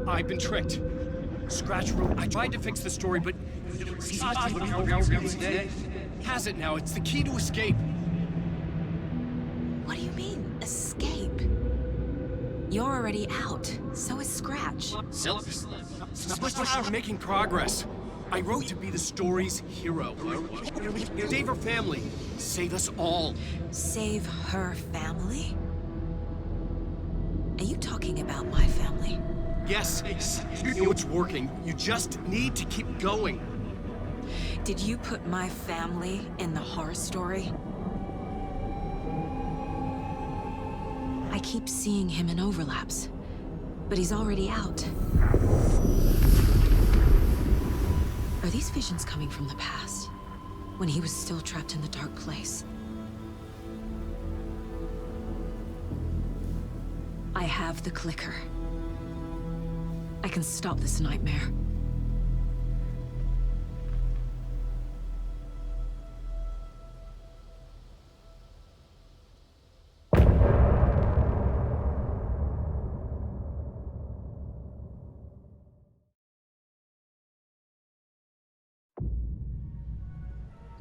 I've been tricked. Scratch wrote, I tried to fix the story, but... has it now. It's the key to escape. What do you mean, escape? You're already out. So is Scratch. We're making progress. I wrote to be the story's hero. Save her family. Save us all. Save her family? Are you talking about my family? Yes, you know it's working. You just need to keep going. Did you put my family in the horror story? I keep seeing him in overlaps, but he's already out. Are these visions coming from the past, when he was still trapped in the dark place? I have the clicker. I can stop this nightmare.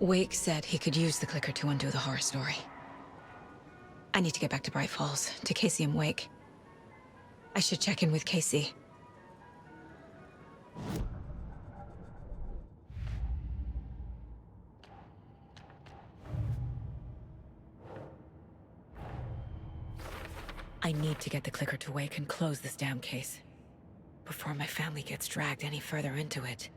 Wake said he could use the clicker to undo the horror story. I need to get back to Bright Falls, to Casey and Wake. I should check in with Casey. I need to get the clicker to Wake and close this damn case before my family gets dragged any further into it.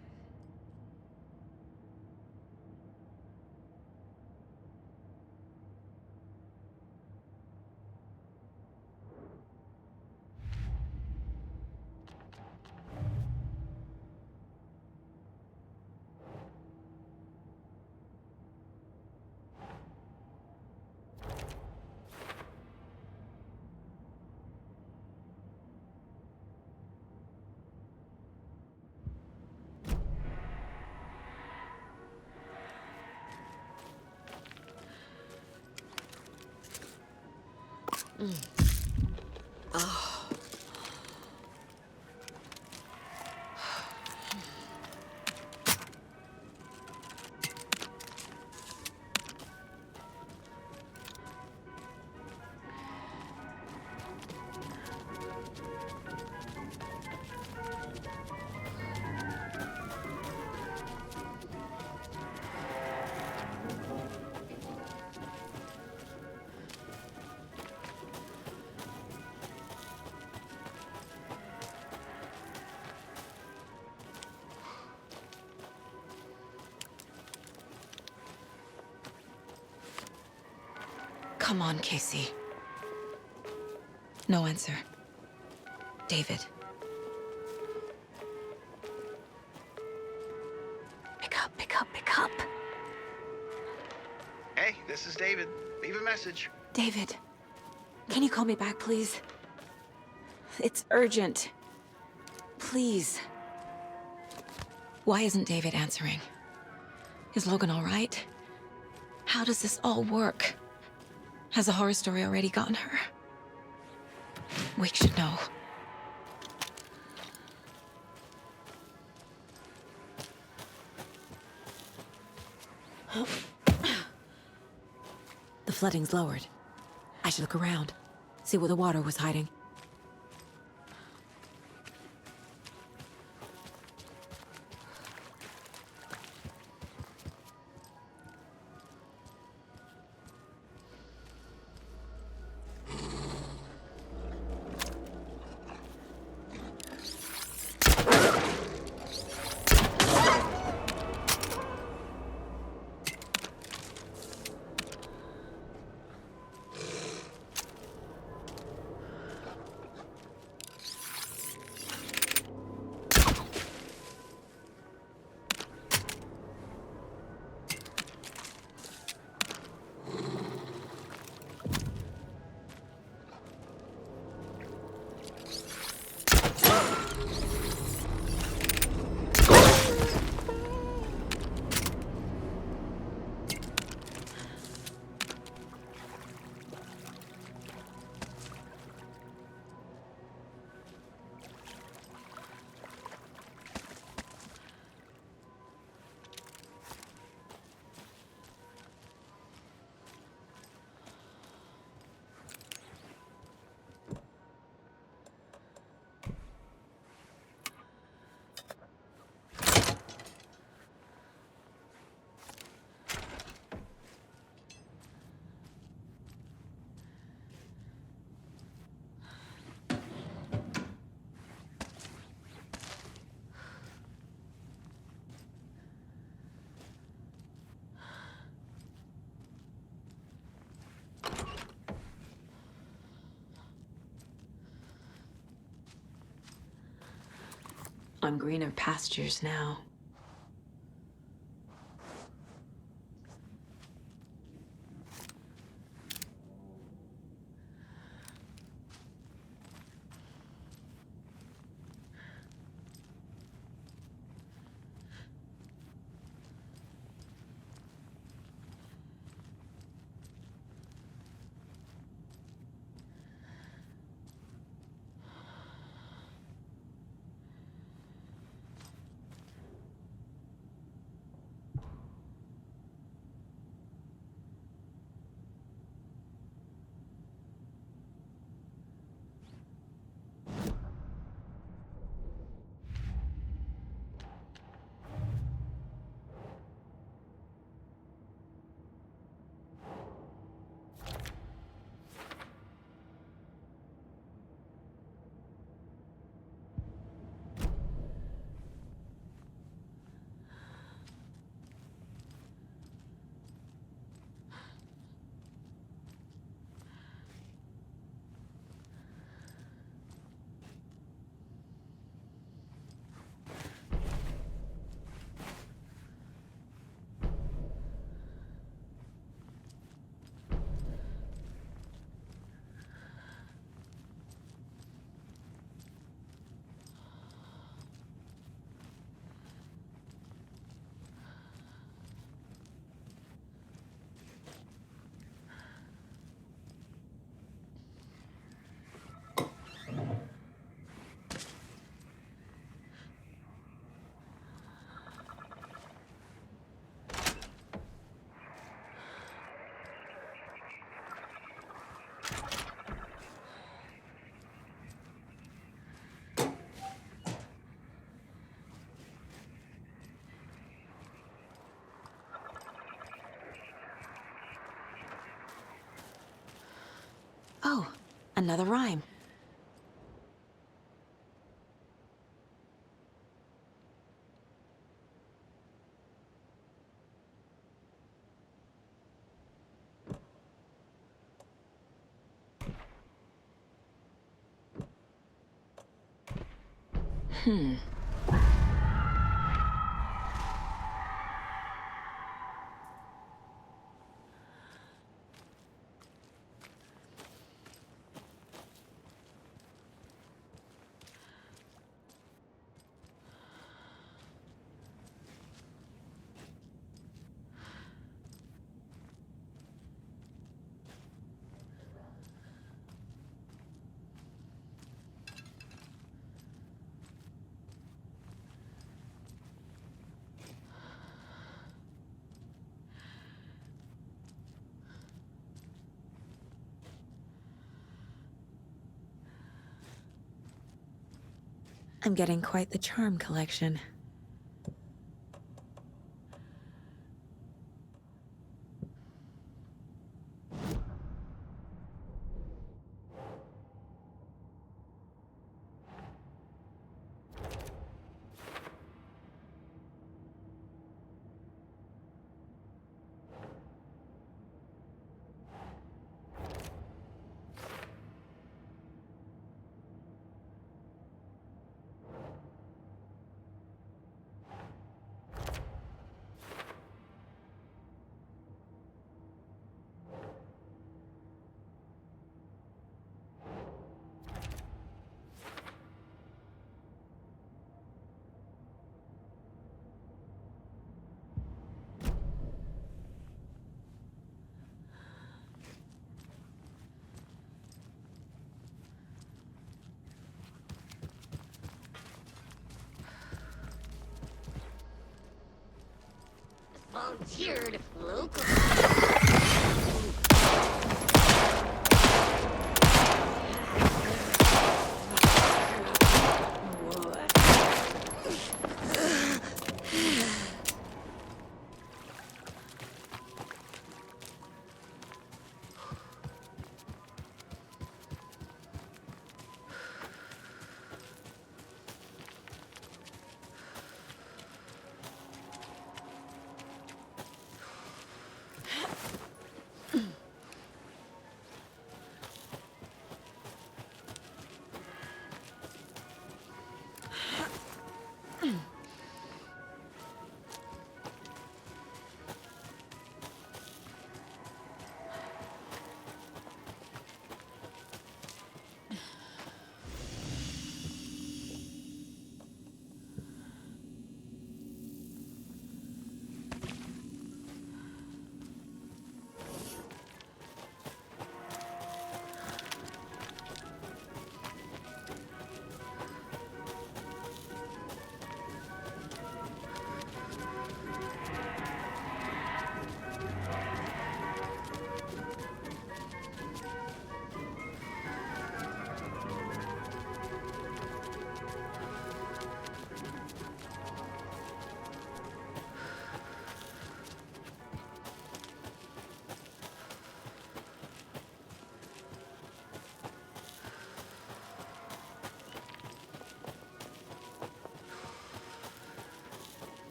Oh. Come on, Casey. No answer. David. Pick up, pick up, pick up. Hey, this is David. Leave a message. David, can you call me back, please? It's urgent. Please. Why isn't David answering? Is Logan all right? How does this all work? Has the horror story already gotten her? Wake should know. The flooding's lowered. I should look around, see where the water was hiding. On greener pastures now. Oh, another rhyme. Hmm. I'm getting quite the charm collection. Volunteered local.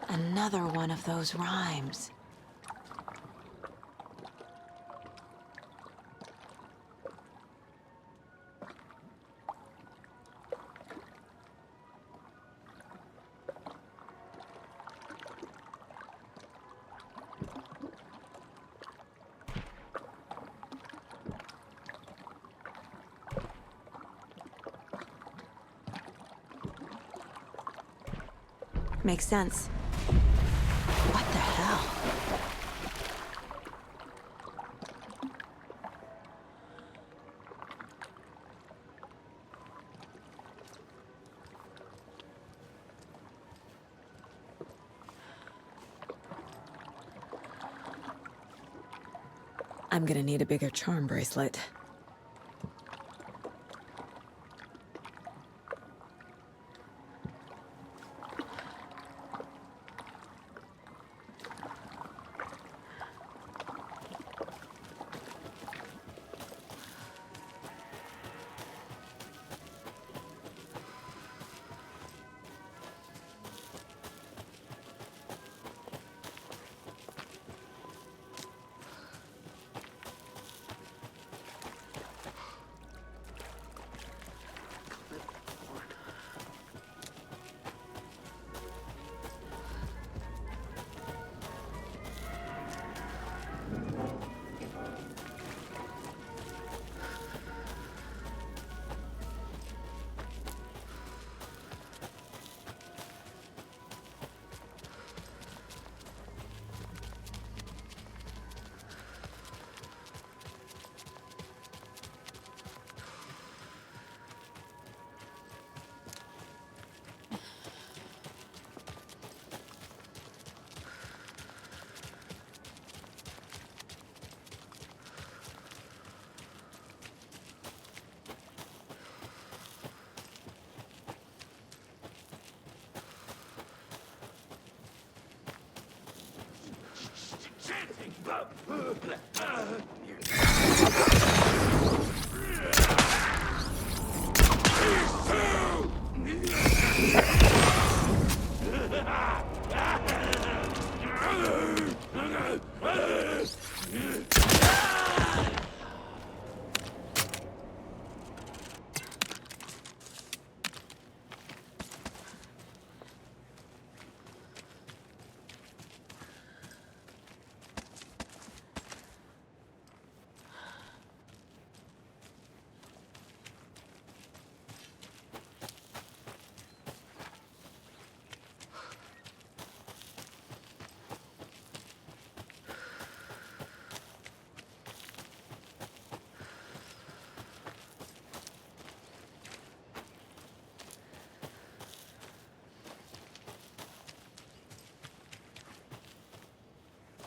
Another one of those rhymes. Makes sense. What the hell? I'm gonna need a bigger charm bracelet.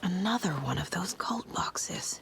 Another one of those cult boxes.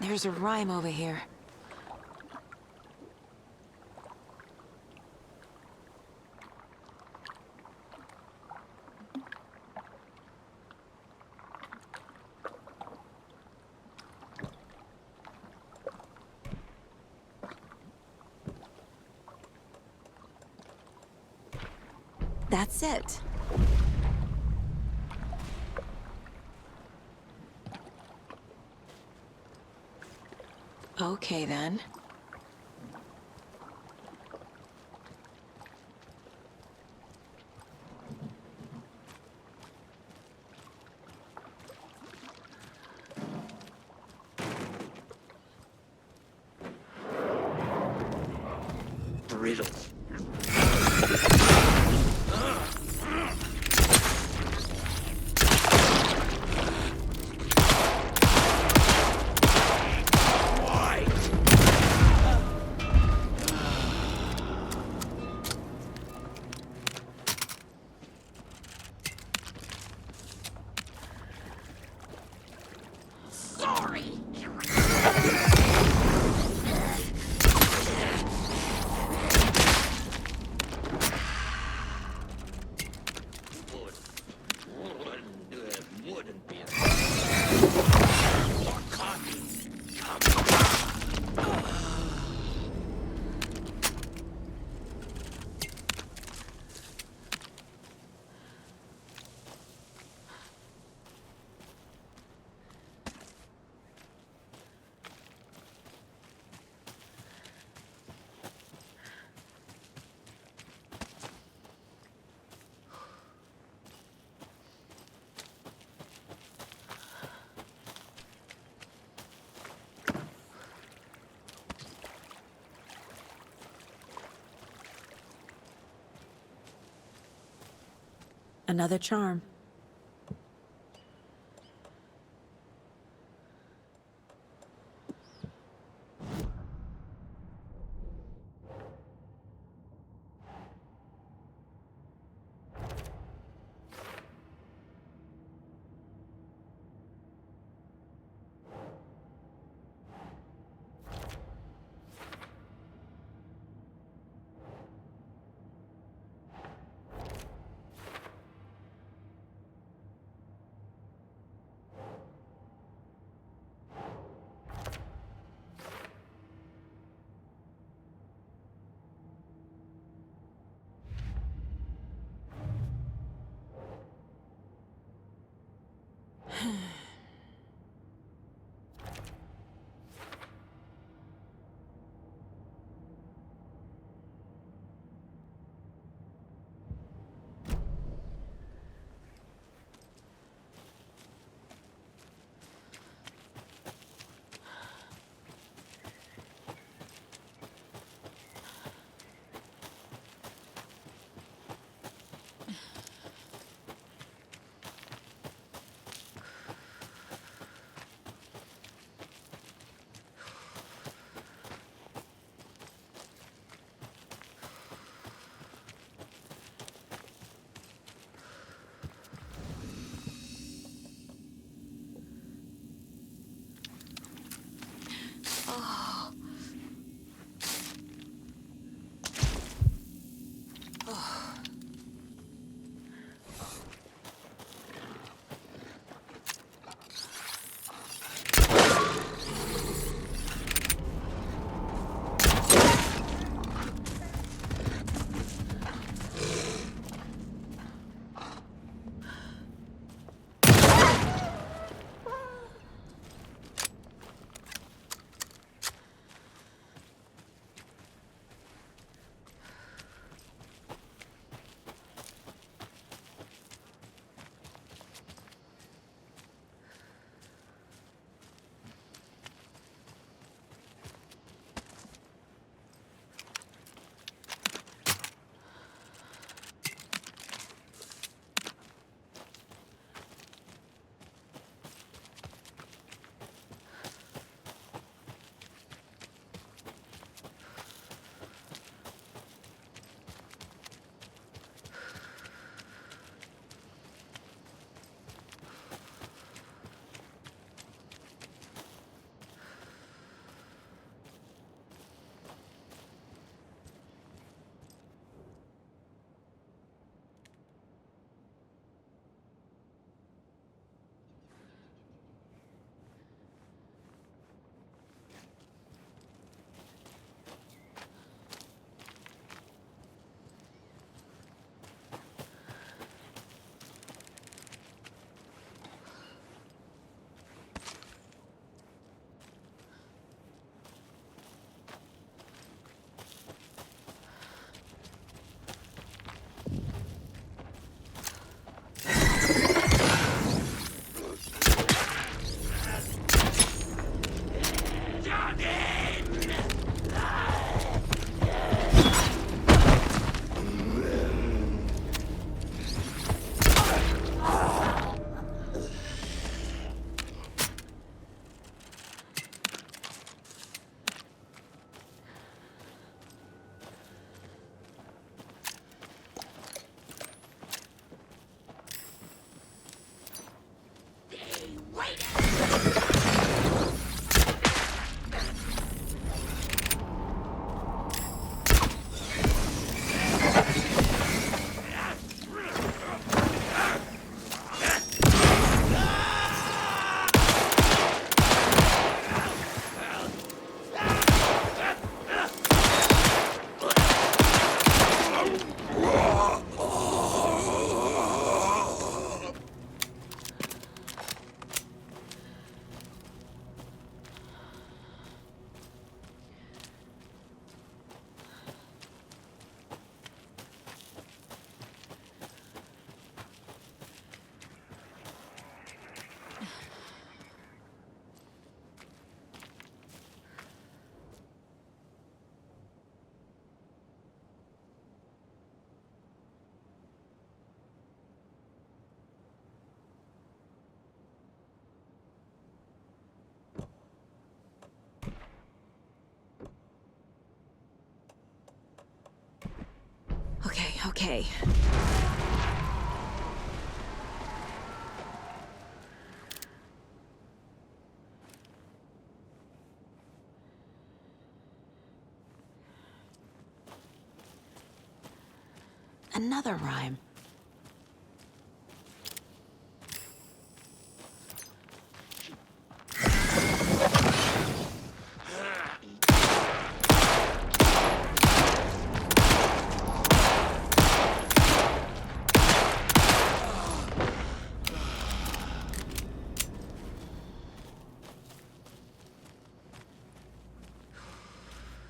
There's a rhyme over here. That's it. Okay, then. Brittle. Another charm. Okay. Another rhyme.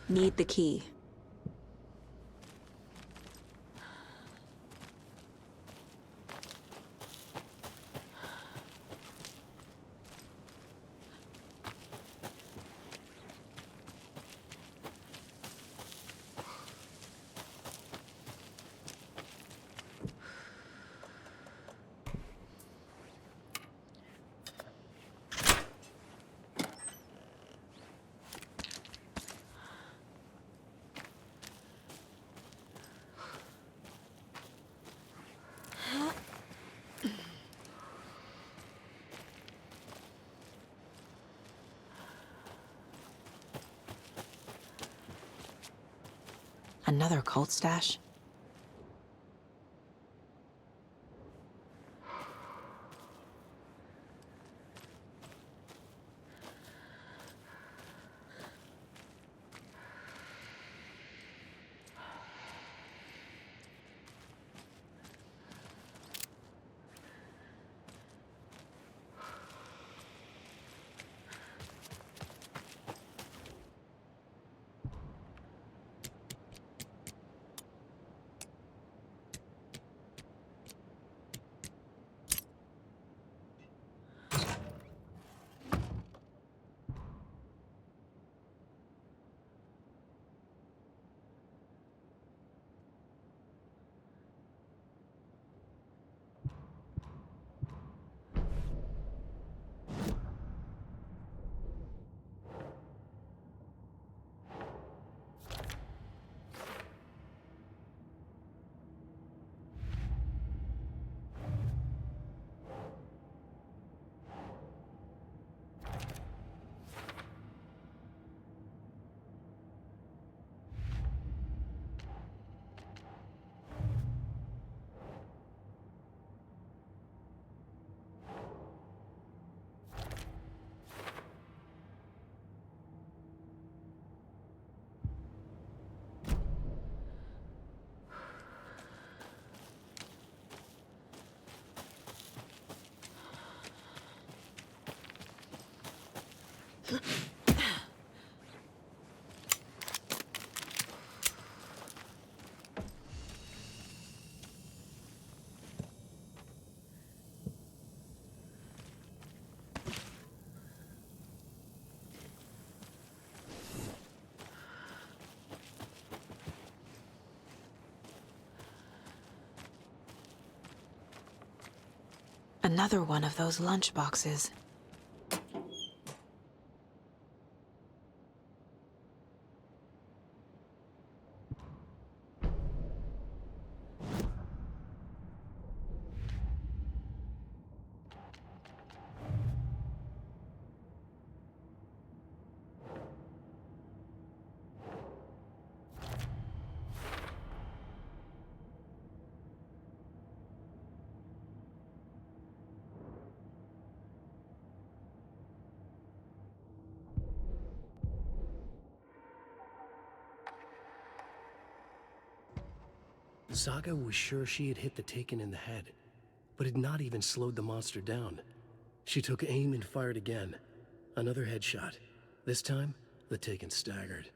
Need the key. Another cult stash? Another one of those lunch boxes. Saga was sure she had hit the Taken in the head, but had not even slowed the monster down. She took aim and fired again. Another headshot. This time, the Taken staggered.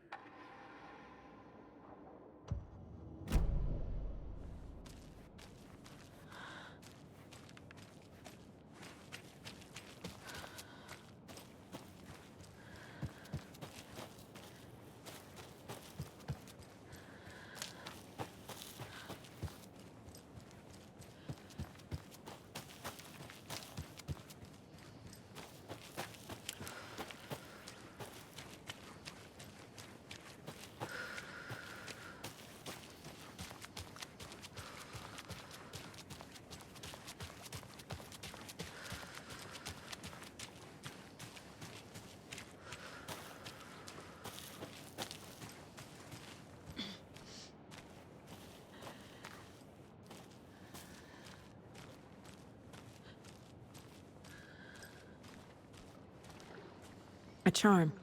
A charm.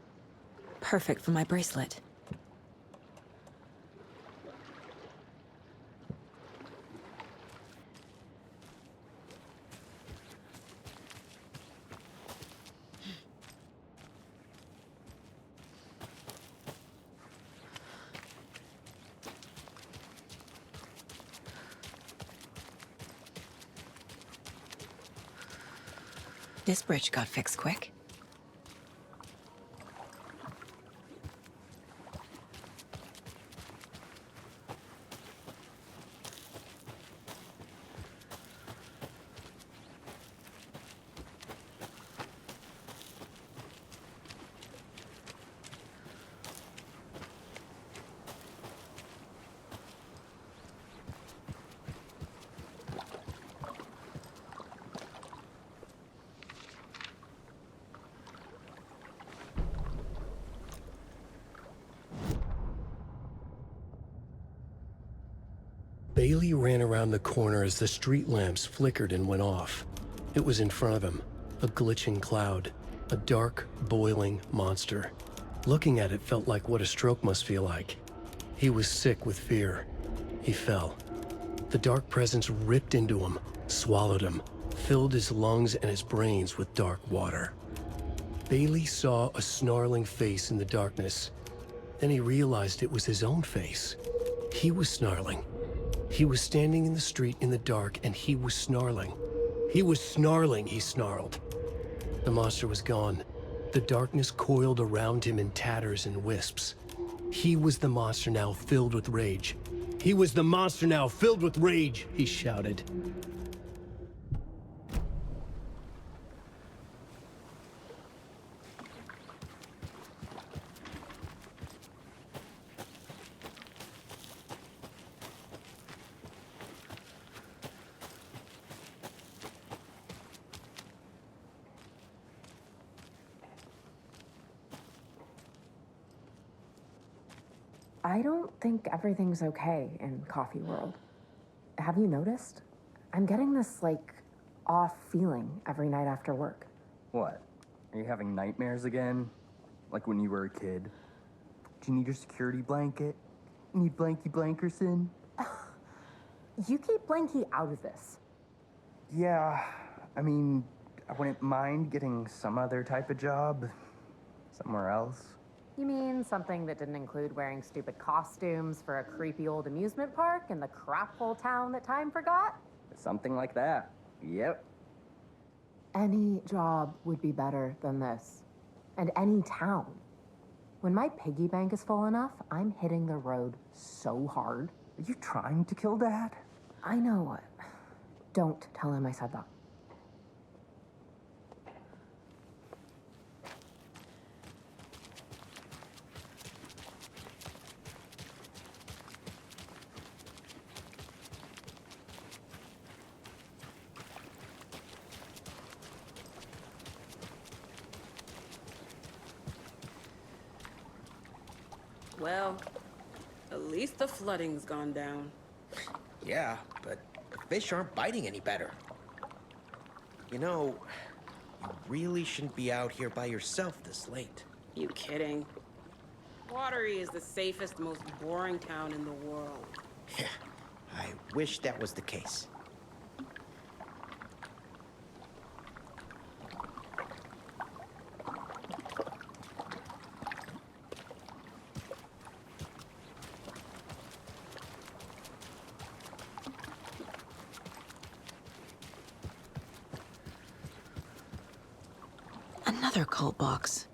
Perfect for my bracelet. This bridge got fixed quick. Bailey ran around the corner as the street lamps flickered and went off. It was in front of him, a glitching cloud, a dark, boiling monster. Looking at it felt like what a stroke must feel like. He was sick with fear. He fell. The dark presence ripped into him, swallowed him, filled his lungs and his brains with dark water. Bailey saw a snarling face in the darkness. Then he realized it was his own face. He was snarling. He was standing in the street in the dark, and he was snarling. He was snarling, he snarled. The monster was gone. The darkness coiled around him in tatters and wisps. He was the monster now filled with rage. He was the monster now filled with rage, he shouted. I don't think everything's okay in Coffee World. Have you noticed? I'm getting this, off feeling every night after work. What? Are you having nightmares again? Like when you were a kid? Do you need your security blanket? Need Blanky Blankerson? You keep Blanky out of this. Yeah, I mean, I wouldn't mind getting some other type of job somewhere else. You mean something that didn't include wearing stupid costumes for a creepy old amusement park in the crap hole town that time forgot? Something like that. Yep. Any job would be better than this. And any town. When my piggy bank is full enough, I'm hitting the road so hard. Are you trying to kill Dad? I know. Don't tell him I said that. Well, at least the flooding's gone down. Yeah, but the fish aren't biting any better. You know, you really shouldn't be out here by yourself this late. You kidding? Watery is the safest, most boring town in the world. Yeah, I wish that was the case. Another cult box.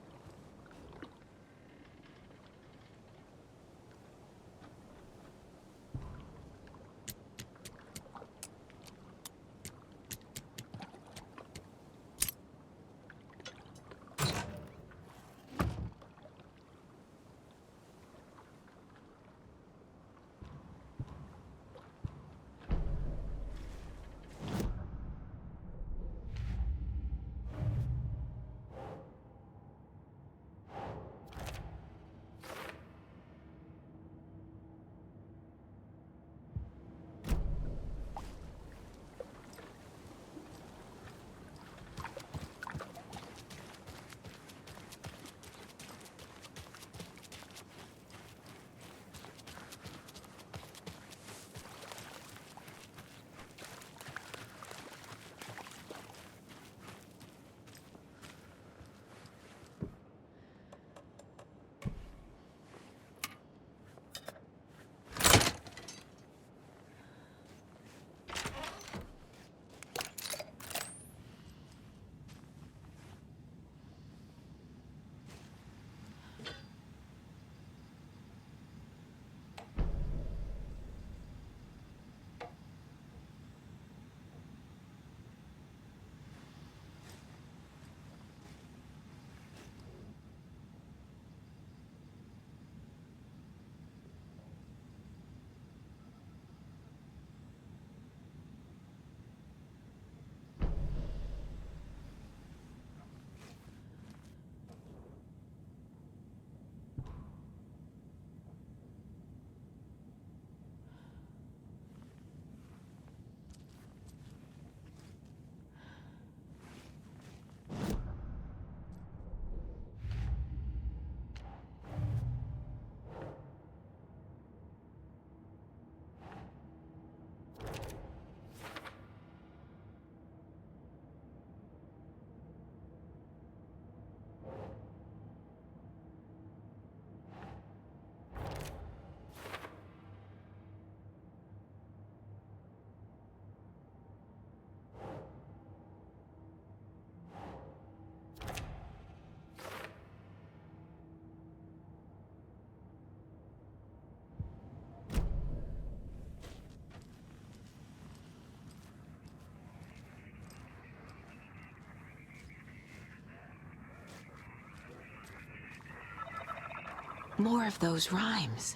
More of those rhymes.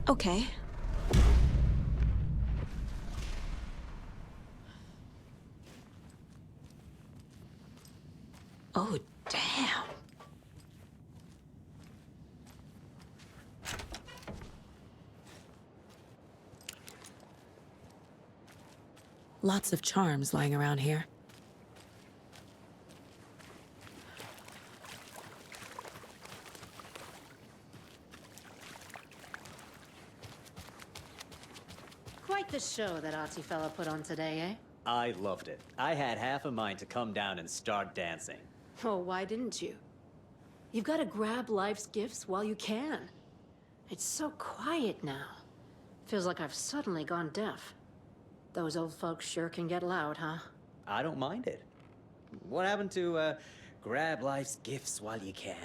Okay. Oh, damn. Lots of charms lying around here. Quite the show that artsy fella put on today, eh? I loved it. I had half a mind to come down and start dancing. Oh, why didn't you? You've got to grab life's gifts while you can. It's so quiet now. Feels like I've suddenly gone deaf. Those old folks sure can get loud, huh? I don't mind it. What happened to, grab life's gifts while you can?